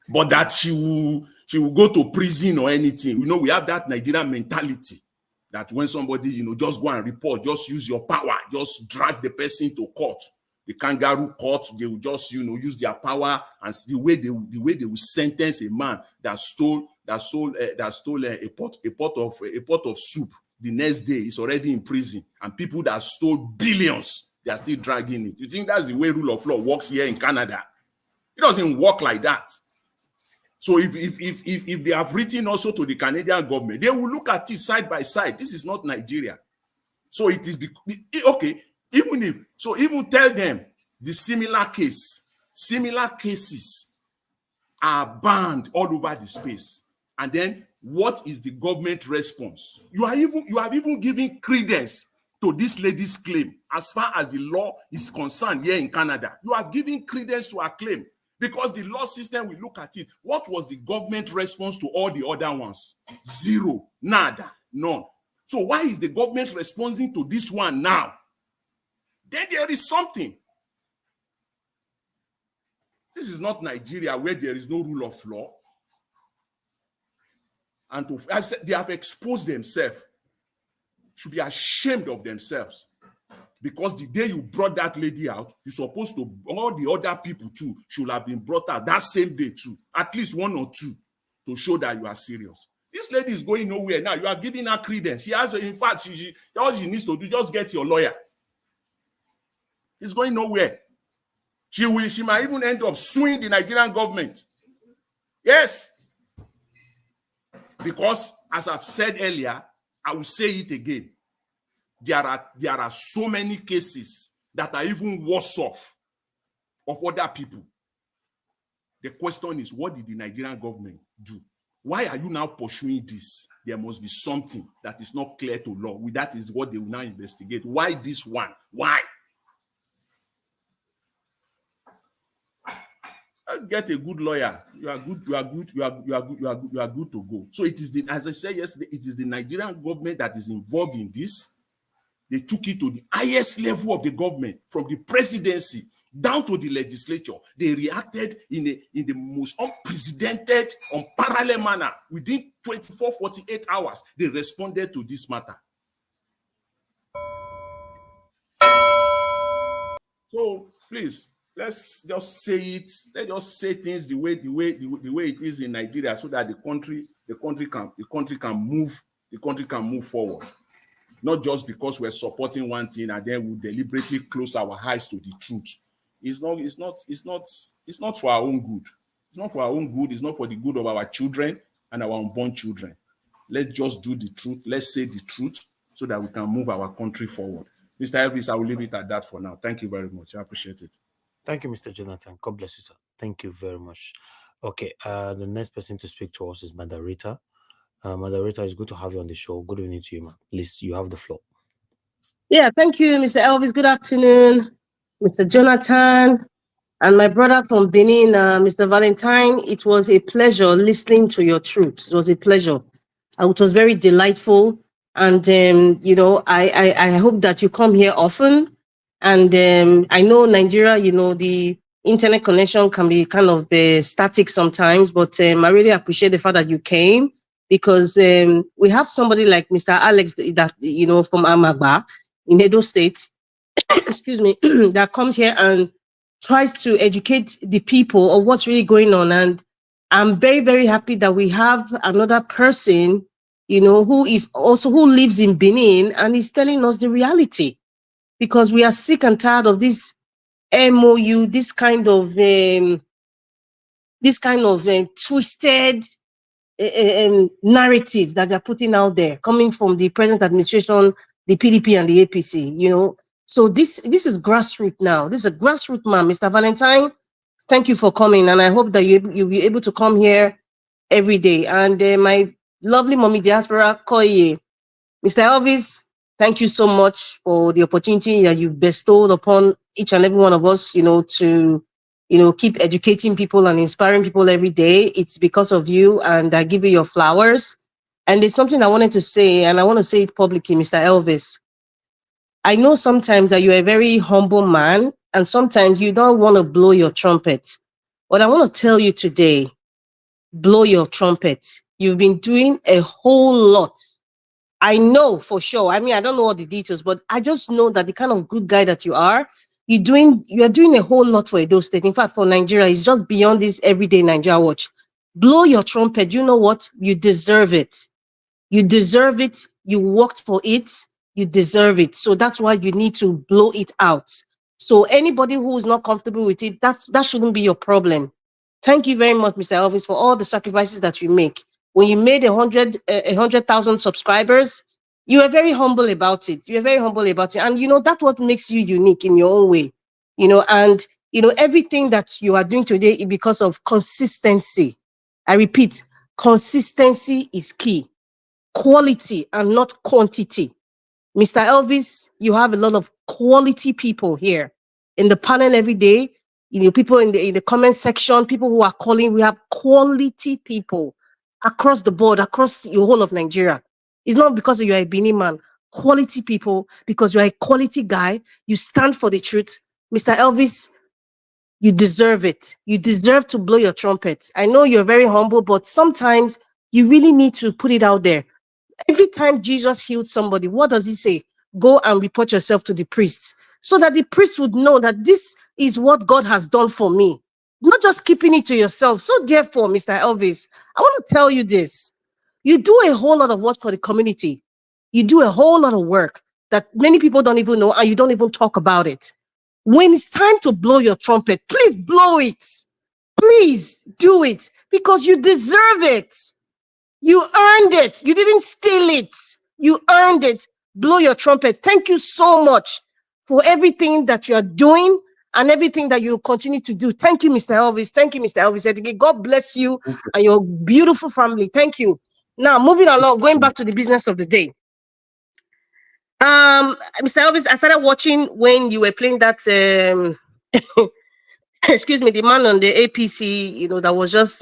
But that she will go to prison or anything. We have that Nigerian mentality that when somebody, just go and report, just use your power, just drag the person to court. The kangaroo court, they will just, use their power, and the way they will sentence a man that stole a pot of soup. The next day, he's already in prison, and people that stole billions, they are still dragging it. You think that's the way rule of law works here in Canada? It doesn't work like that. So if they have written also to the Canadian government, they will look at it side by side. This is not Nigeria. So it is okay. Even tell them the similar cases are banned all over the space. And then what is the government response? You have even given credence to this lady's claim as far as the law is concerned here in Canada. You are giving credence to her claim. Because the law system, we look at it. What was the government response to all the other ones? Zero, nada, none. So why is the government responding to this one now? Then there is something. This is not Nigeria where there is no rule of law. And they have exposed themselves. Should be ashamed of themselves. Because the day you brought that lady out, you're supposed to, all the other people too should have been brought out that same day too. At least 1 or 2 to show that you are serious. This lady is going nowhere now. You are giving her credence. She has, in fact, all she needs to do, just get your lawyer. He's going nowhere. She might even end up suing the Nigerian government. Yes. Because, as I've said earlier, I will say it again. There are so many cases that are even worse off of other people. The question is, what did the Nigerian government do? Why are you now pursuing this? There must be something that is not clear to law. That is what they will now investigate. Why this one? Why? Get a good lawyer. You are good to go. So it is as I said yesterday, it is the Nigerian government that is involved in this. They took it to the highest level of the government, from the presidency down to the legislature. They reacted in the most unprecedented, unparalleled manner. Within 24, 48 hours, they responded to this matter. So please, let's just say it. Let's just say things the way it is in Nigeria, so that the country can move forward. Not just because we're supporting one thing and then we deliberately close our eyes to the truth. It's not for our own good. It's not for our own good. It's not for the good of our children and our unborn children. Let's just do the truth. Let's say the truth so that we can move our country forward. Mr. Elvis, I will leave it at that for now. Thank you very much. I appreciate it. Thank you, Mr. Jonathan. God bless you, sir. Thank you very much. Okay, the next person to speak to us is Madarita. Madarita, it's good to have you on the show. Good evening to you, man. Please, you have the floor. Yeah, thank you, Mr. Elvis. Good afternoon, Mr. Jonathan, and my brother from Benin, Mr. Valentine. It was a pleasure listening to your truth. It was a pleasure. It was very delightful. And, you know, I hope that you come here often. And I know Nigeria, you know, the internet connection can be kind of static sometimes, but I really appreciate the fact that you came, because we have somebody like Mr. Alex that, you know, from Amagba in Edo State, excuse me, that comes here and tries to educate the people of what's really going on. And I'm very, very happy that we have another person, you know, who lives in Benin and is telling us the reality, because we are sick and tired of this MOU, this kind of twisted narrative that they're putting out there, coming from the present administration, the PDP and the APC, you know. So this is grassroots now. This is a grassroots man. Mr. Valentine, thank you for coming, and I hope that you'll be able to come here every day. And my lovely mommy diaspora, Koye, Mr. Elvis, thank you so much for the opportunity that you've bestowed upon each and every one of us, you know, to, you know, keep educating people and inspiring people every day. It's because of you, and I give you your flowers. And there's something I wanted to say, and I want to say it publicly, Mr. Elvis. I know sometimes that you're a very humble man, and sometimes you don't want to blow your trumpet. But I want to tell you today, blow your trumpet. You've been doing a whole lot. I know for sure. I mean, I don't know all the details, but I just know that the kind of good guy that you are doing a whole lot for Edo State. In fact, for Nigeria, it's just beyond this everyday Nigeria watch. Blow your trumpet. You know what? You deserve it. You deserve it. You worked for it. You deserve it. So that's why you need to blow it out. So anybody who is not comfortable with it, that shouldn't be your problem. Thank you very much, Mr. Elvis, for all the sacrifices that you make. When you made 100,000 subscribers, you were very humble about it. You were very humble about it. And, you know, that's what makes you unique in your own way. You know, and, you know, everything that you are doing today is because of consistency. I repeat, consistency is key. Quality and not quantity. Mr. Elvis, you have a lot of quality people here in the panel every day. You know, people in the comment section, people who are calling. We have quality people across the board, across your whole of Nigeria. It's not because you are a Benin man. Quality people, because you are a quality guy. You stand for the truth. Mr. Elvis, you deserve it. You deserve to blow your trumpet. I know you're very humble, but sometimes you really need to put it out there. Every time Jesus healed somebody, what does he say? Go and report yourself to the priest, so that the priest would know that this is what God has done for me. Not just keeping it to yourself. So therefore, Mr. Elvis, I want to tell you this. You do a whole lot of work for the community. You do a whole lot of work that many people don't even know, and you don't even talk about it. When it's time to blow your trumpet, please blow it. Please do it, because you deserve it. You earned it. You didn't steal it. You earned it. Blow your trumpet. Thank you so much for everything that you are doing and everything that you continue to do. Thank you, Mr. Elvis. Thank you, Mr. Elvis. God bless you and your beautiful family. Thank you. Now, moving along, going back to the business of the day. Mr. Elvis, I started watching when you were playing that, excuse me, the man on the APC, you know, that was just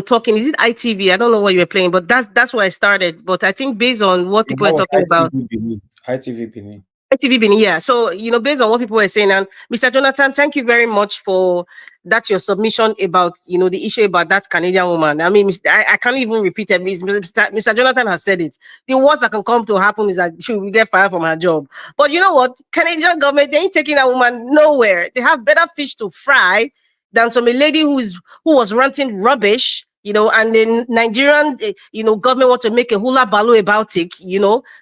talking. Is it ITV? I don't know what you were playing, but that's where I started. But I think based on what people are talking about. ITV Benin. ITV Benin, yeah. So, based on what people were saying, and Mr. Jonathan, thank you very much for that, your submission about, the issue about that Canadian woman. I mean, I can't even repeat it. Mr. Jonathan has said it. The worst that can come to happen is that she will get fired from her job. But you know what? Canadian government, they ain't taking that woman nowhere. They have better fish to fry than some lady who was ranting rubbish, and the Nigerian, government want to make a hula baloo about it,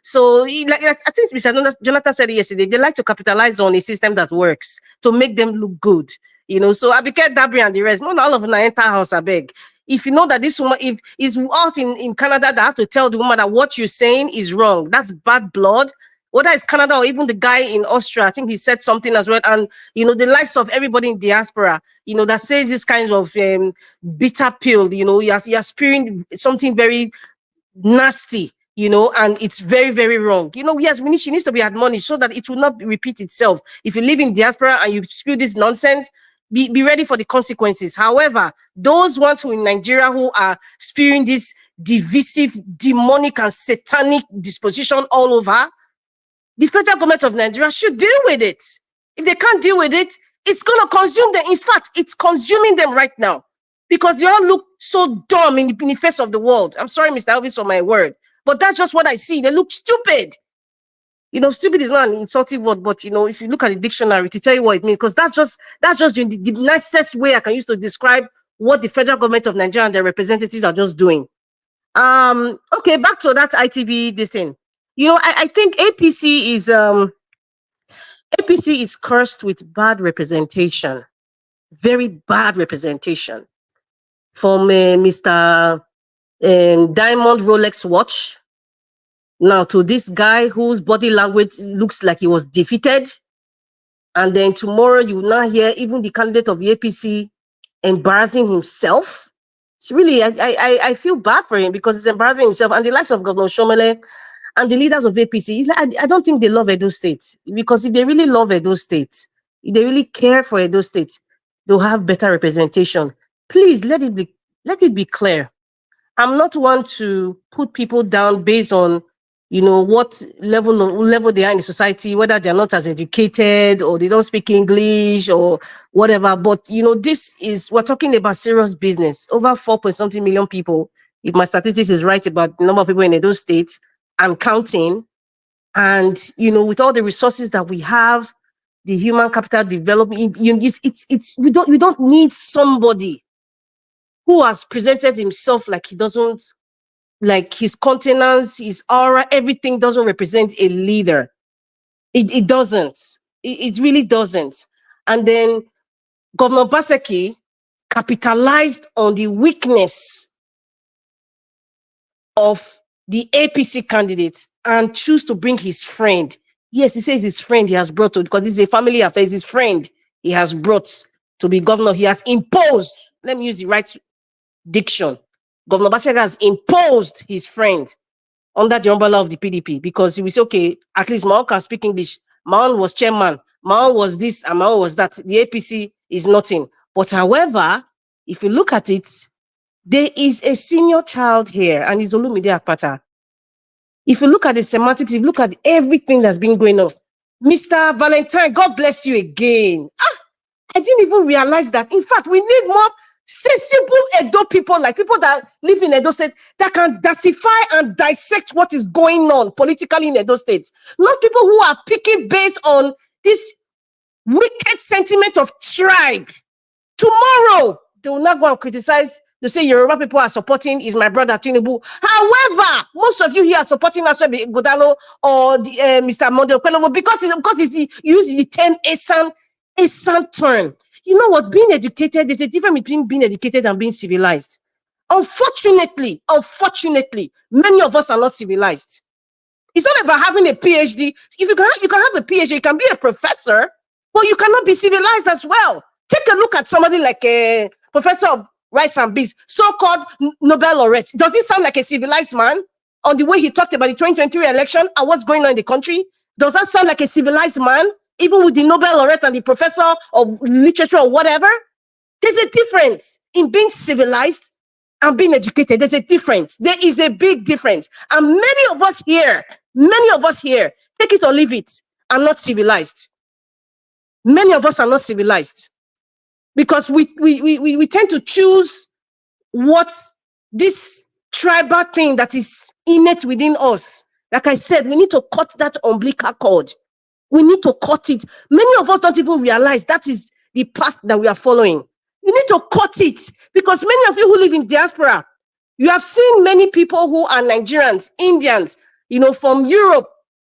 So, like I think Mr. Jonathan said it yesterday, they like to capitalize on a system that works to make them look good, So Abike Dabri and the rest, not all of them enter house, I beg. If you know that this woman, if it's us in Canada that have to tell the woman that what you're saying is wrong, that's bad blood. Whether it's Canada or even the guy in Austria, I think he said something as well. And, the likes of everybody in diaspora, that says this kind of bitter pill, you're spewing something very nasty, and it's very, very wrong. Yes, she needs to be admonished so that it will not repeat itself. If you live in diaspora and you spew this nonsense, be ready for the consequences. However, those ones who in Nigeria who are spewing this divisive, demonic, and satanic disposition all over, the federal government of Nigeria should deal with it. If they can't deal with it, it's going to consume them. In fact, it's consuming them right now because they all look so dumb in the face of the world. I'm sorry, Mr. Elvis, for my word, but that's just what I see. They look stupid. Stupid is not an insulting word, but if you look at the dictionary to tell you what it means, because that's just the nicest way I can use to describe what the federal government of Nigeria and their representatives are just doing. Okay, back to that ITV this thing. I think APC is cursed with bad representation, very bad representation from Mr. Diamond Rolex watch. Now to this guy whose body language looks like he was defeated. And then tomorrow you will not hear even the candidate of the APC embarrassing himself. It's really, I feel bad for him because he's embarrassing himself. And the likes of Governor Shomele and the leaders of APC, I don't think they love Edo State. Because if they really love Edo State, if they really care for Edo State, they'll have better representation. Please let it be clear. I'm not one to put people down based on, what level they are in the society, whether they're not as educated or they don't speak English or whatever. But, we're talking about serious business. Over 4.something million people, if my statistics is right about the number of people in Edo State and counting. And, with all the resources that we have, the human capital development, we don't need somebody who has presented himself like he doesn't, like his countenance, his aura, everything doesn't represent a leader. It doesn't. It really doesn't. And then Governor Baseki capitalized on the weakness of the APC candidate and choose to bring his friend. Yes, he says his friend he has brought to, because it's a family affair, it's his friend he has brought to be governor. He has imposed, let me use the right diction. Governor Baseka has imposed his friend under the umbrella of the PDP because he will say, okay, at least Maon can speak English. Maon was chairman. Maon was this and Maon was that. The APC is nothing. But however, if you look at it, there is a senior child here and it's Olumide Akpata. If you look at the semantics, if you look at everything that's been going on, Mr. Valentine, God bless you again. I didn't even realize that. In fact, we need more sensible Edo people, like people that live in Edo State, that can decipher and dissect what is going on politically in Edo State. Not people who are picking based on this wicked sentiment of tribe. Tomorrow, they will not go and criticize. They say Yoruba people are supporting is my brother Tinubu. However, most of you here are supporting Aswebi Godalo or Mr. Monday Okwelowo because he used the term Esan turn. You know what? Being educated, there's a difference between being educated and being civilized. Unfortunately, many of us are not civilized. It's not about having a PhD. If you can have a PhD, you can be a professor, but you cannot be civilized as well. Take a look at somebody like a professor of rice and beans, so-called Nobel laureate. Does he sound like a civilized man? On the way he talked about the 2023 election and what's going on in the country? Does that sound like a civilized man? Even with the Nobel laureate and the professor of literature or whatever, there's a difference in being civilized and being educated. There's a difference. There is a big difference. And many of us here, take it or leave it, are not civilized. Many of us are not civilized because we tend to choose what this tribal thing that is innate within us. Like I said, we need to cut that umbilical cord. We need to cut it. Many of us don't even realize that is the path that we are following. You need to cut it because many of you who live in diaspora, you have seen many people who are Nigerians, Indians, from Europe.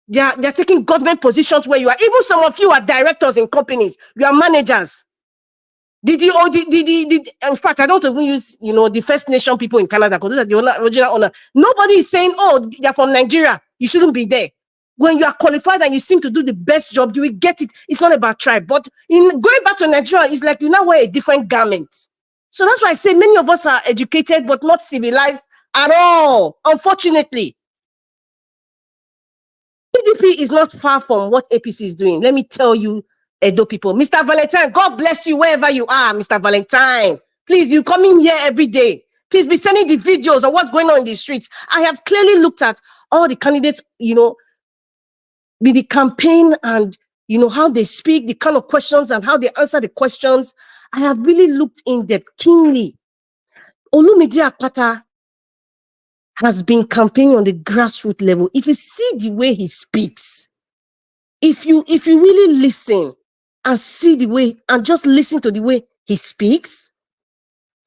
They're taking government positions where you are. Even some of you are directors in companies. You are managers. In fact, I don't even use, the First Nation people in Canada because those are the original owner. Nobody is saying, oh, you're from Nigeria. You shouldn't be there. When you are qualified and you seem to do the best job, you will get it. It's not about tribe. But in going back to Nigeria, it's like you now wear a different garment. So that's why I say many of us are educated but not civilized at all, unfortunately. PDP is not far from what APC is doing. Let me tell you, Edo people. Mr. Valentine, God bless you wherever you are, Mr. Valentine. Please, you come in here every day. Please be sending the videos of what's going on in the streets. I have clearly looked at all the candidates, with the campaign and, how they speak, the kind of questions and how they answer the questions. I have really looked in depth, keenly. Olumide Akpata has been campaigning on the grassroots level. If you see the way he speaks, if you really listen and see the way, and just listen to the way he speaks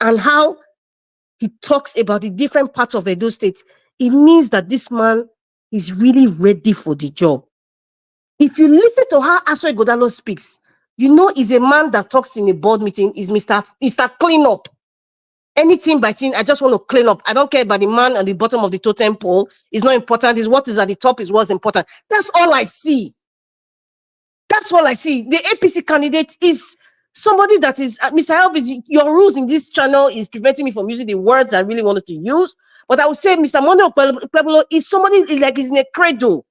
and how he talks about the different parts of Edo State, it means that this man is really ready for the job. If you listen to how Aswa Godalo speaks, he's a man that talks in a board meeting, is Mr. Clean Up. Anything by thing, I just want to clean up. I don't care about the man at the bottom of the totem pole. It's not important. It's what is at the top is what's important. That's all I see. That's all I see. The APC candidate is somebody that is, Mr. Elvis, your rules in this channel is preventing me from using the words I really wanted to use. But I would say Mr. Monde Okpebholo is somebody like is in a cradle.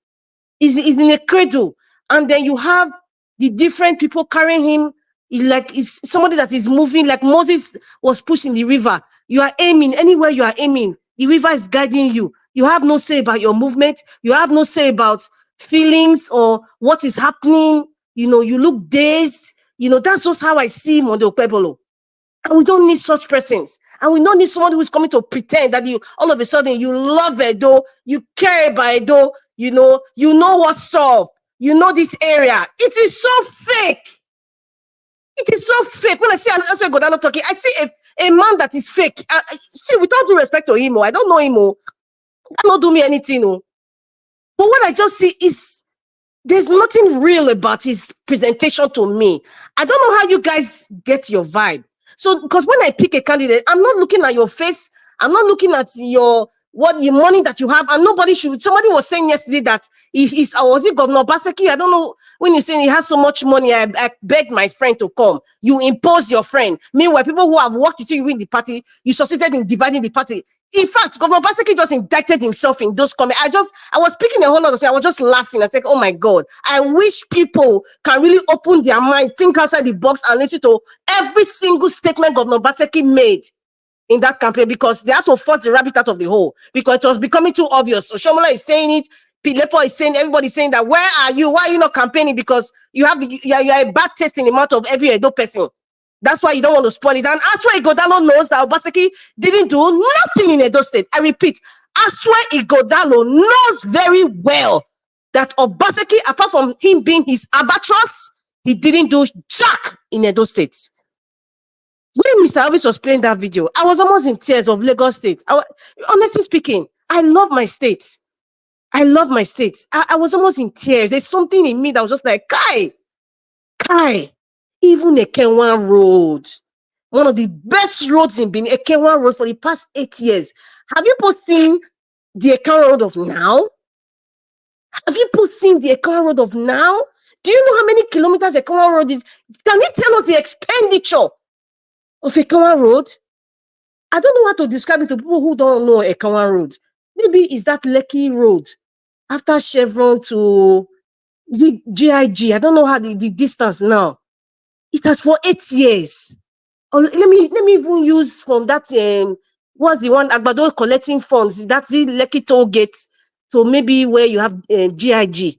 Is in a cradle. And then you have the different people carrying him. Is somebody that is moving like Moses was pushed in the river. You are aiming anywhere you are aiming. The river is guiding you. You have no say about your movement. You have no say about feelings or what is happening. You look dazed. That's just how I see Monde Okpebholo. And we don't need such persons. And we don't need someone who is coming to pretend that all of a sudden you love Edo, you care about Edo, you know what's up, this area. It is so fake. It is so fake. When I see Aswa Godalo talking, I see a man that is fake. See, with all due respect to him, I don't know him. That not do me anything. But what I just see is there's nothing real about his presentation to me. I don't know how you guys get your vibe. So, because when I pick a candidate, I'm not looking at your face. I'm not looking at your money that you have. And nobody should. Somebody was saying yesterday that was it Governor Obaseki? I don't know. When you're saying he has so much money, I begged my friend to come. You impose your friend. Meanwhile, people who have worked with you in the party, you succeeded in dividing the party. In fact, Governor Obaseki just indicted himself in those comments. I was speaking a whole lot of things. I was just laughing. I said, oh my God, I wish people can really open their mind, think outside the box and listen to every single statement Governor Obaseki made in that campaign, because they had to force the rabbit out of the hole because it was becoming too obvious. So Shomola is saying it, Pilepo is saying, everybody's saying that, where are you? Why are you not campaigning? Because you are a bad taste in the mouth of every Edo person. That's why you don't want to spoil it. And Aswa Ighodalo knows that Obaseki didn't do nothing in Edo State. I repeat, Aswa Ighodalo knows very well that Obaseki, apart from him being his albatross, he didn't do jack in Edo State. When Mr. Elvis was playing that video, I was almost in tears of Lagos State. Honestly speaking, I love my state. I love my state. I was almost in tears. There's something in me that was just like, Kai. Even Ekenwan Road, one of the best roads in Benin, Ekenwan Road for the past 8 years. Have you both seen the Ekenwan Road of now? Have you both seen the Ekenwan Road of now? Do you know how many kilometers Ekenwan Road is? Can you tell us the expenditure of Ekenwan Road? I don't know how to describe it to people who don't know Ekenwan Road. Maybe it's that Lekki Road after Chevron to GIG. I don't know how the distance now. It has for 8 years. Let me even use from that What's the one Agbado collecting funds? That's the Lekki toll gate. So maybe where you have GIG.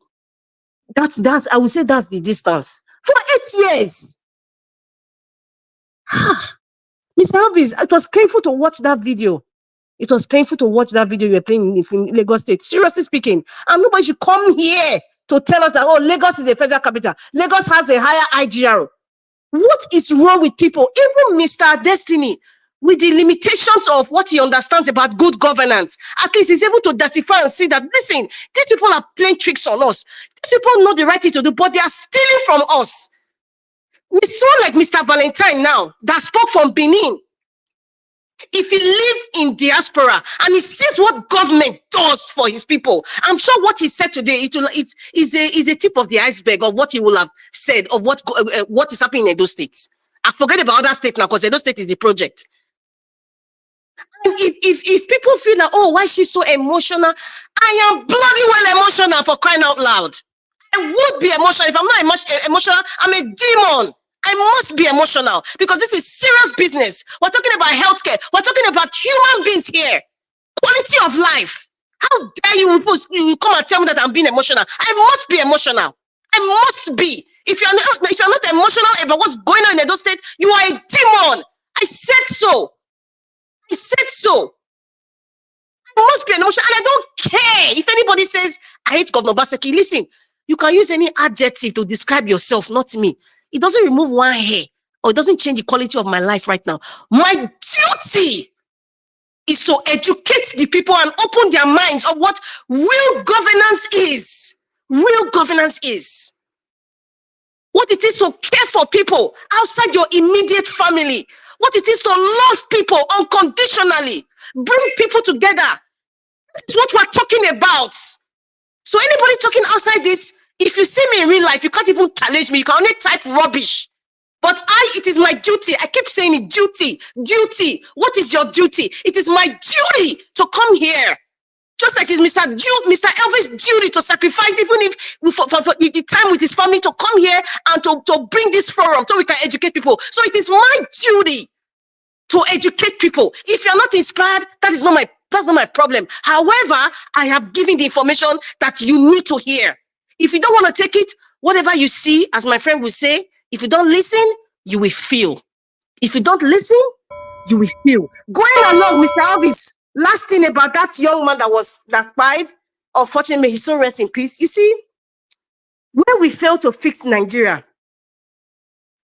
That's I would say that's the distance for 8 years. Mr. Elvis, it was painful to watch that video. It was painful to watch that video you were playing in Lagos State. Seriously speaking, and nobody should come here to tell us that, oh, Lagos is a federal capital. Lagos has a higher IGR. What is wrong with people? Even Mr. Destiny, with the limitations of what he understands about good governance, at least he's able to decipher and see that, listen, these people are playing tricks on us. These people know the right thing to do, but they are stealing from us. It's someone like Mr. Valentine now that spoke from Benin. If he lived in diaspora and he sees what government does for his people, I'm sure what he said today is a tip of the iceberg of what he will have said of what is happening in Edo State. I forget about other states now because Edo State is the project. And if people feel that, oh, why she's so emotional, I am bloody well emotional, for crying out loud. I would be emotional. If I'm not emotional, I'm a demon. I must be emotional because this is serious business. We're talking about healthcare. We're talking about human beings here. Quality of life. How dare you come and tell me that I'm being emotional? I must be emotional. I must be. If you're not emotional about what's going on in Edo State, you are a demon. I said so. I said so. I must be emotional, and I don't care if anybody says I hate Governor Baseki. Listen, you can use any adjective to describe yourself, not me. It doesn't remove one hair, or it doesn't change the quality of my life right now. My duty is to educate the people and open their minds of what real governance is. Real governance is. What it is to care for people outside your immediate family. What it is to love people unconditionally. Bring people together. That's what we're talking about. So anybody talking outside this, if you see me in real life, you can't even challenge me. You can only type rubbish. But it is my duty. I keep saying it, duty, duty. What is your duty? It is my duty to come here. Just like it's Mr. Elvis' duty to sacrifice, even if for the time with his family, to come here and to bring this forum so we can educate people. So it is my duty to educate people. If you're not inspired, that's not my problem. However, I have given the information that you need to hear. If you don't want to take it, whatever you see, as my friend will say, if you don't listen, you will feel. If you don't listen, you will feel. Going along, Mr. Elvis, last thing about that young man that died, unfortunately, he's so rest in peace. You see, when we fail to fix Nigeria,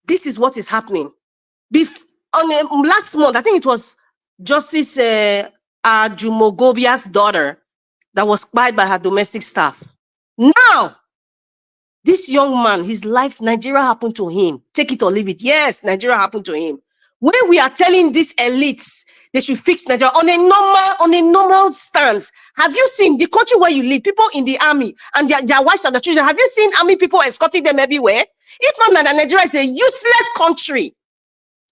this is what is happening. Last month, I think it was Justice Ajumogobia's daughter that was spied by her domestic staff. Now, this young man, his life, Nigeria happened to him. Take it or leave it. Yes, Nigeria happened to him. When we are telling these elites they should fix Nigeria on a normal stance, have you seen the country where you live, people in the army and their wives and their children, have you seen army people escorting them everywhere? If not, Nigeria is a useless country.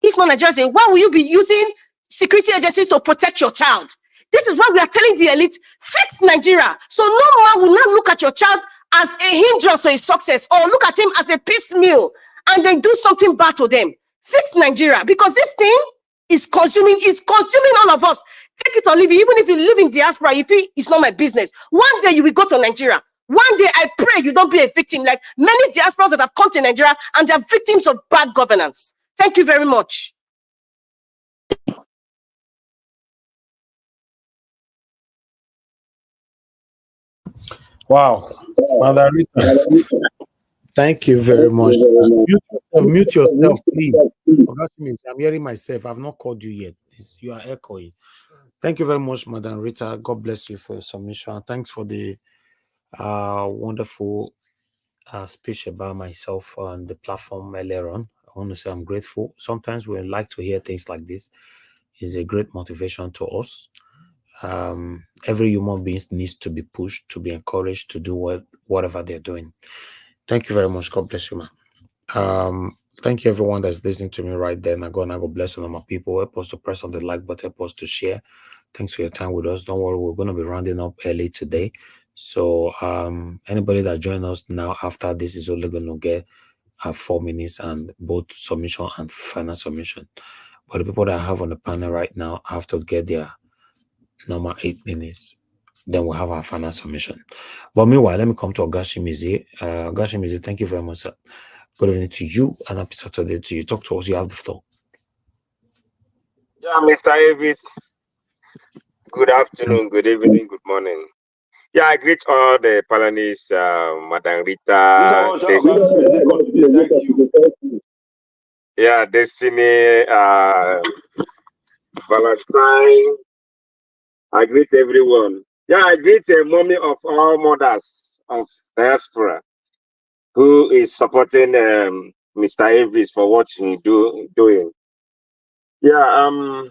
If not, Nigeria, why will you be using security agencies to protect your child? This is why we are telling the elite, fix Nigeria. So no man will not look at your child as a hindrance to his success or look at him as a piecemeal and then do something bad to them. Fix Nigeria, because this thing is consuming all of us. Take it or leave it. Even if you live in diaspora, you feel it's not my business. One day you will go to Nigeria. One day I pray you don't be a victim like many diasporas that have come to Nigeria and they're victims of bad governance. Thank you very much. Wow. Mother Rita, thank you very much. Mute yourself, please. I'm hearing myself. I've not called you yet. You are echoing. Thank you very much, Madam Rita. God bless you for your submission. Thanks for the wonderful speech about myself on the platform earlier on. I want to say I'm grateful. Sometimes we like to hear things like this. It's a great motivation to us. Every human being needs to be pushed, to be encouraged to do whatever they're doing. Thank you very much. God bless you, man. Thank you, everyone that's listening to me right there. And God bless all of my people. Help us to press on the like button, help us to share. Thanks for your time with us. Don't worry, we're going to be rounding up early today. So anybody that joins us now after this is only going to get 4 minutes and both submission and final submission. But the people that I have on the panel right now have to get their normal 8 minutes. Then we'll have our final submission. But meanwhile, let me come to Ogashimizi. Ogashimizi, thank you very much, sir. Good evening to you and happy Saturday to you. Talk to us. You have the floor. Yeah, Mr. Davis. Good afternoon, good evening, good morning. Yeah, I greet all the panelists, Madam Rita, yeah, Destiny, Valentine. I greet everyone. Yeah, I greet the mommy of all mothers of diaspora who is supporting Mr. Davis for what he's doing. Yeah,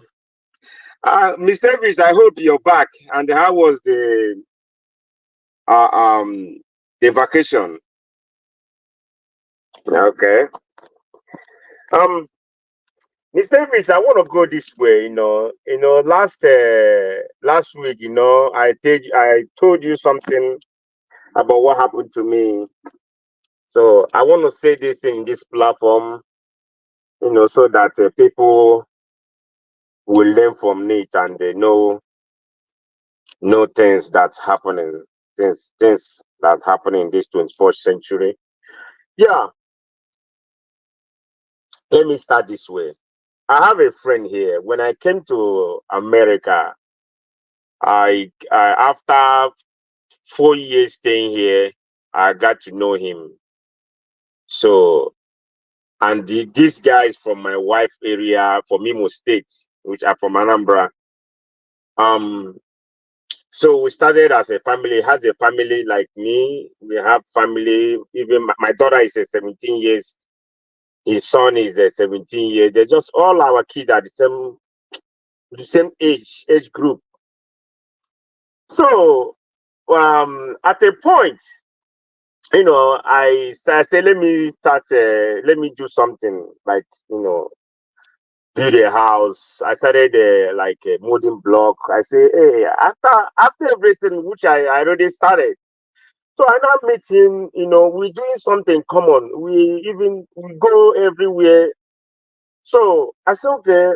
Mr. Davis, I hope you're back. And how was the vacation? Okay. Mr. Davis, I want to go this way. Last week, I told you something about what happened to me. So I want to say this in this platform, so that people will learn from it and they know things that's happening, things that happen in this 21st century. Yeah. Let me start this way. I have a friend here. When I came to America, I after 4 years staying here, I got to know him. So, and this guy is from my wife's area, from Imo State, which are from Anambra. So we started as a family. Has a family like me. We have family. Even my daughter is 17 years. His son is 17 years. They're just all our kids are the same age group. So at a point, I said, let me do something like, build a house. I started like a molding block. I say, hey, after everything, which I already started. So I now meet him, we're doing something common. We go everywhere. So I said, okay.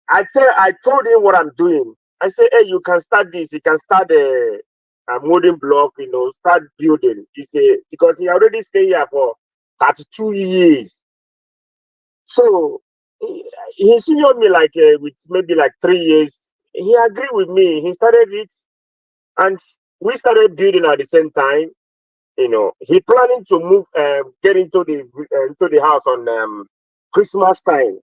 I told him what I'm doing. I said, hey, you can start this. You can start a molding block, start building. He said, because he already stayed here for 32 years. So he senior me like with maybe like 3 years. He agreed with me. He started it and we started building at the same time. He planning to move, get into the house on Christmas time.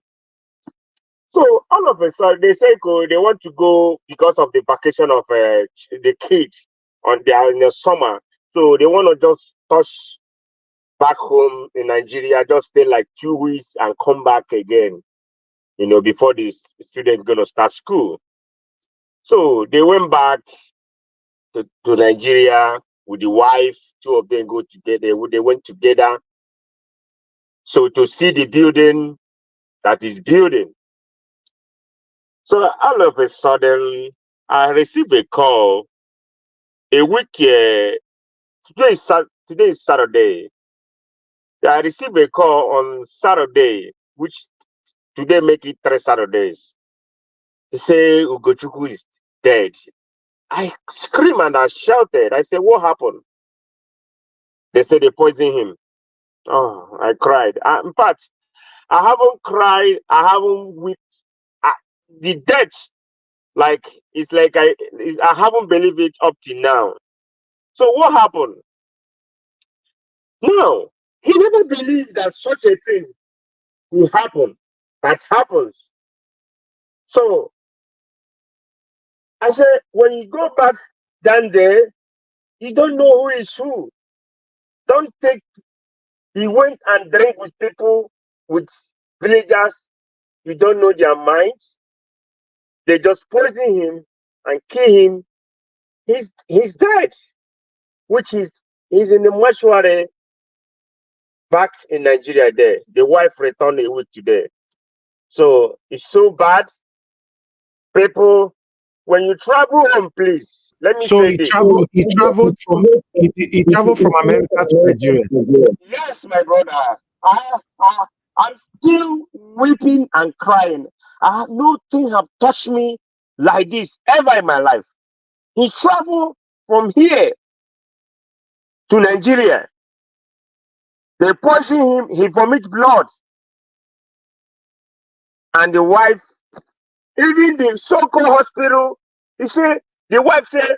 So all of a sudden, they say they want to go because of the vacation of the kids they are in the summer. So they want to just touch back home in Nigeria, just stay like 2 weeks and come back again, before the students going to start school. So they went back to Nigeria with the wife. 2 of them go together. They went together. So to see the building that is building. So all of a sudden, I received a call a week. Today is Saturday. I received a call on Saturday, which today make it 3 Saturdays. He say Ugochukwu is dead. I screamed and I shouted. I said, what happened? They said they poisoned him. Oh, I cried. In fact, I haven't cried. I haven't wept. The death, like it's like I haven't believed it up till now. So what happened? No, he never believed that such a thing will happen. That happens. So I said, when you go back down there, you don't know who is who. Don't take. He went and drank with people, with villagers. You don't know their minds. They just poison him and kill him. He's dead, which is he's in the mortuary back in Nigeria. There, the wife returned a week today. So it's so bad. People, when you travel home, please let me say this. He traveled from America to Nigeria. Yes, my brother. I'm still weeping and crying. Nothing have touched me like this ever in my life. He traveled from here to Nigeria. They poison him, he vomit blood. And the wife, even the so-called hospital, the wife said,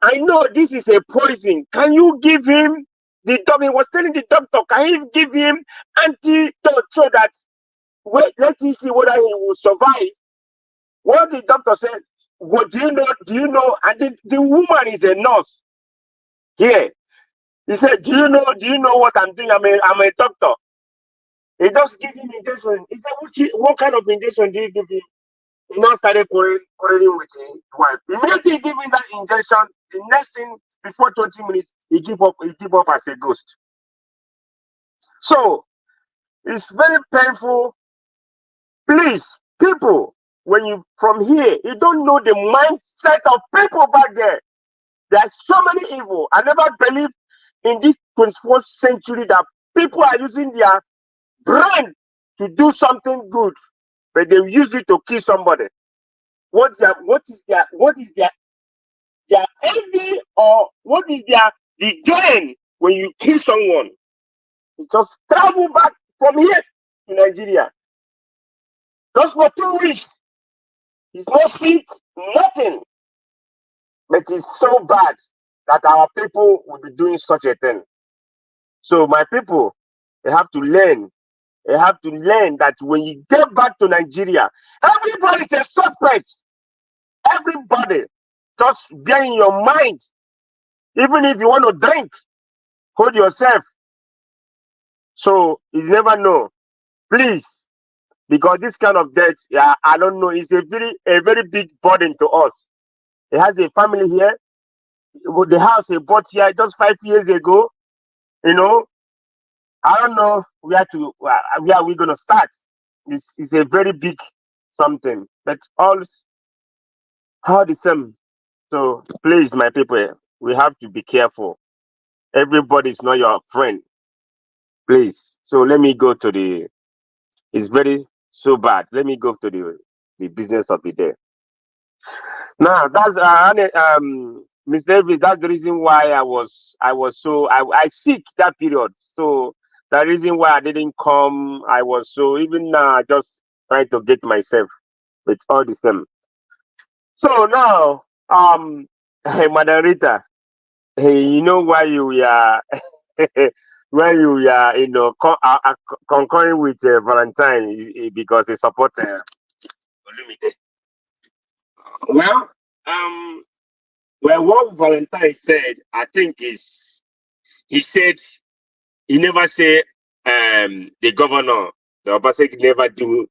I know this is a poison. Can you give him the doctor? He was telling the doctor, can you give him antidote so that let's see whether he will survive? What the doctor said, what do you know? And the woman is a nurse here. He said, do you know what I'm doing? I'm a doctor. He just give him injection. He said, what kind of injection do you give him? He now started quarreling with his wife. Immediately he gave him that injection, the next thing, before 20 minutes, he give up as a ghost. So it's very painful. Please, people, when you from here, you don't know the mindset of people back there. There's so many evil. I never believe in this 21st century that people are using their brain to do something good, but they use it to kill somebody. What is their envy, or what is the gain when you kill someone? You just travel back from here to Nigeria just for 2 weeks. It's no sick, nothing. But it's so bad that our people will be doing such a thing. So my people, they have to learn. They have to learn that when you get back to Nigeria, everybody is a suspect. Everybody, just bear in your mind. Even if you want to drink, hold yourself. So you never know. Please, because this kind of death, I don't know, it's a very big burden to us. He has a family here. The house he bought here just 5 years ago. I don't know where we're going to start. It's a very big something, but all the same. So please, my people, we have to be careful. Everybody is not your friend. Please. So let me go to it's very so bad. Let me go to the business of the day. Now that's Miss Davis, that's the reason why I sick that period. So the reason why I didn't come, I was so, even now I just trying to get myself with all the same. So now Madam Rita, hey, you know why you are when you are concurring with Valentine because he support Olumide. Well, what Valentine said, I think is he said he never say the governor, the Obaseki never do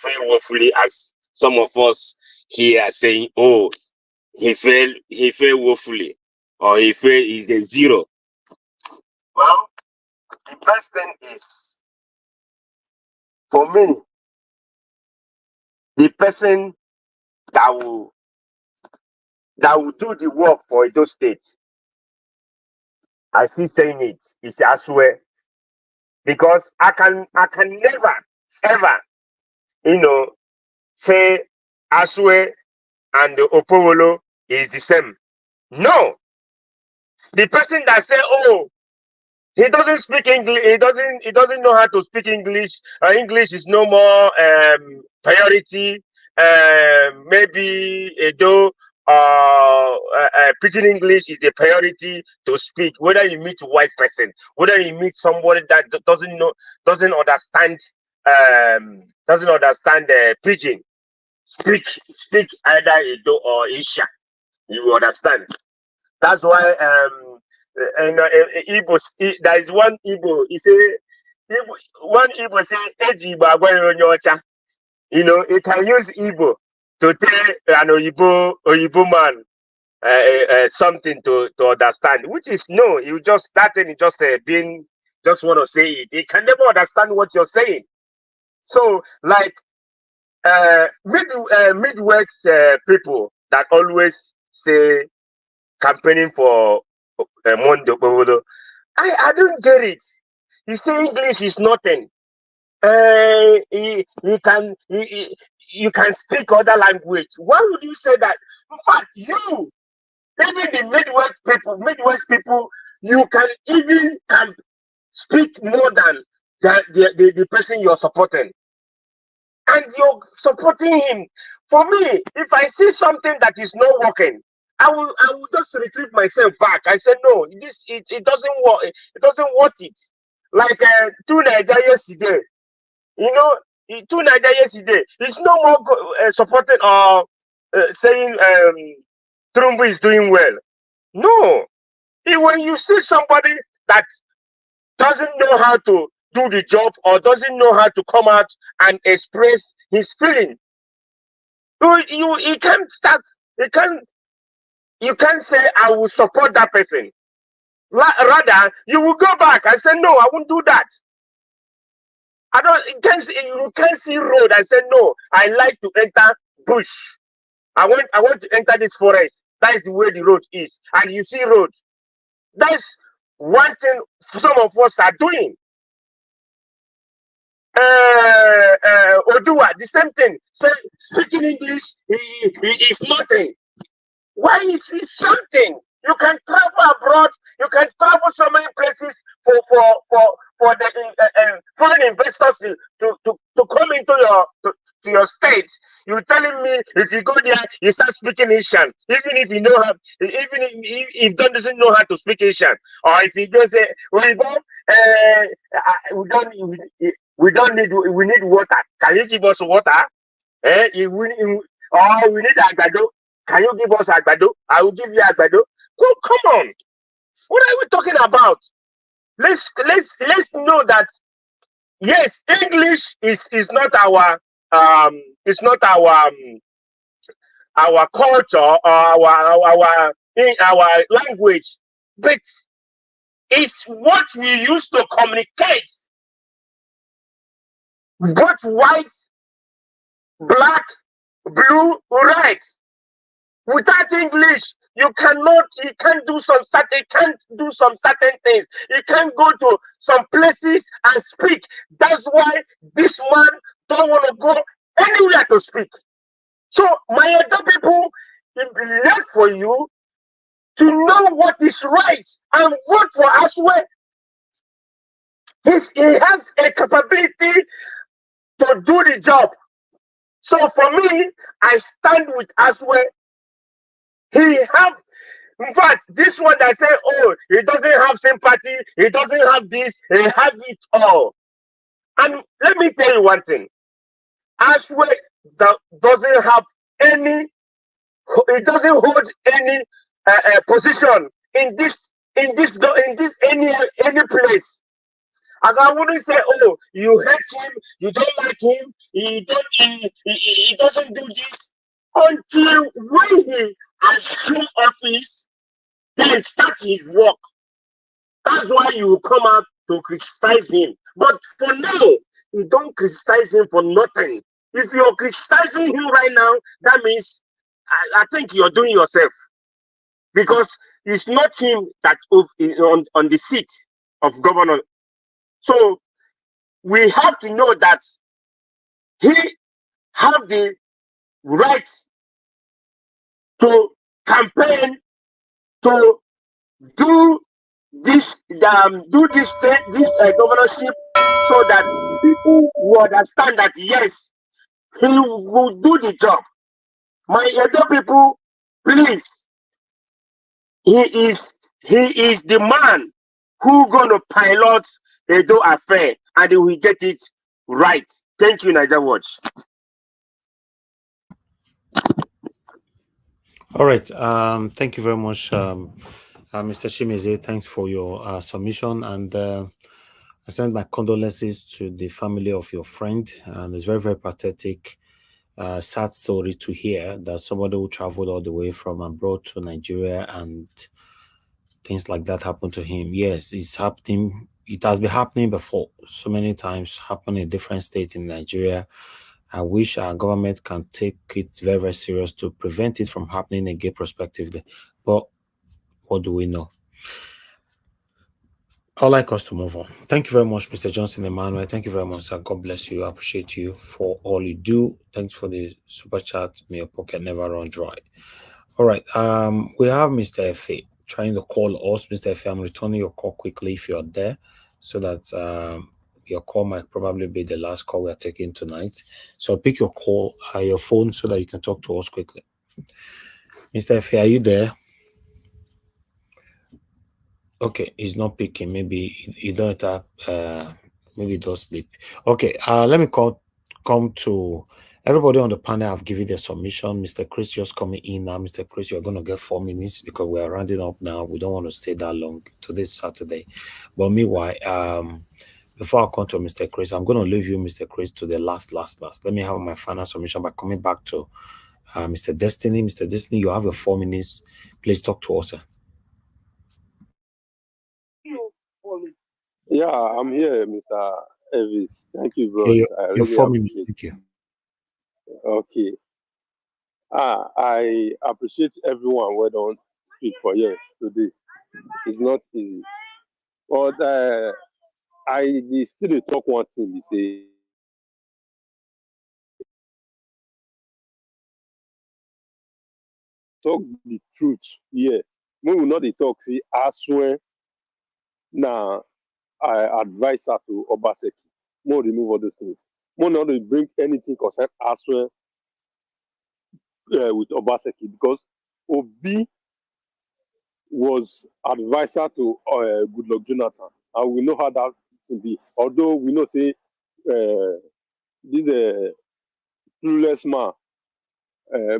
very woefully as some of us here are saying, oh, he failed woefully, or he failed is a zero. Well, the best thing is, for me, the person that will do the work for those states, I still saying it, is Asue. Because I can never, ever, say Asue and the Opowolo is the same. No. The person that say, oh, he doesn't speak English, he doesn't know how to speak English, English is no more priority, maybe Edo pidgin English is the priority to speak, whether you meet a white person, whether you meet somebody that doesn't understand pidgin, speak either Edo or Isha, you will understand. That's why Igbo, there is one Igbo, he say, one Igbo say, Eji Igbo agwa onye ọcha. It can use Igbo to tell an Oyibo man something to understand, which is no, you just starting just just want to say it. It can never understand what you're saying. So like Midwest people that always say campaigning for Mondo, I don't get it. You say English is nothing. you can speak other language. Why would you say that? In fact, you, even the Midwest people, you can even speak more than the person you're supporting. And you're supporting him. For me, if I see something that is not working, I will just retrieve myself back. I said, no, it doesn't work. It doesn't worth it. Like two Nigeria yesterday, you know, two Nigeria yesterday. It's no more supporting or saying Trumbo is doing well. No, when you see somebody that doesn't know how to do the job or doesn't know how to come out and express his feeling, you can't start. You can't say I will support that person. Rather, you will go back and say no, I won't do that. You can't see road and say no, I like to enter bush. I want to enter this forest. That is the way the road is. And you see road. That's one thing some of us are doing. Odua, the same thing. So speaking English is nothing. Why is it something? You can travel abroad. You can travel so many places for the foreign investors to come into your state. You're telling me if you go there, you start speaking Asian, even if you know how, even if you doesn't know how to speak Asian, or if you just say, we need water. Can you give us water? We need agbado. Can you give us agbado? I will give you agbado. Come on. What are we talking about? Let's know that yes, English is not our our culture or our language, but it's what we use to communicate. Both white, black, blue, red. Without English, you can't do some certain things. You can't go to some places and speak. That's why this man don't want to go anywhere to speak. So my other people, it left for you to know what is right and vote for Aswe. He has a capability to do the job. So for me, I stand with Aswe. In fact, this one that say, oh, he doesn't have sympathy, he doesn't have this, he have it all. And let me tell you one thing. Aswe doesn't have any, it doesn't hold any position in this any place. And I wouldn't say, oh, you hate him, you don't like him, he doesn't do this until when he assume office, then start his work. That's why you come out to criticize him. But for now, you don't criticize him for nothing. If you're criticizing him right now, that means I think you're doing yourself. Because it's not him that on the seat of governor. So we have to know that he have the right to campaign, to do this governorship, so that people will understand that yes, he will do the job. My Edo people, please, he is the man who gonna pilot Edo affair, and he will get it right. Thank you, Niger Watch. All right. Thank you very much, Mr. Chimeze. Thanks for your submission, and I send my condolences to the family of your friend. And it's very, very pathetic, sad story to hear that somebody who traveled all the way from abroad to Nigeria and things like that happened to him. Yes, it's happening. It has been happening before so many times, happened in different states in Nigeria. I wish our government can take it very, very serious to prevent it from happening again prospectively. But what do we know? I'd like us to move on. Thank you very much, Mr. Johnson Emmanuel. Thank you very much, sir. God bless you. I appreciate you for all you do. Thanks for the super chat. May your pocket never run dry. All right. We have Mr. Efe trying to call us. Mr. Efe, I'm returning your call quickly if you're there, so that your call might probably be the last call we are taking tonight. So pick your call, your phone, so that you can talk to us quickly. Mr. Efe, are you there? Okay, he's not picking. Maybe he don't have, maybe he does sleep. Okay, let me come to everybody on the panel. I've given their submission. Mr. Chris just coming in now. Mr. Chris, you're going to get 4 minutes because we are rounding up now. We don't want to stay that long. Today's Saturday. But meanwhile, before I come to Mr. Chris, I'm going to leave you, Mr. Chris, to the last. Let me have my final submission by coming back to Mr. Destiny. Mr. Destiny, you have your 4 minutes. Please talk to us, sir. Yeah, I'm here, Mr. Elvis. Thank you, bro. Okay, I your really 4 minutes. appreciate Thank you. Okay. I appreciate everyone who don't speak for years today. It's not easy. But I still talk one thing, we say, talk the truth here. We will not talk, see, I swear, now I advise her to Obaseki. More remove all those things. More not to bring anything concerned I swear with Obaseki, because Obi was advisor to Goodluck Jonathan, and we know how that to be. Although we know say this clueless man,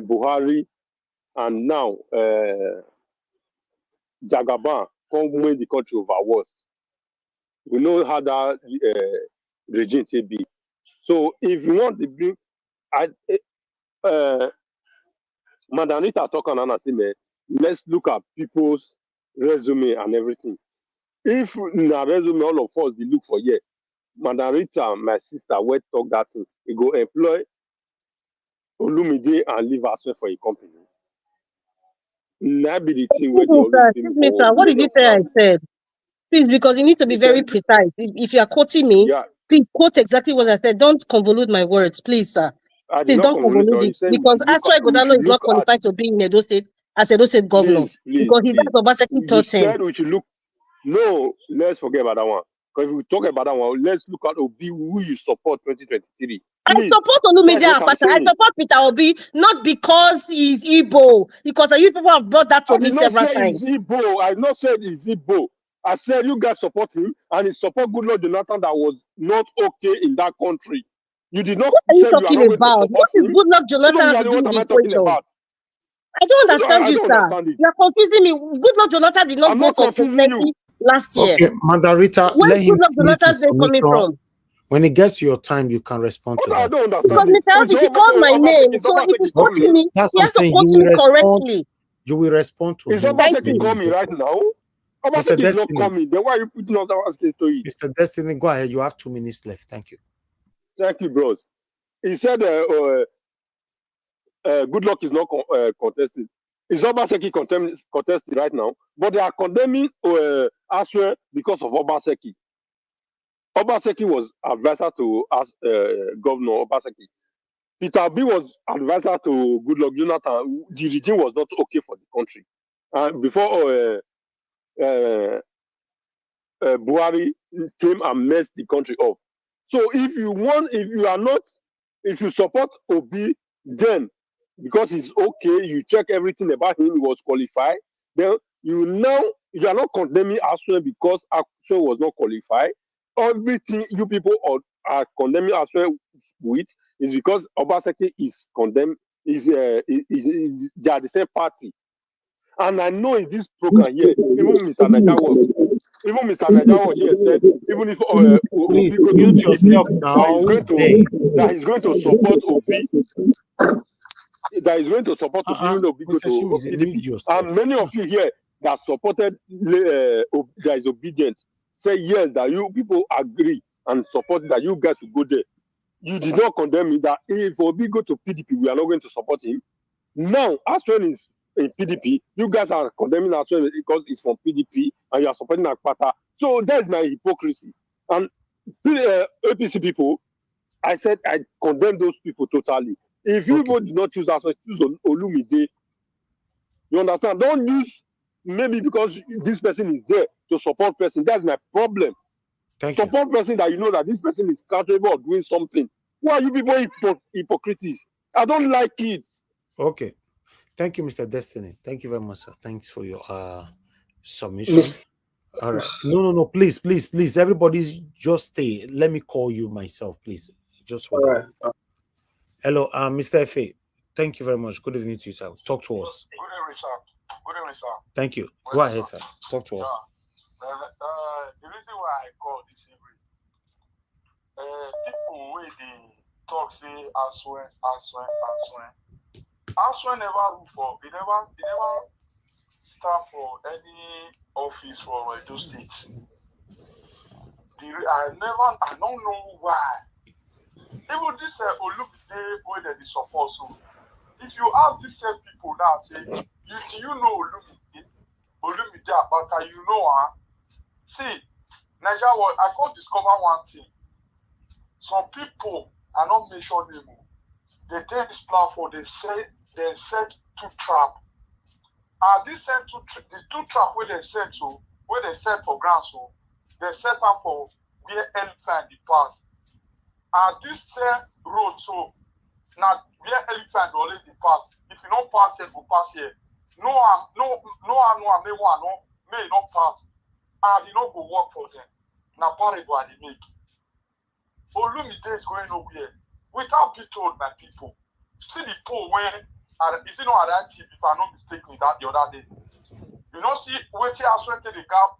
Buhari, and now Jagaban come make the country overworse. We know how that regime can be. So if you want to bring, Madam Rita talk on and say, man, let's look at people's resume and everything. If in a resume all of us we look for here, Madam Rita, my sister, where talk that thing, he go employ Olumide and leave us for a company. That be the thing where they always bring Excuse me, for sir. What did you Lagos say I South. said? Please, because you need to be You very said, precise. If you are quoting me, yeah, please quote exactly what I said. Don't convolute my words, please, sir. I did Please not don't convolute convolute her. He it. said Because Aswai we Godalo should is not look at, qualified to be in Edo State as Edo State governor. Because he please. does Obaseki You taught him. said we should look. No, let's forget about that one. Because if we talk about that one, let's look at Obi, who you support 2023. I Please. support Olumide That's what I'm Akpata. I saying. support Peter Obi, not because he's Igbo. Because you people have brought that to I me did not several say it's times. Igbo. I did not say it's Igbo. I said you guys support him and he support Goodluck Jonathan that was not okay in that country. You did not What are you say you are talking not going to about? support What is him. Goodluck Jonathan has to Similarly, do what with am the I talking equation? about? I don't understand I you, don't sir. understand it. You are confusing me. Goodluck Jonathan did not I'm go not for confusing you. presidency last year. Okay, Mandarita, Where's let him Goodluck finish his Jonathan's name coming submission. from? When it gets your time, you can respond to What I that. don't Because understand it. Mr. Oh, Elvis, he called my name. So if he's Okay, quoting me, that's he what I'm has to saying. quote You will me respond. correctly. You will respond to Is him. Thank Obaseki you. coming right now? Mr. Obaseki is not Destiny. coming. Then why are you putting all that to it? Mr. Destiny, go ahead. You have 2 minutes left. Thank you. Thank you, bros. He said Goodluck is not contested. Is Obaseki contested right now? But they are condemning Aswe because of Obaseki. Obaseki was advisor to Governor Obaseki. Peter Obi was advisor to Goodluck Jonathan. The regime was not okay for the country. And before Buhari came and messed the country up. So if you support Obi, then because he's okay, you check everything about him, he was qualified, then you are not condemning Aswe because Aswe was not qualified. Everything you people are condemning Aswe with is because Obaseki is condemned, they are the same party. And I know in this program here, even Mr. Najawo here said, even if Please Obi go to mute PDP, yourself now. Who is there? that he's going to support Obi, that is going to support Obi, even Obi go Mr. to Shimizi, PDP. mute yourself. And many of you here that supported that is obedient say yes, that you people agree and support that you guys will go there. You did not condemn me that if Obi go to PDP, we are not going to support him. Now, Aswen is in PDP. You guys are condemning Aswen because it's from PDP and you are supporting Akpata. So that's my hypocrisy. And to the APC people, I said I condemn those people totally. If you did not choose us, choose Olumide. You understand? Don't use maybe because this person is there to support person. That's my problem. Support person that you know that this person is capable of doing something. Why are you people hypocrites? I don't like it. Okay. Thank you, Mr. Destiny. Thank you very much, sir. Thanks for your submission. All right. No. Please. Everybody just stay. Let me call you myself, please. Just hold on. Hello, Mr. F.A. Thank you very much. Good evening to you, sir. Talk to us. Good evening, sir. Good evening, sir. Thank you. Go ahead, sir. Talk to us. The reason why I called this evening, people with the talk say Aswen never rule for, he never stand for any office for Edo State. I don't know why. Even this Olumide where they support. So if you ask these same people now, say, do you know Olumide Akpata, you know her? See, Nigeria, I can't discover one thing. Some people are not mentioned anymore. They take this platform, they set two trap. And the two trap where they set to, where they set for ground, so they set up for where elephant the pass. And this road, so now where elephant already pass. If you don't pass here, go pass here. No one may not pass. And you don't go work for them. Now parable they make. Olumide is going nowhere. Without being told by people. See the poll when is it not at TV if I'm not mistaken that the other day. You know, see waiting as the gap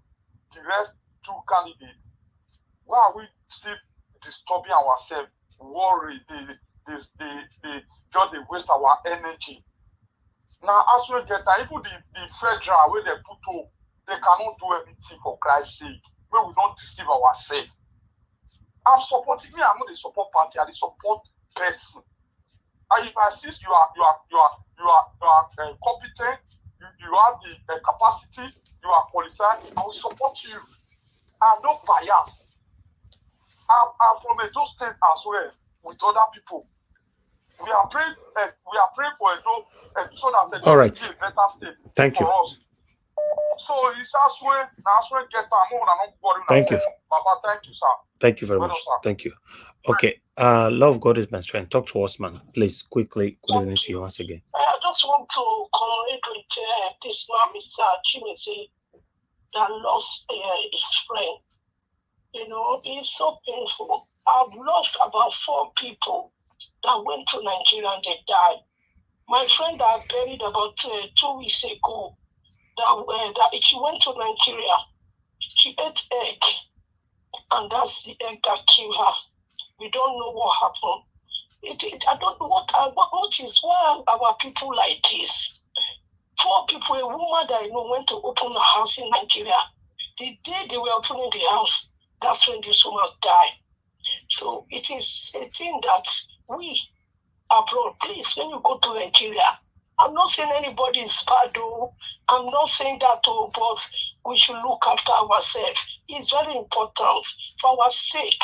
the rest two candidates. Why are we still disturbing ourselves? Worry, they just they waste our energy. Now, as we get even the federal where they put up, they cannot do anything for Christ's sake. Where we don't deceive ourselves. I'm supporting me. I'm not the support party. I'm the support person. And if I see you are competent, you have the capacity, you are qualified, I will support you. I'm not biased. I'm from Edo State as well with other people. We are praying for Edo so that Edo will be a better state. Thank you. For us. So it's as get more than worry. Thank you. Baba, thank you, sir. Thank you very much. Thank you. Okay. Love God is my strength. Talk to us, man. Please, quickly. Good evening to you once again. I just want to congratulate this man, Mr. Chimese, that lost his friend. You know, it's so painful. I've lost about 4 people that went to Nigeria and they died. My friend that I buried about 2 weeks ago, that she went to Nigeria, she ate egg, and that's the egg that killed her. We don't know what happened. I don't know what is why our people like this. 4 people, a woman that I know went to open a house in Nigeria. The day they were opening the house, that's when this woman died. So it is a thing that we abroad, please, when you go to Nigeria, I'm not saying anybody is bad, though. I'm not saying that, though, but we should look after ourselves. It's very important for our sake.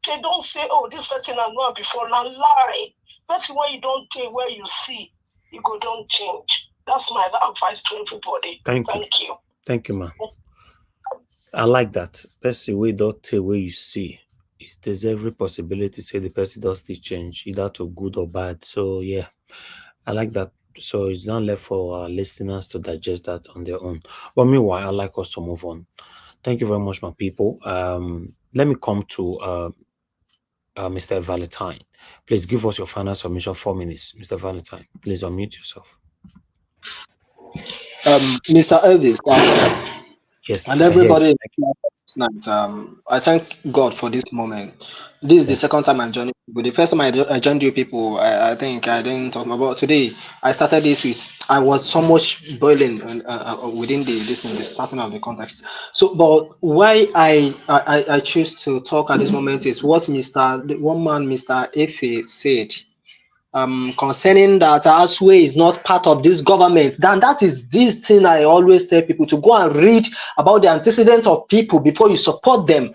They don't say, oh, this person I know before, now lie. That's why you don't take where you see, you go don't change. That's my advice to everybody. Thank you. Thank you, man. I like that. That's the way don't take where you see. There's every possibility say the person does still change, either to good or bad. So yeah, I like that. So it's not left for our listeners to digest that on their own. But meanwhile, I'd like us to move on. Thank you very much, my people. Let me come to Mr. Valentine. Please give us your final submission, 4 minutes. Mr. Valentine, please unmute yourself. Mr. Elvis, yes, and everybody tonight, I thank God for this moment. This is the second time I'm joining people. The first time I joined you people, I think I didn't talk about today. I started it with, I was so much boiling within the starting of the context. So, but why I choose to talk at this moment is what Mr. Efe said. concerning that Aswe is not part of this government, then that is this thing I always tell people to go and read about the antecedents of people before you support them.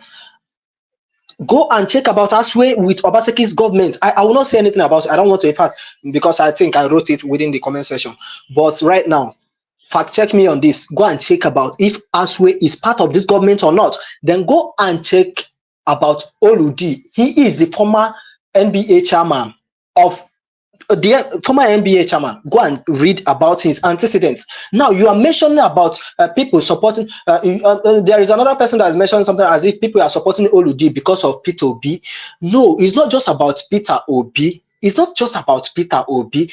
Go and check about Aswe with Obaseki's government. I will not say anything about it. I don't want to, in fact, because I think I wrote it within the comment section. But right now, fact check me on this. Go and check about if Aswe is part of this government or not. Then go and check about Oludi. He is the former NBA chairman of the former NBA chairman. Go and read about his antecedents. Now you are mentioning about people supporting. There is another person that has mentioned something as if people are supporting Oludi because of Peter Obi. No, it's not just about Peter Obi. It's not just about Peter Obi.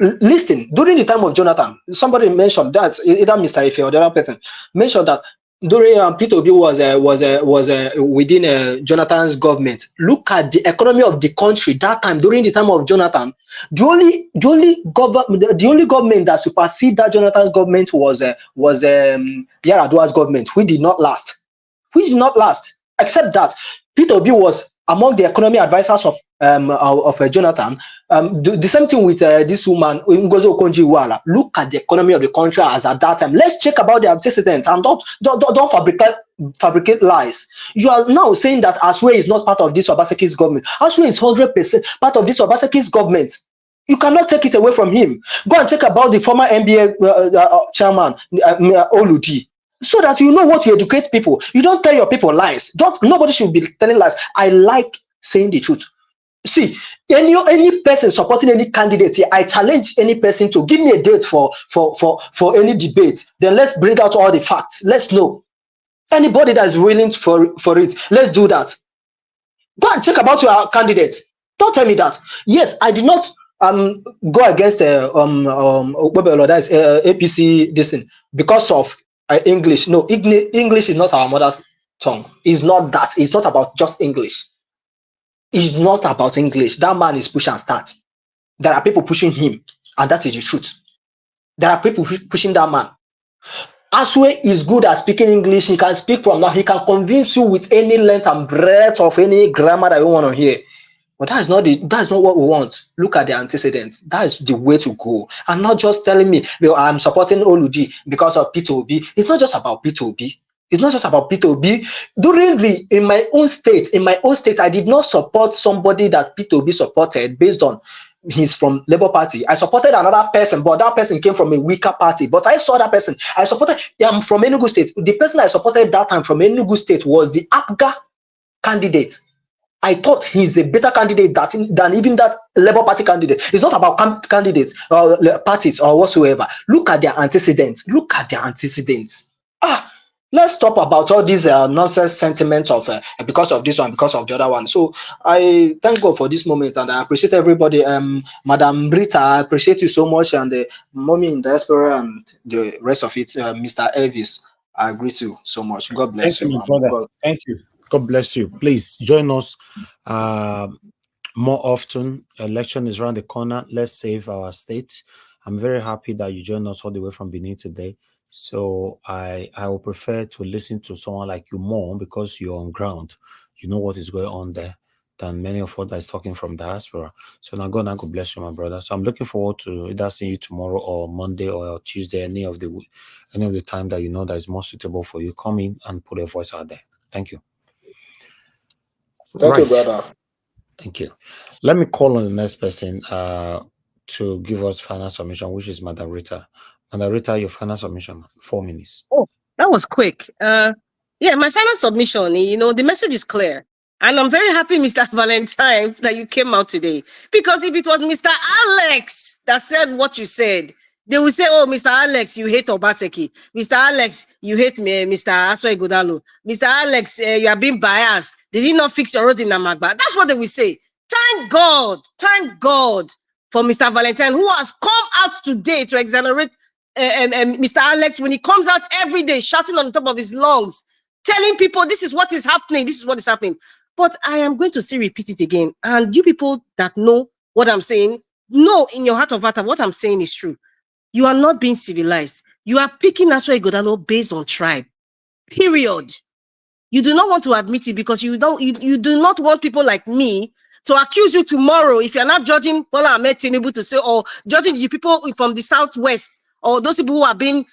Listen, during the time of Jonathan, somebody mentioned that either Mr. Ife or the other person mentioned that during Peter Obi was within Jonathan's government. Look at the economy of the country that time. During the time of Jonathan, the only government that superseded that Jonathan's government was Yar'Adua's government, which did not last. Except that Peter Obi was among the economy advisors of Jonathan. The same thing with this woman Ngozi Okonjo-Iweala. Look at the economy of the country as at that time. Let's check about the antecedents and don't fabricate lies. You are now saying that Aswe is not part of this Obaseki's government. Aswe is 100% part of this Obaseki's government. You cannot take it away from him. Go and check about the former NBA chairman Oludi, so that you know what to educate people. You don't tell your people lies. Nobody should be telling lies. I like saying the truth. See, any person supporting any candidate here, I challenge any person to give me a date for any debate. Then let's bring out all the facts. Let's know. Anybody that is willing for it, let's do that. Go and check about your candidates. Don't tell me that. Yes, I did not go against APC this thing because of English. No, English is not our mother's tongue. It's not that. It's not about just English. It's not about English. That man is push and start. There are people pushing him, and that is the truth. There are people pushing that man. Aswe is good at speaking English. He can speak from now. He can convince you with any length and breadth of any grammar that you want to hear. But that's not what we want. Look at the antecedents. That is the way to go. And not just telling me, well, I'm supporting Oludi because of Peter Obi. It's not just about Peter Obi. It's not just about Peter Obi. In my own state, I did not support somebody that Peter Obi supported based on he's from Labour Party. I supported another person, but that person came from a weaker party. But I saw that person. I supported him from Enugu State. The person I supported that time from Enugu State was the APGA candidate. I thought he's a better candidate than even that Labour Party candidate. It's not about candidates or parties or whatsoever. Look at their antecedents. Let's stop about all these nonsense sentiments of because of this one, because of the other one. So I thank God for this moment, and I appreciate everybody. Madam Rita, I appreciate you so much, and Mommy in Diaspora and the rest of it, Mr. Elvis, I agree to you so much. God bless you. Brother. Thank you. God bless you. Please join us more often. Election is around the corner. Let's save our state. I'm very happy that you joined us all the way from Benin today. So I will prefer to listen to someone like you more because you're on ground. You know what is going on there than many of us that is talking from diaspora. So now God bless you, my brother. So I'm looking forward to either seeing you tomorrow or Monday or Tuesday, any of the time that you know that is more suitable for you. Come in and put a voice out there. Thank you. Thank you, brother. Thank you. Let me call on the next person to give us final submission, which is Madam Rita. Madam Rita, your final submission, 4 minutes. Oh, that was quick. Yeah, my final submission, the message is clear. And I'm very happy, Mr. Valentine, that you came out today. Because if it was Mr. Alex that said what you said, they will say, oh, Mr. Alex, you hate Obaseki. Mr. Alex, you hate me, Mr. Aswe Godalo. Mr. Alex, you are being biased. Did he not fix your road in Namagba? That's what they will say. Thank God for Mr. Valentine, who has come out today to exonerate Mr. Alex when he comes out every day shouting on the top of his lungs, telling people this is what is happening, But I am going to still repeat it again. And you people that know what I'm saying, know in your heart of heart what I'm saying is true. You are not being civilized. You are picking Aswe Godalo based on tribe. Period. You do not want to admit it because you do not want people like me to accuse you tomorrow, if you're not judging Bola Ahmed Tinubu to say, or judging the people from the Southwest, or those people who are being,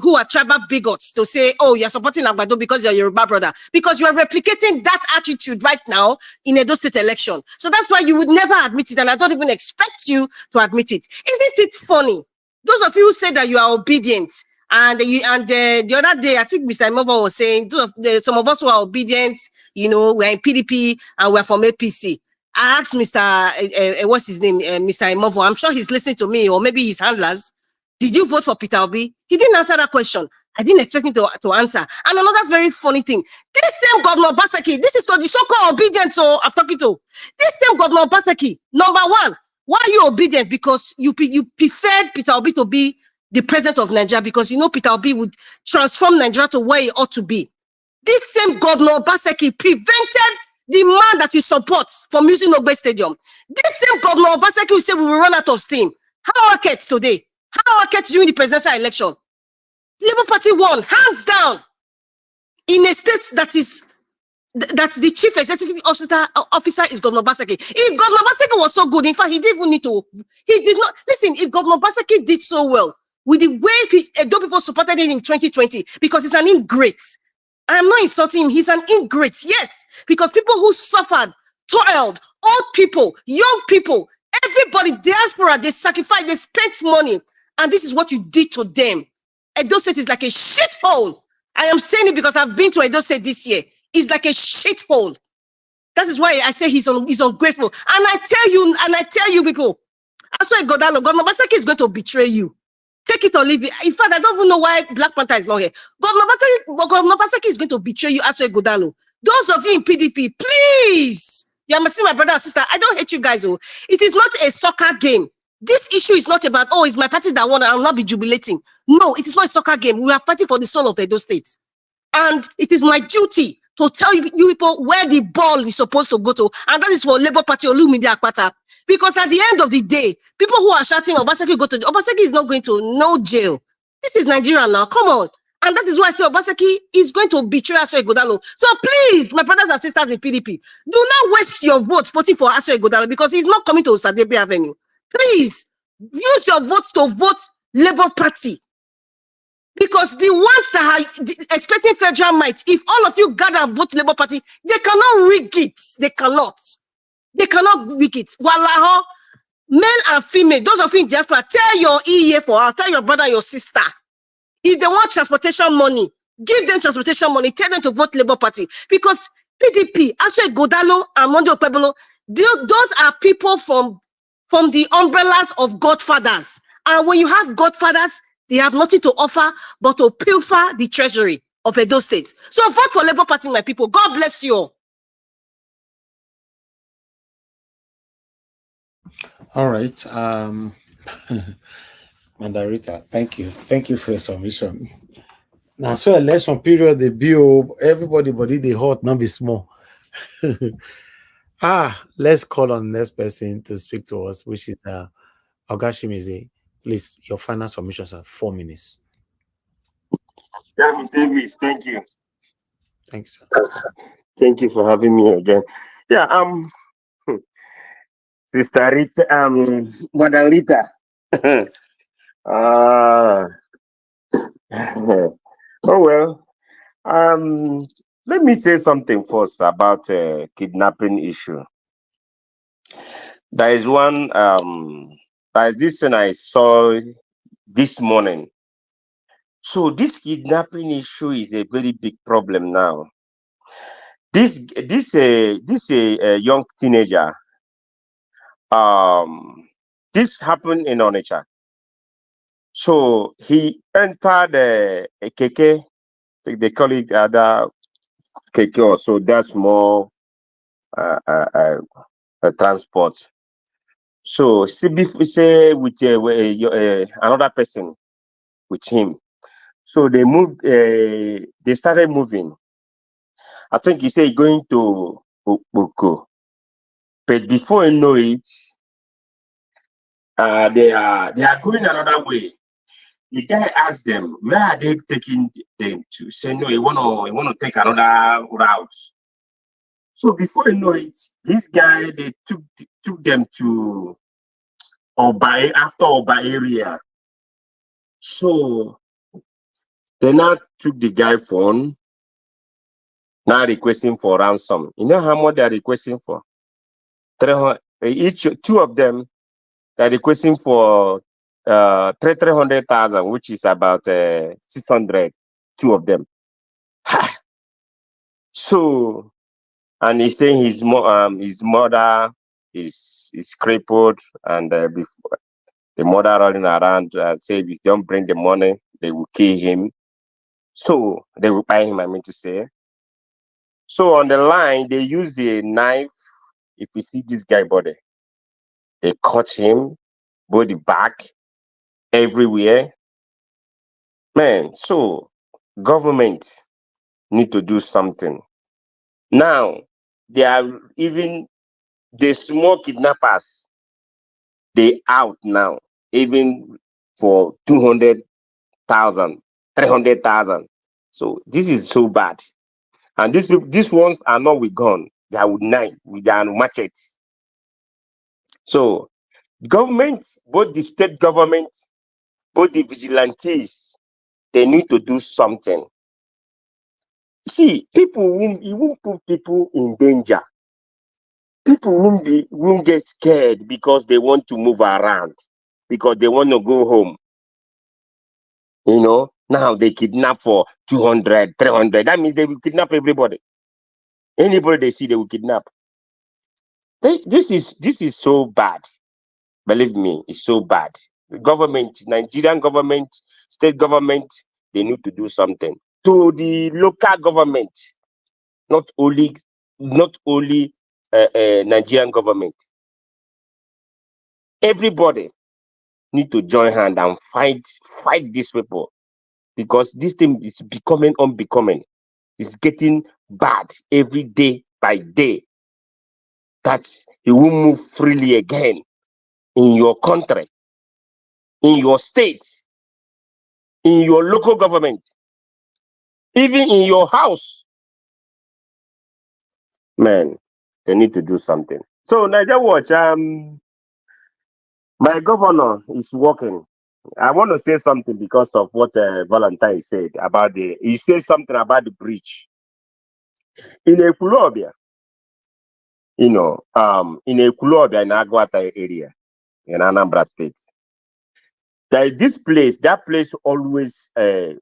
who are tribal bigots, to say, oh, you're supporting Agbado because you're Yoruba brother, because you are replicating that attitude right now in Edo State election. So that's why you would never admit it, and I don't even expect you to admit it. Isn't it funny? Those of you who say that you are obedient, and the other day, I think Mr. Imovo was saying, some of us who are obedient, you know, we're in PDP and we're from APC. I asked Mr. What's his name, Mr. Imovo, I'm sure he's listening to me, or maybe his handlers. Did you vote for Peter Obi? He didn't answer that question. I didn't expect him to answer. And another very funny thing, this same Governor Obaseki, this is to the so-called obedient, so I'm talking to. This same Governor Obaseki, number one, why are you obedient? Because you preferred Peter Obi to be the president of Nigeria, because you know Peter Obi would transform Nigeria to where it ought to be. This same Governor Obaseki prevented the man that you support from using Ogbe Stadium. This same Governor Obaseki will say we will run out of steam. How markets today? How markets during the presidential election? Labour Party won, hands down, in a state that the chief executive officer is Governor Obaseki. If Governor Obaseki was so good, in fact, he didn't even need to, he did not, listen, if Governor Obaseki did so well, with the way Edo people supported him in 2020, because he's an ingrate. I am not insulting him, he's an ingrate, yes, because people who suffered, toiled, old people, young people, everybody, diaspora, they sacrificed, they spent money, and this is what you did to them. Edo State is like a shithole. I am saying it because I've been to Edo State this year. It's like a shithole. That is why I say he's ungrateful. And I tell you people, I swear Governor Obaseki is going to betray you. Take it or leave it. In fact, I don't even know why Black Panther is not here. Governor Obaseki is going to betray you, Aswe Godalo. Those of you in PDP, please. You must see my brother and sister. I don't hate you guys. Oh. It is not a soccer game. This issue is not about, oh, it's my party that won, I will not be jubilating. No, it is not a soccer game. We are fighting for the soul of Edo State. And it is my duty to tell you people where the ball is supposed to go to. And that is for Labour Party Olumide Akpata. Because at the end of the day, people who are shouting Obaseki go to jail, Obaseki is not going to no jail. This is Nigeria now. Come on. And that is why I say Obaseki is going to betray Aswe Godalo. So please, my brothers and sisters in PDP, do not waste your votes voting for Aswe Godalo, because he's not coming to Osadebe Avenue. Please use your votes to vote Labour Party. Because the ones that are expecting federal might, if all of you gather and vote Labour Party, they cannot rig it. They cannot. They cannot rig it. Wallaho, male and female, those of you in diaspora, tell your EA for us, tell your brother, your sister. If they want transportation money, give them transportation money, tell them to vote Labour Party. Because PDP, Aswe Godalo and Monday Okpebolo, those are people from the umbrellas of godfathers. And when you have godfathers, they have nothing to offer but to pilfer the treasury of Edo State. So vote for Labour Party, my people. God bless you all. All right. Mandarita, thank you. Thank you for your submission. Now, so election period, the bill, everybody they hot, not be small. Let's call on the next person to speak to us, which is Ogashimizi. Please, your final submissions are 4 minutes. Yeah, thank you. Thanks, sir. Thank you for having me again. Yeah, Sister Rita, Madam Rita. Oh well. Let me say something first about kidnapping issue. There is one there is this thing I saw this morning. So this kidnapping issue is a very big problem now. This young teenager. This happened in Onitsha. So he entered a keke. They call it other keke, or so that's more transport. So say with another person with him. So they moved. They started moving. I think he said going to Okpoko, but before you know it, they are going another way. The guy asked them, where are they taking them to? Say no, he want to take another route. So before you know it, this guy, they took them to Oba, after Oba area. So they now took the guy phone, now requesting for ransom. You know how much they're requesting for? 300, each, two of them, they're requesting for 300,000, which is about 600, two of them. So, and he's saying his mother is crippled, and before the mother running around say if you don't bring the money, they will kill him. So they will buy him, I mean to say. So on the line, they use the knife. If you see this guy body, they cut him, body back, everywhere. Man, so government need to do something. Now, they are even the small kidnappers, they out now, even for 200,000, 300,000. So this is so bad. And these ones are not with gun, they are with knife, with their machetes. So government, both the state government, both the vigilantes, they need to do something. See, people won't put people in danger. People won't get scared because they want to move around, because they want to go home. You know, now they kidnap for 200, 300. That means they will kidnap everybody. Anybody they see, they will kidnap. This is so bad. Believe me, it's so bad. The government, Nigerian government, state government, they need to do something. To the local government, not only Nigerian government. Everybody need to join hand and fight these people, because this thing is becoming unbecoming. It's getting bad every day by day. That you won't move freely again in your country, in your state, in your local government, even in your house. Man, they need to do something. So Niger Watch, my governor is working. I want to say something because of what Valentine said about he said something about the bridge. In Ekulobia, in Ekulobia in Agwata area, in Anambra State, that place always a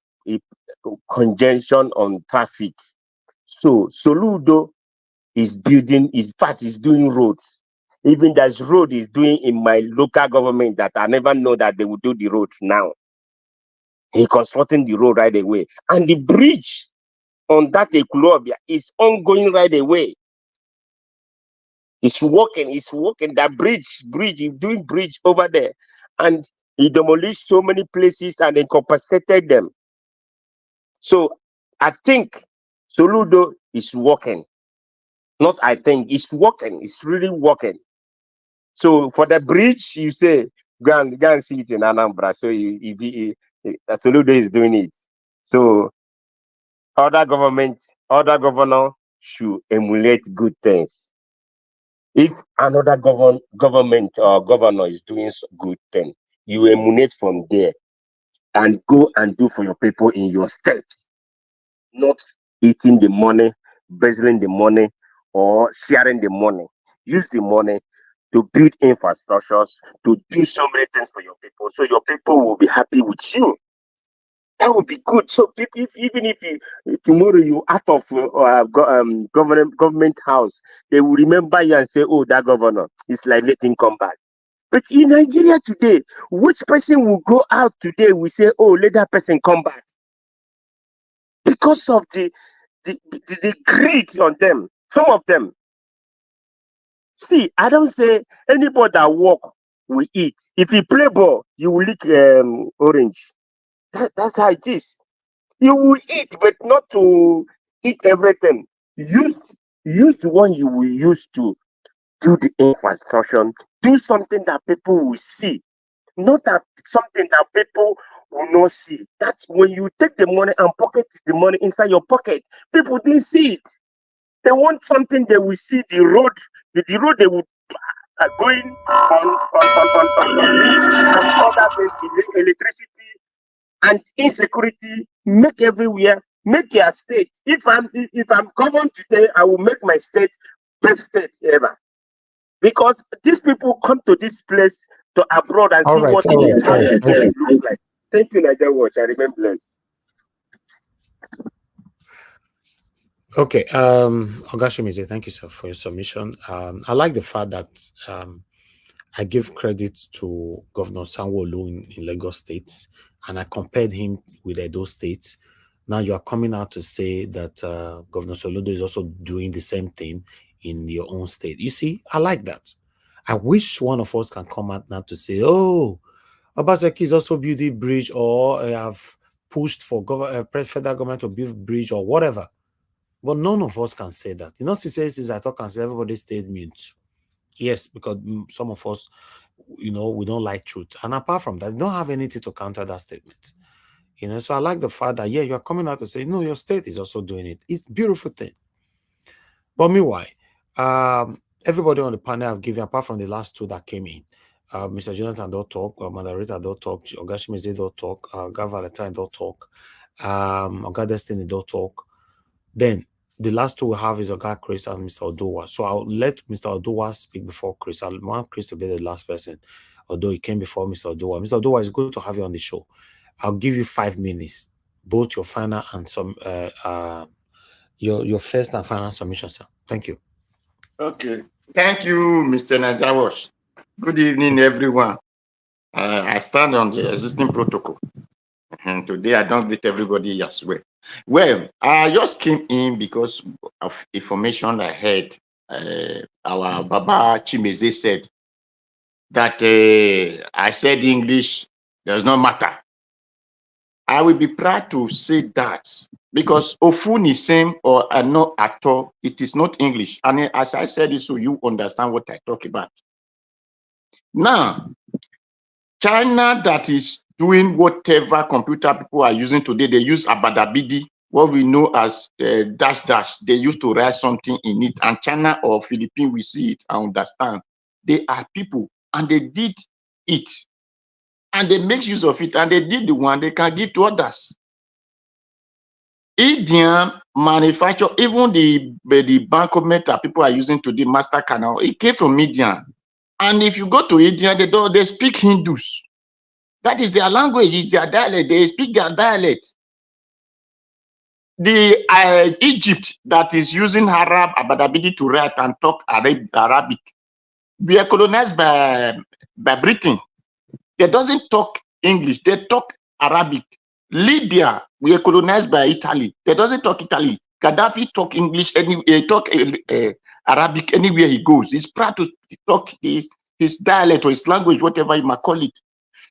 congestion on traffic. So Soludo is building, is doing roads. Even there's road is doing in my local government that I never know that they will do the road now. He constructing the road right away. And the bridge on that Ekulobia is ongoing right away. It's working. That bridge, he's doing bridge over there. And he demolished so many places and then compensated them. So I think Soludo is working. Not I think, it's working. It's really working. So for the bridge, you say, go and see it in Anambra. So Soludo is doing it. So other governor should emulate good things. If another government or governor is doing good thing, you emulate from there and go and do for your people in your state. Not eating the money, embezzling the money, or sharing the money. Use the money to build infrastructures, to do so many things for your people, so your people will be happy with you. That would be good. So even if tomorrow you out of government house, they will remember you and say, "Oh, that governor is like letting come back." But in Nigeria today, which person will go out today? We say, "Oh, let that person come back," because of the greed on them. Some of them. See, I don't say anybody that work will eat. If you play ball, you will lick orange. That's how it is. You will eat, but not to eat everything. Use the one you will use to do the infrastructure. Do something that people will see, not that something that people will not see. That's when you take the money and pocket the money inside your pocket. People didn't see it. They want something they will see the road they will going on leave and other things, electricity and insecurity, make everywhere, make your state. If I'm governed today, I will make my state best state ever. Because these people come to this place to abroad and see what All right. it looks like. Thank you, Nigeria Watch. I remain blessed. Okay, Ogashimize, thank you, sir, for your submission. I like the fact that I give credit to Governor Sanwo-Olu in Lagos State, and I compared him with Edo State. Now you are coming out to say that Governor Soludo is also doing the same thing in your own state. You see, I like that. I wish one of us can come out now to say, oh, Obaseki is also building bridge, or have pushed for federal government to build bridge or whatever. But none of us can say that. You know, since I talk and say everybody stayed mute. Yes, because some of us, you know, we don't like truth. And apart from that, we don't have anything to counter that statement. You know, so I like the fact that, yeah, you're coming out to say, no, your state is also doing it. It's a beautiful thing. But meanwhile, everybody on the panel have given, apart from the last two that came in, Mr. Jonathan don't talk, Moderator don't talk, Ogashimize don't talk, Oga Valentine don't talk, Oga Destiny don't talk. Then the last two we have is Oga Chris and Mr. Odowa. So I'll let Mr. Odowa speak before Chris. I want Chris to be the last person, although he came before Mr. Odowa. Mr. Odowa, it's good to have you on the show. I'll give you 5 minutes, both your final and some your first and final submission, sir. Thank you. Okay. Thank you, Mr. Najawash. Good evening, everyone. I stand on the existing protocol. And today I don't greet everybody as well. Well, I just came in because of information I heard. Our Baba Chimeze said that I said English does not matter. I will be proud to say that because Ofuni same or no at all, it is not English. And as I said it, so you understand what I talk about. Now, China that is doing whatever computer people are using today, they use abadabidi, what we know as dash dash. They used to write something in it. And China or Philippines, we see it and understand. They are people and they did it. And they make use of it and they did the one they can give to others. Indian manufacture, even the bankomat that people are using today, Master Canal, it came from Indian. And if you go to India, they speak Hindus. That is their language, is their dialect. They speak their dialect. The Egypt that is using Arab abadabidi to write and talk Arabic, we are colonized by Britain. They doesn't talk English, they talk Arabic. Libya, we are colonized by Italy. They doesn't talk Italy. Gaddafi talk English, talk Arabic anywhere he goes. He's proud to talk his dialect or his language, whatever you might call it.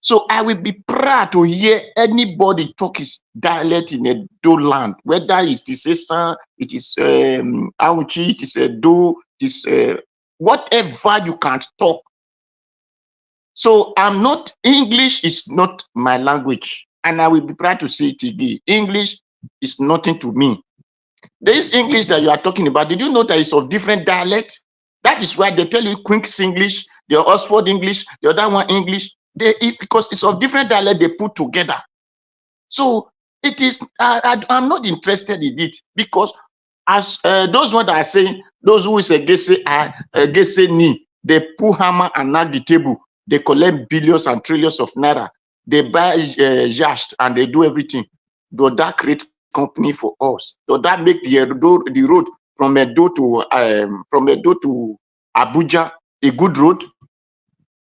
So I will be proud to hear anybody talk his dialect in Edo land, whether it's the Sesa, it is Auchi, it is Edo, it is whatever you can talk. So English is not my language, and I will be proud to say it again. English is nothing to me. This English that you are talking about, did you know that it's of different dialect? That is why they tell you Queen's English, the Oxford English, the other one English. Because it's of different dialect they put together. So it is, I'm not interested in it because as those ones that are saying, those who is against ni, they pull hammer and knock the table. They collect billions and trillions of naira. They buy yacht and they do everything. Does that create company for us? Does that make the road from Edo to Abuja a good road?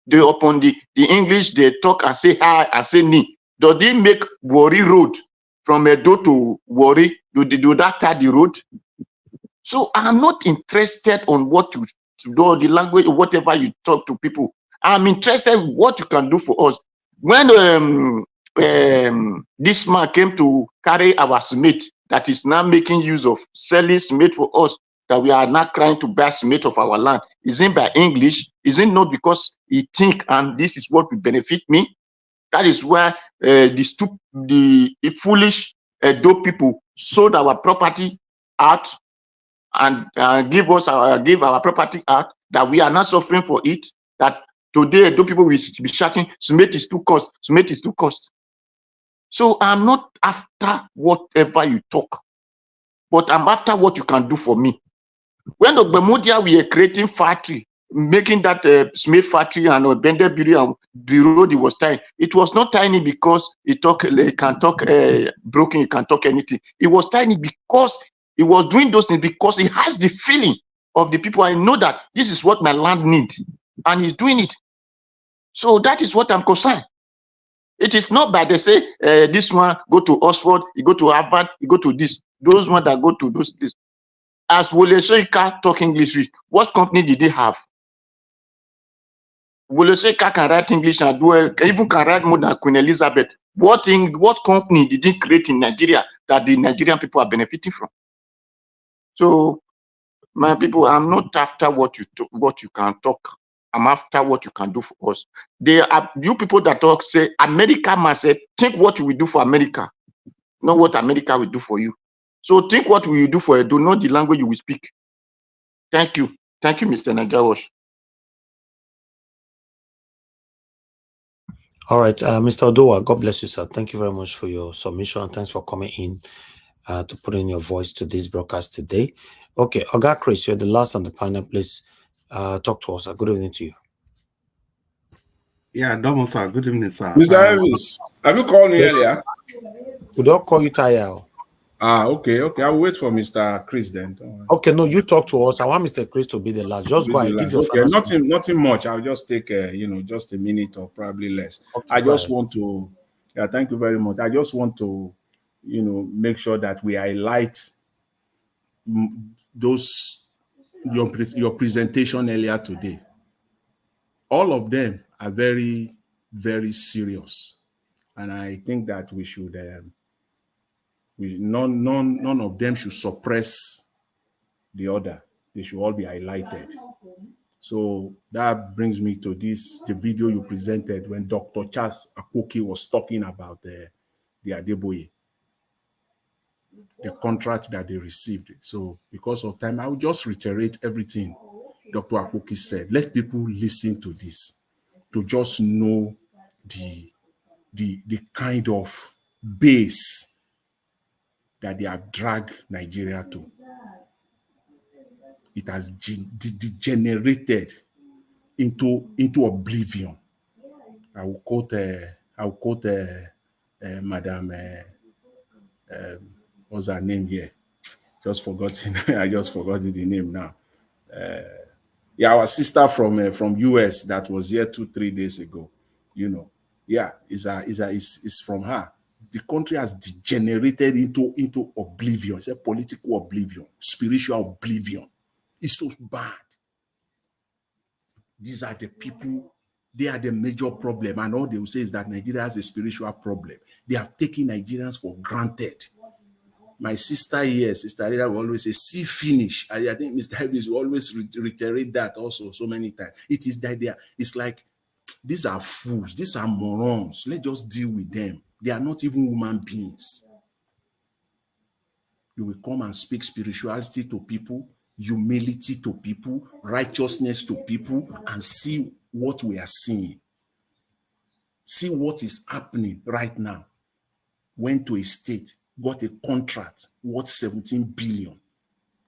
They upon the English, they talk and say hi and say ni. Do they make Warri road from Edo to Warri? Do that tie the road? So I'm not interested on what to do, the language, or whatever you talk to people. I'm interested in what you can do for us. When this man came to carry our cement, that is now making use of selling cement for us, that we are not trying to buy cement of our land, isn't by English, isn't not because he think and this is what will benefit me. That is why the foolish Edo people sold our property out and give our property out, that we are not suffering for it, that today do people will be shouting, cement is too cost, cement is too cost. So I'm not after whatever you talk, but I'm after what you can do for me. When the Bermudia we are creating factory, making that cement factory and Bender Beauty and the road it was tiny. It was not tiny because it can talk broken, it can talk anything. It was tiny because it was doing those things because it has the feeling of the people. I know that this is what my land needs, and he's doing it. So that is what I'm concerned. It is not that they say this one go to Oxford, you go to Harvard, you go to this. Those ones that go to those places. As Wole Soyinka talk English, what company did they have? Wole Soyinka can write English and even can write more than Queen Elizabeth. What company did he create in Nigeria that the Nigerian people are benefiting from? So, my people, I'm not after what you can talk. I'm after what you can do for us. There are you people that talk say America must say, think what you will do for America, not what America will do for you. So think what will you do for Edo, not the language you will speak. Thank you. Thank you, Mr. Najawash. All right, Mr. Odoa, God bless you, sir. Thank you very much for your submission. Thanks for coming in to put in your voice to this broadcast today. Okay, Oga Chris, you're the last on the panel. Please talk to us. Good evening to you. Yeah, Domo, sir. Good evening, sir. Mr. Elvis, have you called me earlier? We don't call you Taya. Okay. I'll wait for Mr. Chris then. Okay, no, you talk to us. I want Mr. Chris to be the last. Just go ahead, give your final nothing much. I'll just take just a minute or probably less. Okay, I just want to thank you very much. I just want to make sure that we highlight those your presentation earlier today. All of them are very, very serious, and I think that we should none of them should suppress the other. They should all be highlighted. So that brings me to the video you presented when Dr. Charles Akpoki was talking about the Adeboye, the contract that they received. So because of time, I will just reiterate everything Dr. Akpoki said. Let people listen to this to just know the kind of base that they have dragged Nigeria to. It has degenerated into oblivion. I will quote Madam what's her name here? Just forgotten. I just forgot the name now. Our sister from US that was here 2-3 days ago. It's from her. The country has degenerated into oblivion. It's a political oblivion, spiritual oblivion. It's so bad. These are the people, they are the major problem. And all they will say is that Nigeria has a spiritual problem. They have taken Nigerians for granted. My sister here, Sister Rita, will always say, see finish. I think Mr. Davis will always reiterate that also so many times. It is that it's like, these are fools, these are morons. Let's just deal with them. They are not even human beings. You will come and speak spirituality to people, humility to people, righteousness to people, and see what we are seeing. See what is happening right now. Went to a state, got a contract worth 17 billion,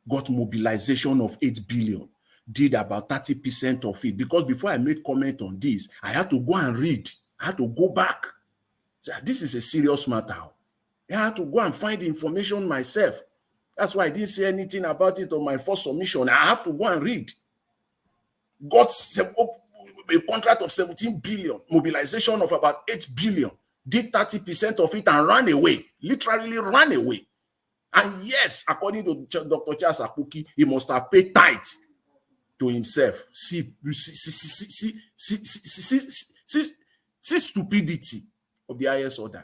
got mobilization of 8 billion, did about 30% of it. Because before I made comment on this, I had to go and read. I had to go back. So this is a serious matter. I had to go and find the information myself. That's why I didn't say anything about it on my first submission. I have to go and read. Got a contract of 17 billion, mobilization of about 8 billion, did 30% of it and ran away, literally ran away. And yes, according to Dr. Charles Akpoki, he must have paid tithe to himself. See stupidity of the highest order.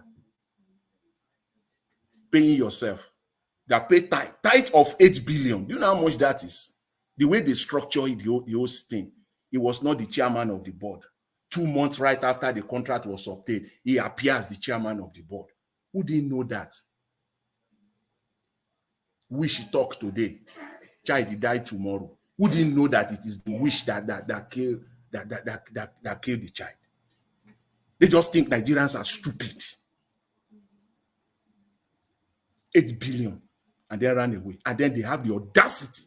Paying yourself. That pay tithe of 8 billion. Do you know how much that is? The way they structure it, the whole thing. He was not the chairman of the board. 2 months right after the contract was obtained, he appears the chairman of the board. Who didn't know that? We should talk today. child die tomorrow. Who didn't know that it is the wish that killed the child? They just think Nigerians are stupid. 8 billion, and they ran away. And then they have the audacity,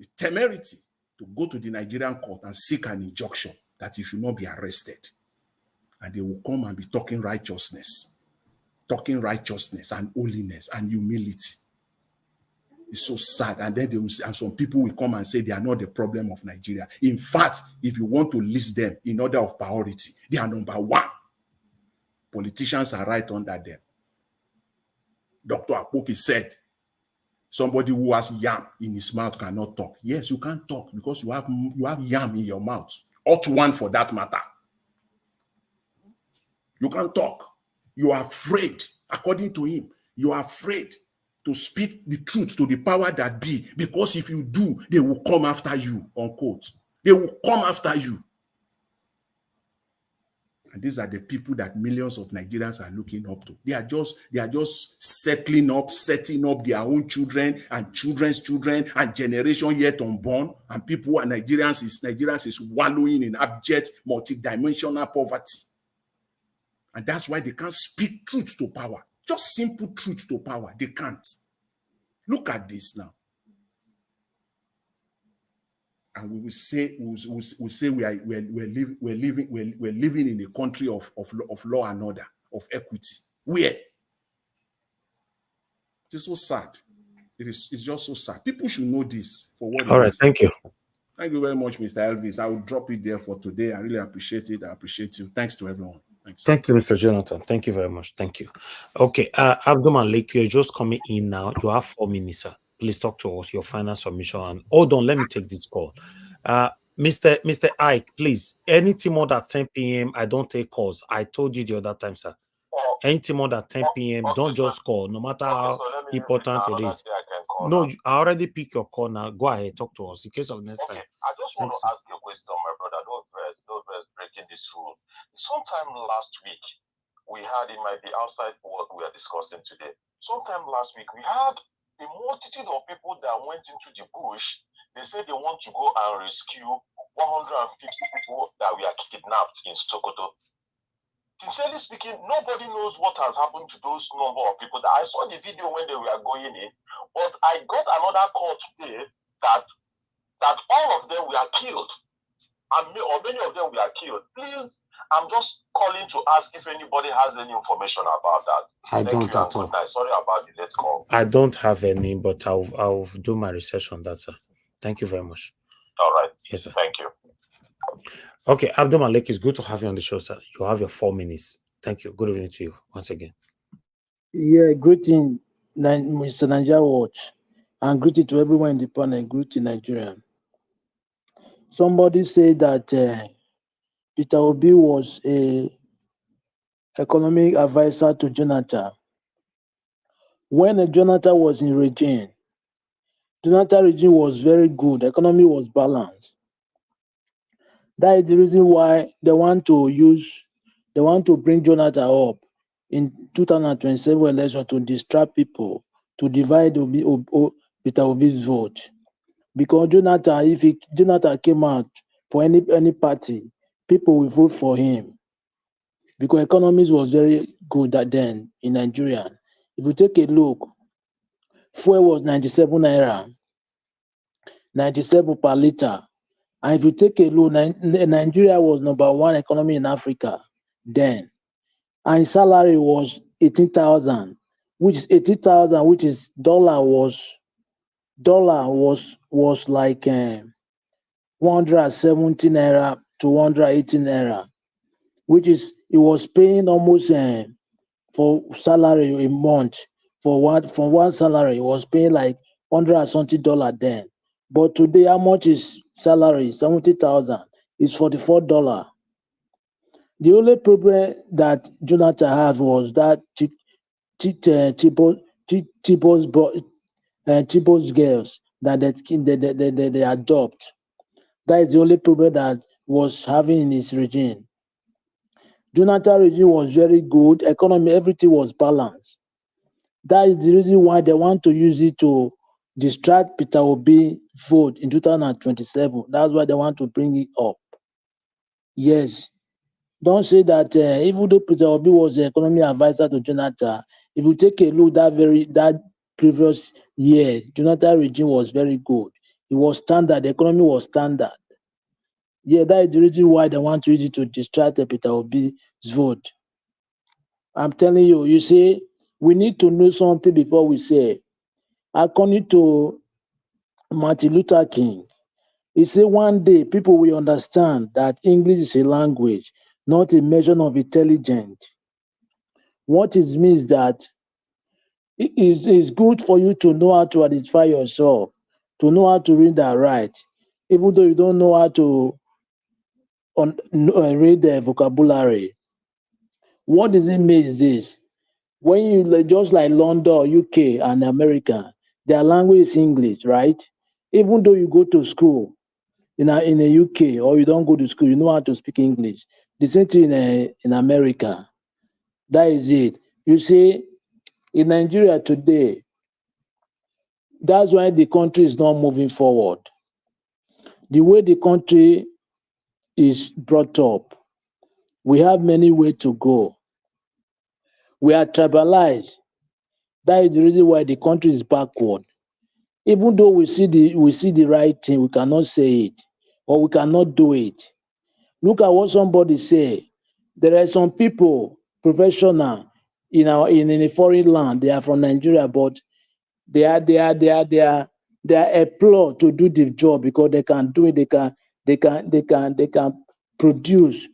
the temerity to go to the Nigerian court and seek an injunction that he should not be arrested. And they will come and be talking righteousness and holiness and humility. It's so sad. And then and some people will come and say they are not the problem of Nigeria. In fact, if you want to list them in order of priority, they are number one. Politicians are right under them. Dr. Apoki said, somebody who has yam in his mouth cannot talk. Yes, you can't talk because you have yam in your mouth. Hot one for that matter. You can't talk. You are afraid, according to him, you are afraid to speak the truth to the power that be, because if you do, they will come after you, unquote. They will come after you. And these are the people that millions of Nigerians are looking up to. They are just setting up their own children and children's children and generation yet unborn. And people and Nigerians is wallowing in abject, multidimensional poverty. And that's why they can't speak truth to power. Just simple truth to power. They can't. Look at this now. And we will say we're living in a country of law and order, of equity. Where? It's so sad. It's just so sad. People should know this for what it is. All right, thank you. Thank you very much, Mr. Elvis. I will drop it there for today. I really appreciate it. I appreciate you. Thanks to everyone. Thanks. Thank you, Mr. Jonathan. Thank you very much. Thank you. Okay, Abdul Malik, you're just coming in now. You have 4 minutes, sir. Please talk to us, your final submission. And hold on, let me take this call. Mr. Ike, please, anything more than 10 p.m., I don't take calls. I told you the other time, sir. Anything more than 10 p.m., don't just call, no matter how important it is. No, I already picked your call now. Go ahead, talk to us in case of next time. I just want to ask you a question, my brother. Don't press breaking this rule. Sometime last week, we had, it might be outside what we are discussing today. Sometime last week, we had a multitude of people that went into the bush. They said they want to go and rescue 150 people that were kidnapped in Sokoto. Sincerely speaking, nobody knows what has happened to those number of people. I saw the video when they were going in, but I got another call today that all of them were killed, or many of them were killed. Please, I'm just calling to ask if anybody has any information about that. I don't at all. Sorry about the late call. I don't have any, but I'll do my research on that, sir. Thank you very much. All right. Yes, sir. Thank you. Okay, Abdul Malik, it's good to have you on the show, sir. You have your 4 minutes. Thank you. Good evening to you once again. Yeah, greeting, Mr. Nigeria Watch, and greeting to everyone in the panel. Greeting Nigeria. Somebody said that Peter Obi was a economic advisor to Jonathan. When Jonathan was in regime, Jonathan regime was very good. The economy was balanced. That is the reason why they want to bring Jonathan up in 2027 election to distract people, to divide Peter Obi's vote. Because Jonathan, if Jonathan came out for any party, people will vote for him. Because economies was very good then in Nigeria. If you take a look, fuel was 97 naira, 97 per liter. And if you take a look, Nigeria was #1 economy in Africa then. And salary was 18,000, which is 80,000, which is dollar was like 170 naira to 180 naira, which is it was paying almost for salary a month for one salary. It was paying like $100 and something then. But today, how much is salary? 70,000. It's $44. The only problem that Jonathan had was that Chibo's girls that they adopt. That is the only problem that was having in his regime. Jonathan regime was very good. Economy, everything was balanced. That is the reason why they want to use it to distract Peter Obi vote in 2027. That's why they want to bring it up. Yes. Don't say that even though Peter Obi was the economy advisor to Jonathan, if you take a look that previous year, Jonathan regime was very good. It was standard. The economy was standard. Yeah, that is the reason why they want to use it to distract Peter Obi's vote. I'm telling you, you see, we need to know something before we say. According to Martin Luther King, he said one day people will understand that English is a language, not a measure of intelligence. What it means that it is good for you to know how to identify yourself, to know how to read and write, even though you don't know how to read the vocabulary. What does it mean is this? When you just like London, UK, and America, their language is English, right? Even though you go to school in the UK or you don't go to school, you know how to speak English. The same thing in America. That is it. You see, in Nigeria today, that's why the country is not moving forward. The way the country is brought up, we have many ways to go. We are tribalized. That is the reason why the country is backward. Even though we see the right thing, we cannot say it or we cannot do it. Look at what somebody say. There are some people, professional, in a foreign land. They are from Nigeria, but they are employed to do the job because they can do it. They can produce.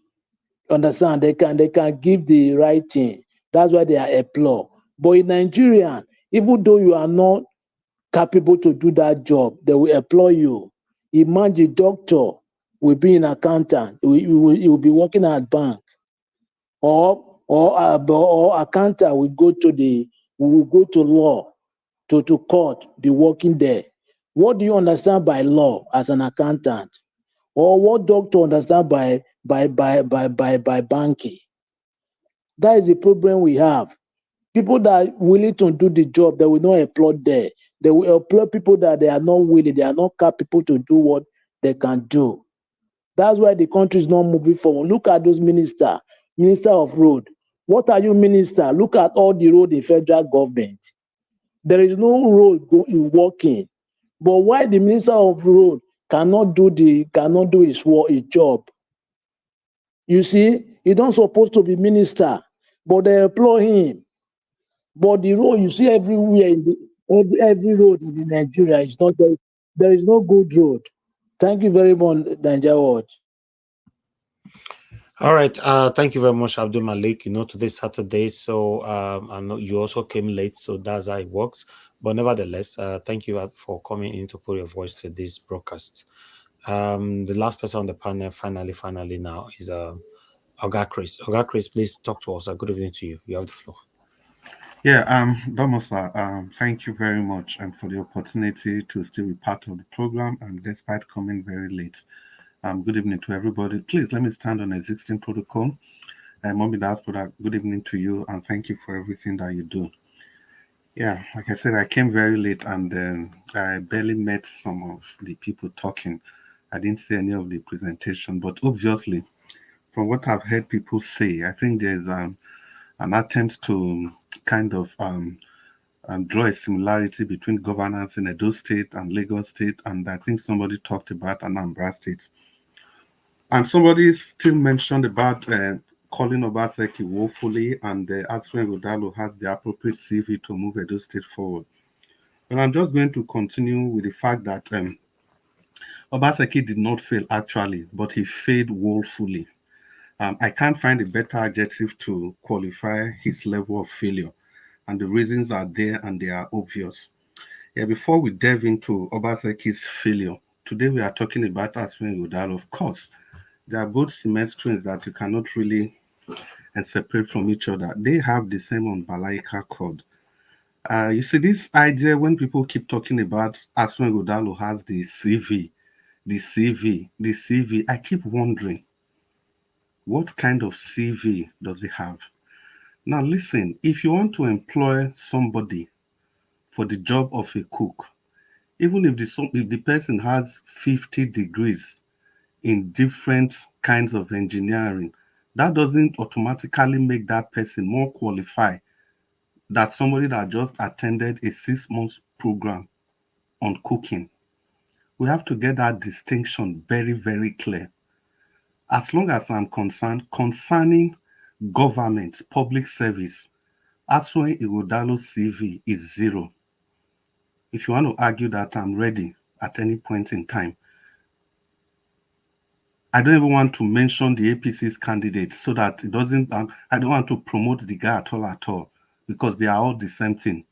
Understand? They can give the right thing. That's why they are employed. But in Nigeria, even though you are not capable to do that job, they will employ you. Imagine doctor will be an accountant. He will be working at bank, or accountant will go to law, to court, be working there. What do you understand by law as an accountant? Or what doctor understand by banking? That is the problem we have. People that are willing to do the job, they will not employ there. They will employ people that they are not willing, they are not capable to do what they can do. That's why the country is not moving forward. Look at those minister of road. What are you minister? Look at all the road in federal government. There is no road working. But why the minister of road cannot do his job? You see, he don't supposed to be minister, but they employ him. But the road you see everywhere every road in Nigeria is not there. There is no good road. Thank you very much, Nigeria Watch. All right. Thank you very much, Abdul Malik. Today's Saturday, so I know you also came late, so that's how it works. But nevertheless, thank you for coming in to put your voice to this broadcast. The last person on the panel, finally now, is Oga Chris. Oga Chris, please talk to us. Good evening to you. You have the floor. Yeah, Domosa, thank you very much for the opportunity to still be part of the program, and despite coming very late. Good evening to everybody. Please let me stand on existing protocol. Mommy Diaspora, good evening to you, and thank you for everything that you do. Yeah, like I said, I came very late, and I barely met some of the people talking. I didn't see any of the presentation, but obviously, from what I've heard people say, I think there's an attempt to kind of draw a similarity between governance in Edo State and Lagos State, and I think somebody talked about Anambra State. And somebody still mentioned about calling Obaseki woefully, and Aswen Godalo has the appropriate CV to move Edo State forward. And I'm just going to continue with the fact that Obaseki did not fail actually, but he failed woefully. I can't find a better adjective to qualify his level of failure, and the reasons are there and they are obvious. Yeah, before we delve into Obaseki's failure, today we are talking about Aswen Godalo. Of course, they are both cement twins that you cannot really separate from each other. They have the same umbilical cord. You see, this idea when people keep talking about Aswen Godalo has the CV, I keep wondering, what kind of CV does he have? Now, listen, if you want to employ somebody for the job of a cook, Even if the person has 50 degrees in different kinds of engineering, that doesn't automatically make that person more qualified than somebody that just attended a 6 month program on cooking. We have to get that distinction very, very clear. As long as I'm concerned, concerning government, public service, Aswin Ighodalo's CV is zero. If you want to argue that, I'm ready at any point in time. I don't even want to mention the APC's candidates so that it doesn't, I don't want to promote the guy at all, because they are all the same thing.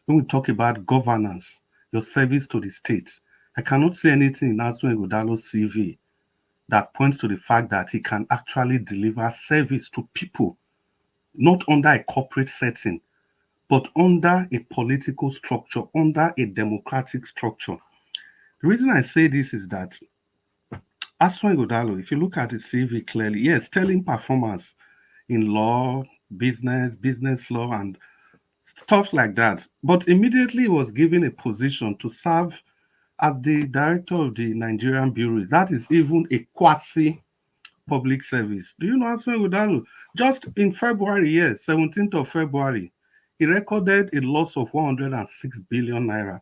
When we talk about governance, your service to the state, I cannot see anything in Aswin Ighodalo's CV that points to the fact that he can actually deliver service to people, not under a corporate setting, but under a political structure, under a democratic structure. The reason I say this is that Aswin Ighodalo, if you look at his CV clearly, yes, sterling performance in law, business law, and stuff like that. But immediately he was given a position to serve as the director of the Nigerian Bureau. That is even a quasi public service. Do you know Aswin Ighodalo? Just in February, yes, 17th of February, he recorded a loss of 106 billion naira.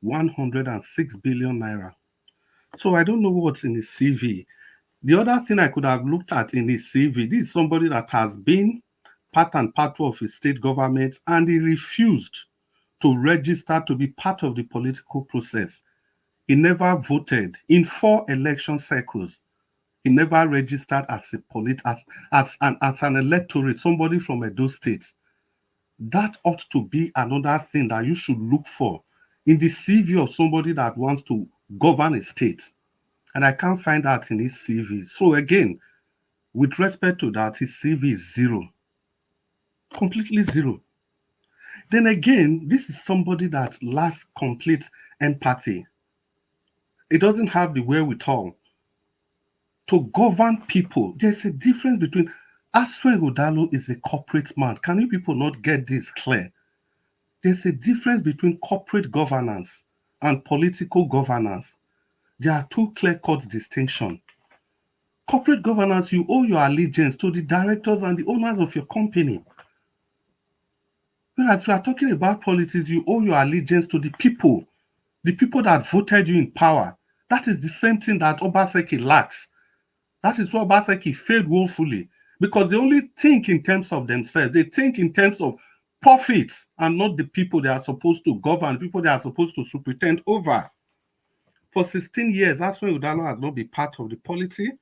106 billion naira. So I don't know what's in his CV. The other thing I could have looked at in his CV, this is somebody that has been part and parcel of his state government, and he refused to register to be part of the political process. He never voted in 4 election cycles. He never registered as as an electorate, somebody from Edo State. That ought to be another thing that you should look for in the CV of somebody that wants to govern a state. And I can't find that in his CV. So again, with respect to that, his CV is zero. Completely zero. Then again, this is somebody that lacks complete empathy. It doesn't have the wherewithal to govern people. There's a difference between Aswin Ighodalo is a corporate man. Can you people not get this clear? There's a difference between corporate governance and political governance. There are two clear-cut distinctions. Corporate governance, you owe your allegiance to the directors and the owners of your company. Whereas we are talking about politics, you owe your allegiance to the people that voted you in power. That is the same thing that Obaseki lacks. That is why Obaseki failed woefully, because they only think in terms of themselves. They think in terms of profits and not the people they are supposed to govern, people they are supposed to superintend over. For 16 years, Aswin Ighodalo has not been part of the polity.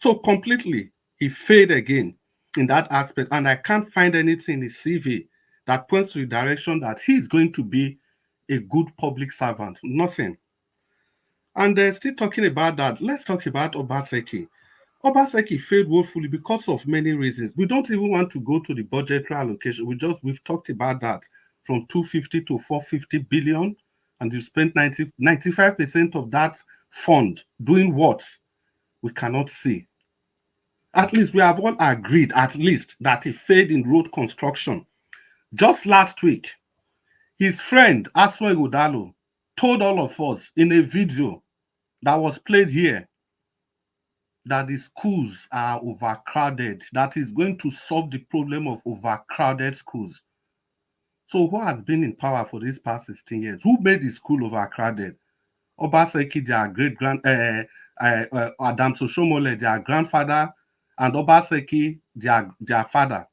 So completely, he failed again in that aspect. And I can't find anything in his CV that points to the direction that he's going to be a good public servant. Nothing. And still talking about that, let's talk about Obaseki. Obaseki failed woefully because of many reasons. We don't even want to go to the budgetary allocation. We've talked about that, from 250 to 450 billion, and you spent 95% of that fund doing what? We cannot see. At least we have all agreed, at least, that he failed in road construction. Just last week, his friend Aswin Ighodalo told all of us in a video that was played here that the schools are overcrowded, that is going to solve the problem of overcrowded schools. So who has been in power for these past 16 years? Who made the school overcrowded? Obaseki, their Adam Soshomole, their grandfather, and Obaseki, their father.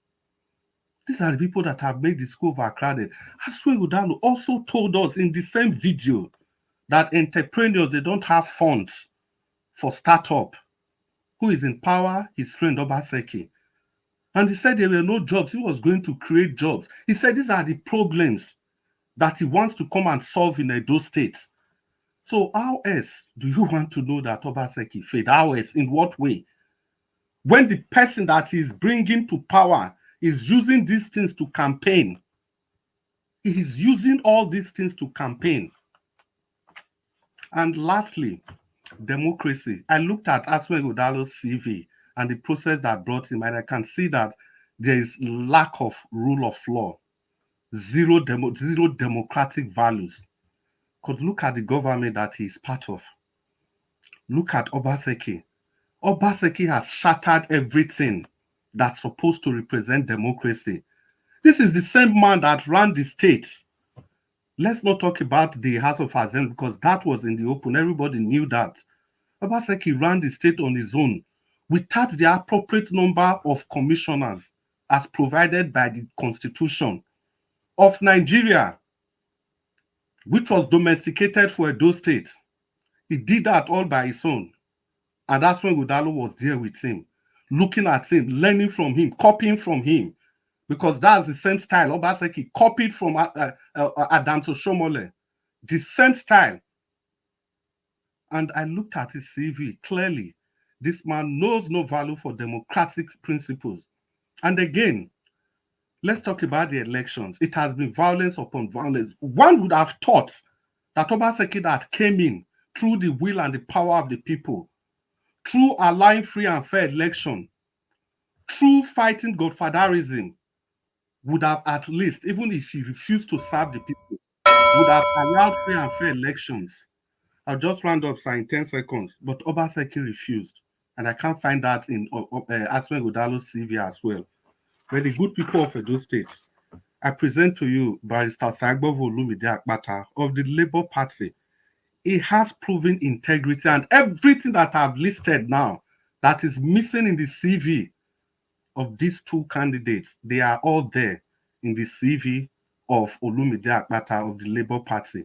These are the people that have made the school overcrowded. Aswin Ighodalo also told us in the same video that entrepreneurs, they don't have funds for startup. Who is in power? His friend Obaseki. And he said there were no jobs. He was going to create jobs. He said these are the problems that he wants to come and solve in Edo State. So how else do you want to know that Obaseki failed? How else? In what way? When the person that he's bringing to power is using these things to campaign. He is using all these things to campaign. And lastly, democracy. I looked at Aswin Ighodalo's CV and the process that brought him, and I can see that there is lack of rule of law, zero democratic values. Because look at the government that he's part of. Look at Obaseki. Obaseki has shattered everything that's supposed to represent democracy. This is the same man that ran the state. Let's not talk about the House of Assembly because that was in the open. Everybody knew that. Obaseki ran the state on his own without the appropriate number of commissioners as provided by the Constitution of Nigeria, which was domesticated for Edo State. He did that all by his own. And that's when Udalo was there with him, looking at him, learning from him, copying from him, because that's the same style Obaseki copied from Adam Shomole, the same style. And I looked at his CV clearly. This man knows no value for democratic principles. And again, let's talk about the elections. It has been violence upon violence. One would have thought that Obaseki that came in through the will and the power of the people, through allowing free and fair election, through fighting godfatherism, would have at least, even if he refused to serve the people, would have allowed free and fair elections. I'll just round up in 10 seconds. But Obaseki refused. And I can't find that in Aswen Udalo's CV as well. Where the good people of Edo State, I present to you Barrister Sagbo Olumide Akpata of the Labour Party. He has proven integrity and everything that I've listed now that is missing in the CV of these two candidates, they are all there in the CV of Olumide Akpata of the Labour Party.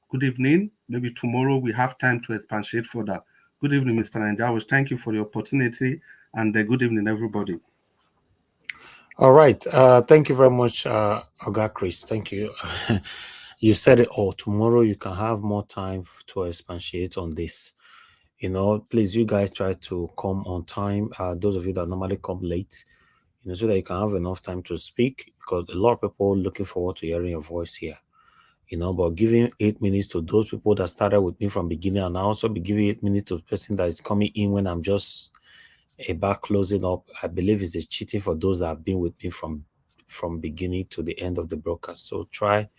Good evening. Maybe tomorrow we have time to expatiate further. Good evening, Mr. Nanjawish. Thank you for the opportunity and good evening, everybody. All right. Thank you very much, Oga Chris. Thank you. You said it all. Tomorrow you can have more time to expatiate on this. You know, please, you guys try to come on time. Those of you that normally come late, you know, so that you can have enough time to speak, because a lot of people are looking forward to hearing your voice here. You know, but giving 8 minutes to those people that started with me from beginning, and I also be giving 8 minutes to the person that is coming in when I'm just about closing up, I believe is a cheating for those that have been with me from beginning to the end of the broadcast. So try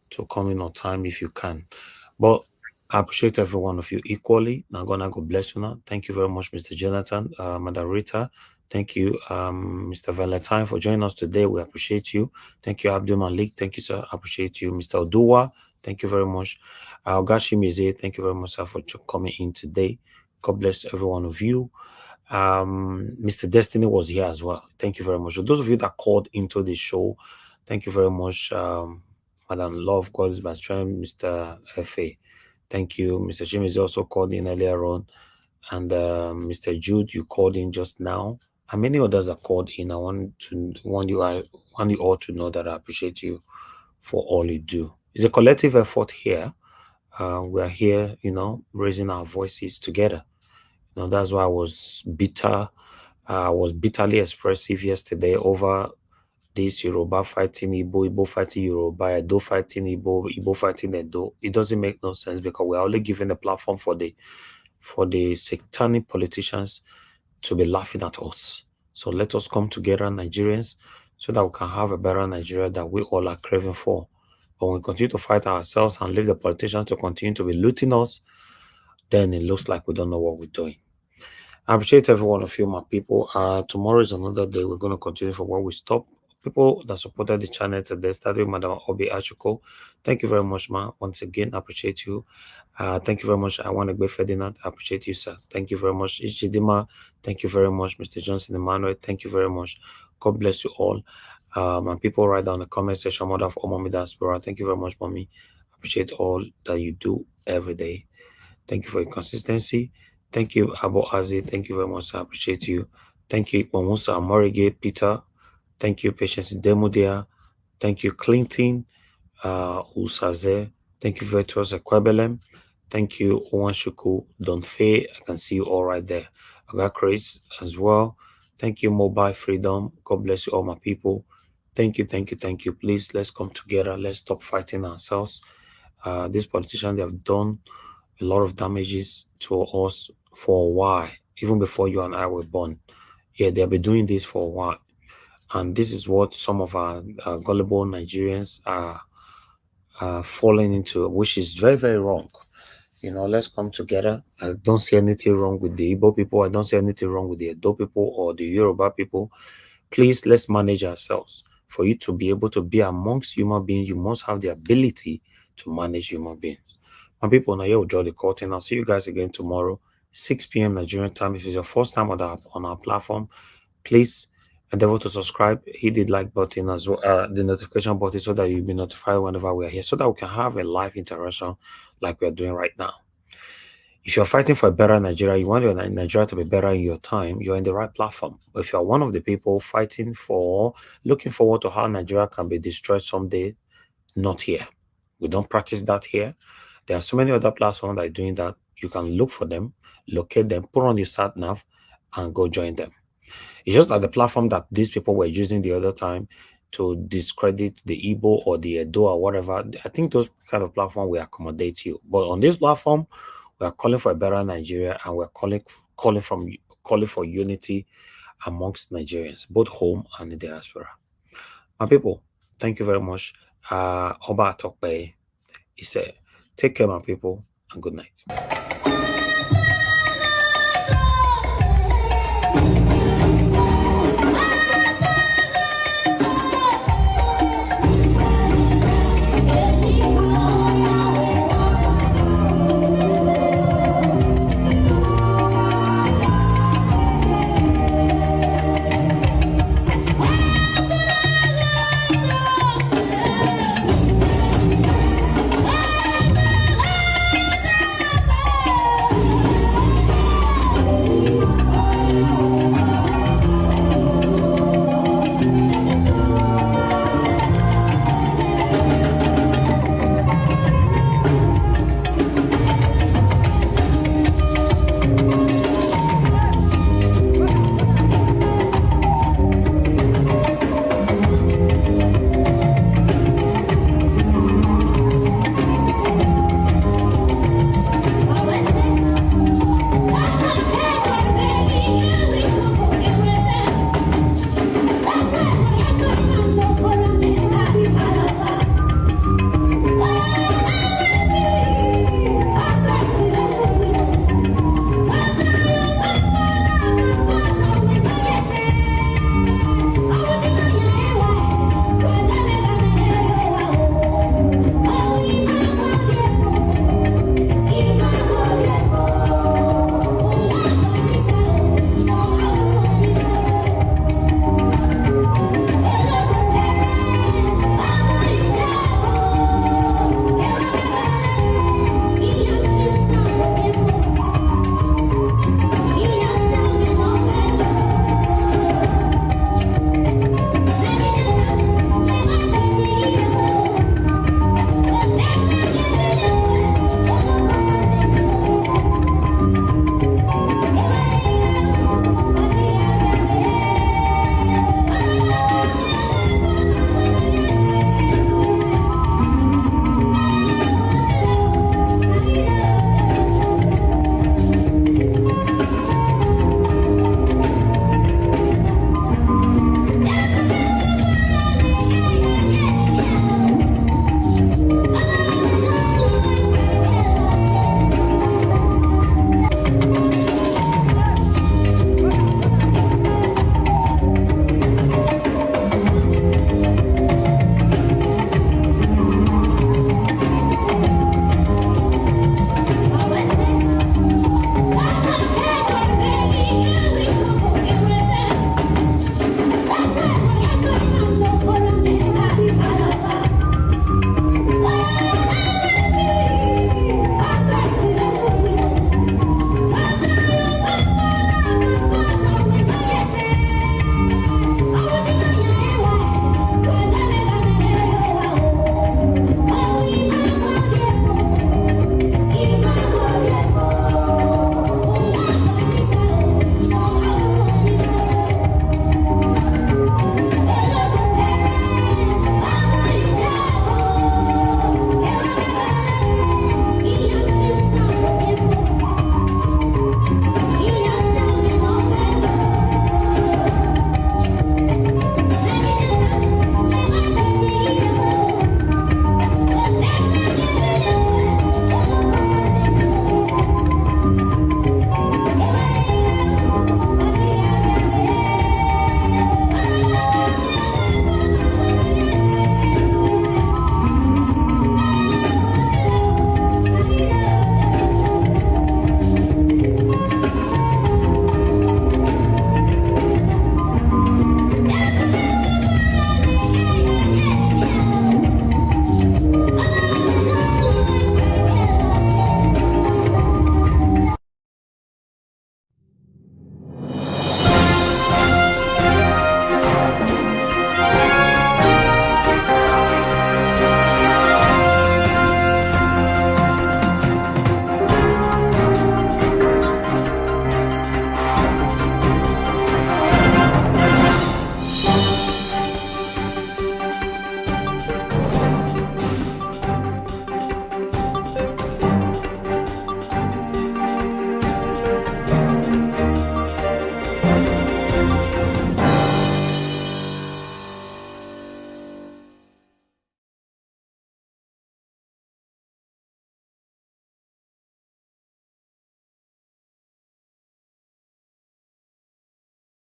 to come in on time if you can. But I appreciate every one of you equally. Now, God bless you now. Thank you very much, Mr. Jonathan, Madam Rita. Thank you, Mr. Valentine, for joining us today. We appreciate you. Thank you, Abdul Malik. Thank you, sir. I appreciate you. Mr. Oduwa, thank you very much. Ogashi Mize, thank you very much, sir, for coming in today. God bless every one of you. Mr. Destiny was here as well. Thank you very much. For those of you that called into the show, thank you very much. Madam Love, God is my strength, Mr. F.A. Thank you. Mr. Jim is also called in earlier on. And Mr. Jude, you called in just now. And many others are called in. I want you all to know that I appreciate you for all you do. It's a collective effort here. We are here, you know, raising our voices together. You know, that's why I was bitter. I was bitterly expressive yesterday over this Yoruba fighting Igbo, Igbo fighting Yoruba, Edo fighting Igbo, Igbo fighting Edo. It doesn't make no sense because we're only giving a platform for the satanic politicians to be laughing at us. So let us come together, Nigerians, so that we can have a better Nigeria that we all are craving for. But when we continue to fight ourselves and leave the politicians to continue to be looting us, then it looks like we don't know what we're doing. I appreciate every one of you, my people. Tomorrow is another day. We're going to continue from where we stop. People that supported the channel today, starting with Madam Obi Achuko. Thank you very much, ma. Once again, I appreciate you. Thank you very much. I want to be Ferdinand. I appreciate you, sir. Thank you very much. Ichidima. Thank you very much. Mr. Johnson Emmanuel. Thank you very much. God bless you all. And people write down the comment section, Mother of Mommy Diaspora. Thank you very much, Mommy. I appreciate all that you do every day. Thank you for your consistency. Thank you, Abu Azi. Thank you very much. I appreciate you. Thank you, Momusa Morige, Peter. Thank you, Patience Demudia. Thank you, Clinton Usaze. Thank you, Virtuous Equebelem. Thank you, Owanshuku Donfe. I can see you all right there. I got Chris as well. Thank you, Mobile Freedom. God bless you, all my people. Thank you, thank you, thank you. Please, let's come together. Let's stop fighting ourselves. These politicians have done a lot of damages to us for a while, even before you and I were born. Yeah, they've been doing this for a while. And this is what some of our gullible Nigerians are falling into, which is very, very wrong. You know, let's come together. I don't see anything wrong with the Igbo people. I don't see anything wrong with the Edo people or the Yoruba people. Please, let's manage ourselves. For you to be able to be amongst human beings, you must have the ability to manage human beings. My people, now you'll draw the curtain. I'll see you guys again tomorrow, 6 p.m. Nigerian time. If it's your first time on our platform, please endeavor to subscribe, hit the like button as well, the notification button, so that you'll be notified whenever we are here, so that we can have a live interaction like we are doing right now. If you're fighting for a better Nigeria, you want your Nigeria to be better in your time, you're in the right platform. But if you're one of the people fighting for, looking forward to how Nigeria can be destroyed someday, not here. We don't practice that here. There are so many other platforms that are doing that. You can look for them, locate them, put on your sat nav, and go join them. It's just like the platform that these people were using the other time to discredit the Igbo or the Edo or whatever. I think those kind of platform will accommodate you. But on this platform, we are calling for a better Nigeria, and we're calling for unity amongst Nigerians, both home and in the diaspora. My people, thank you very much. Oba Atokbe, he said, take care, my people, and good night.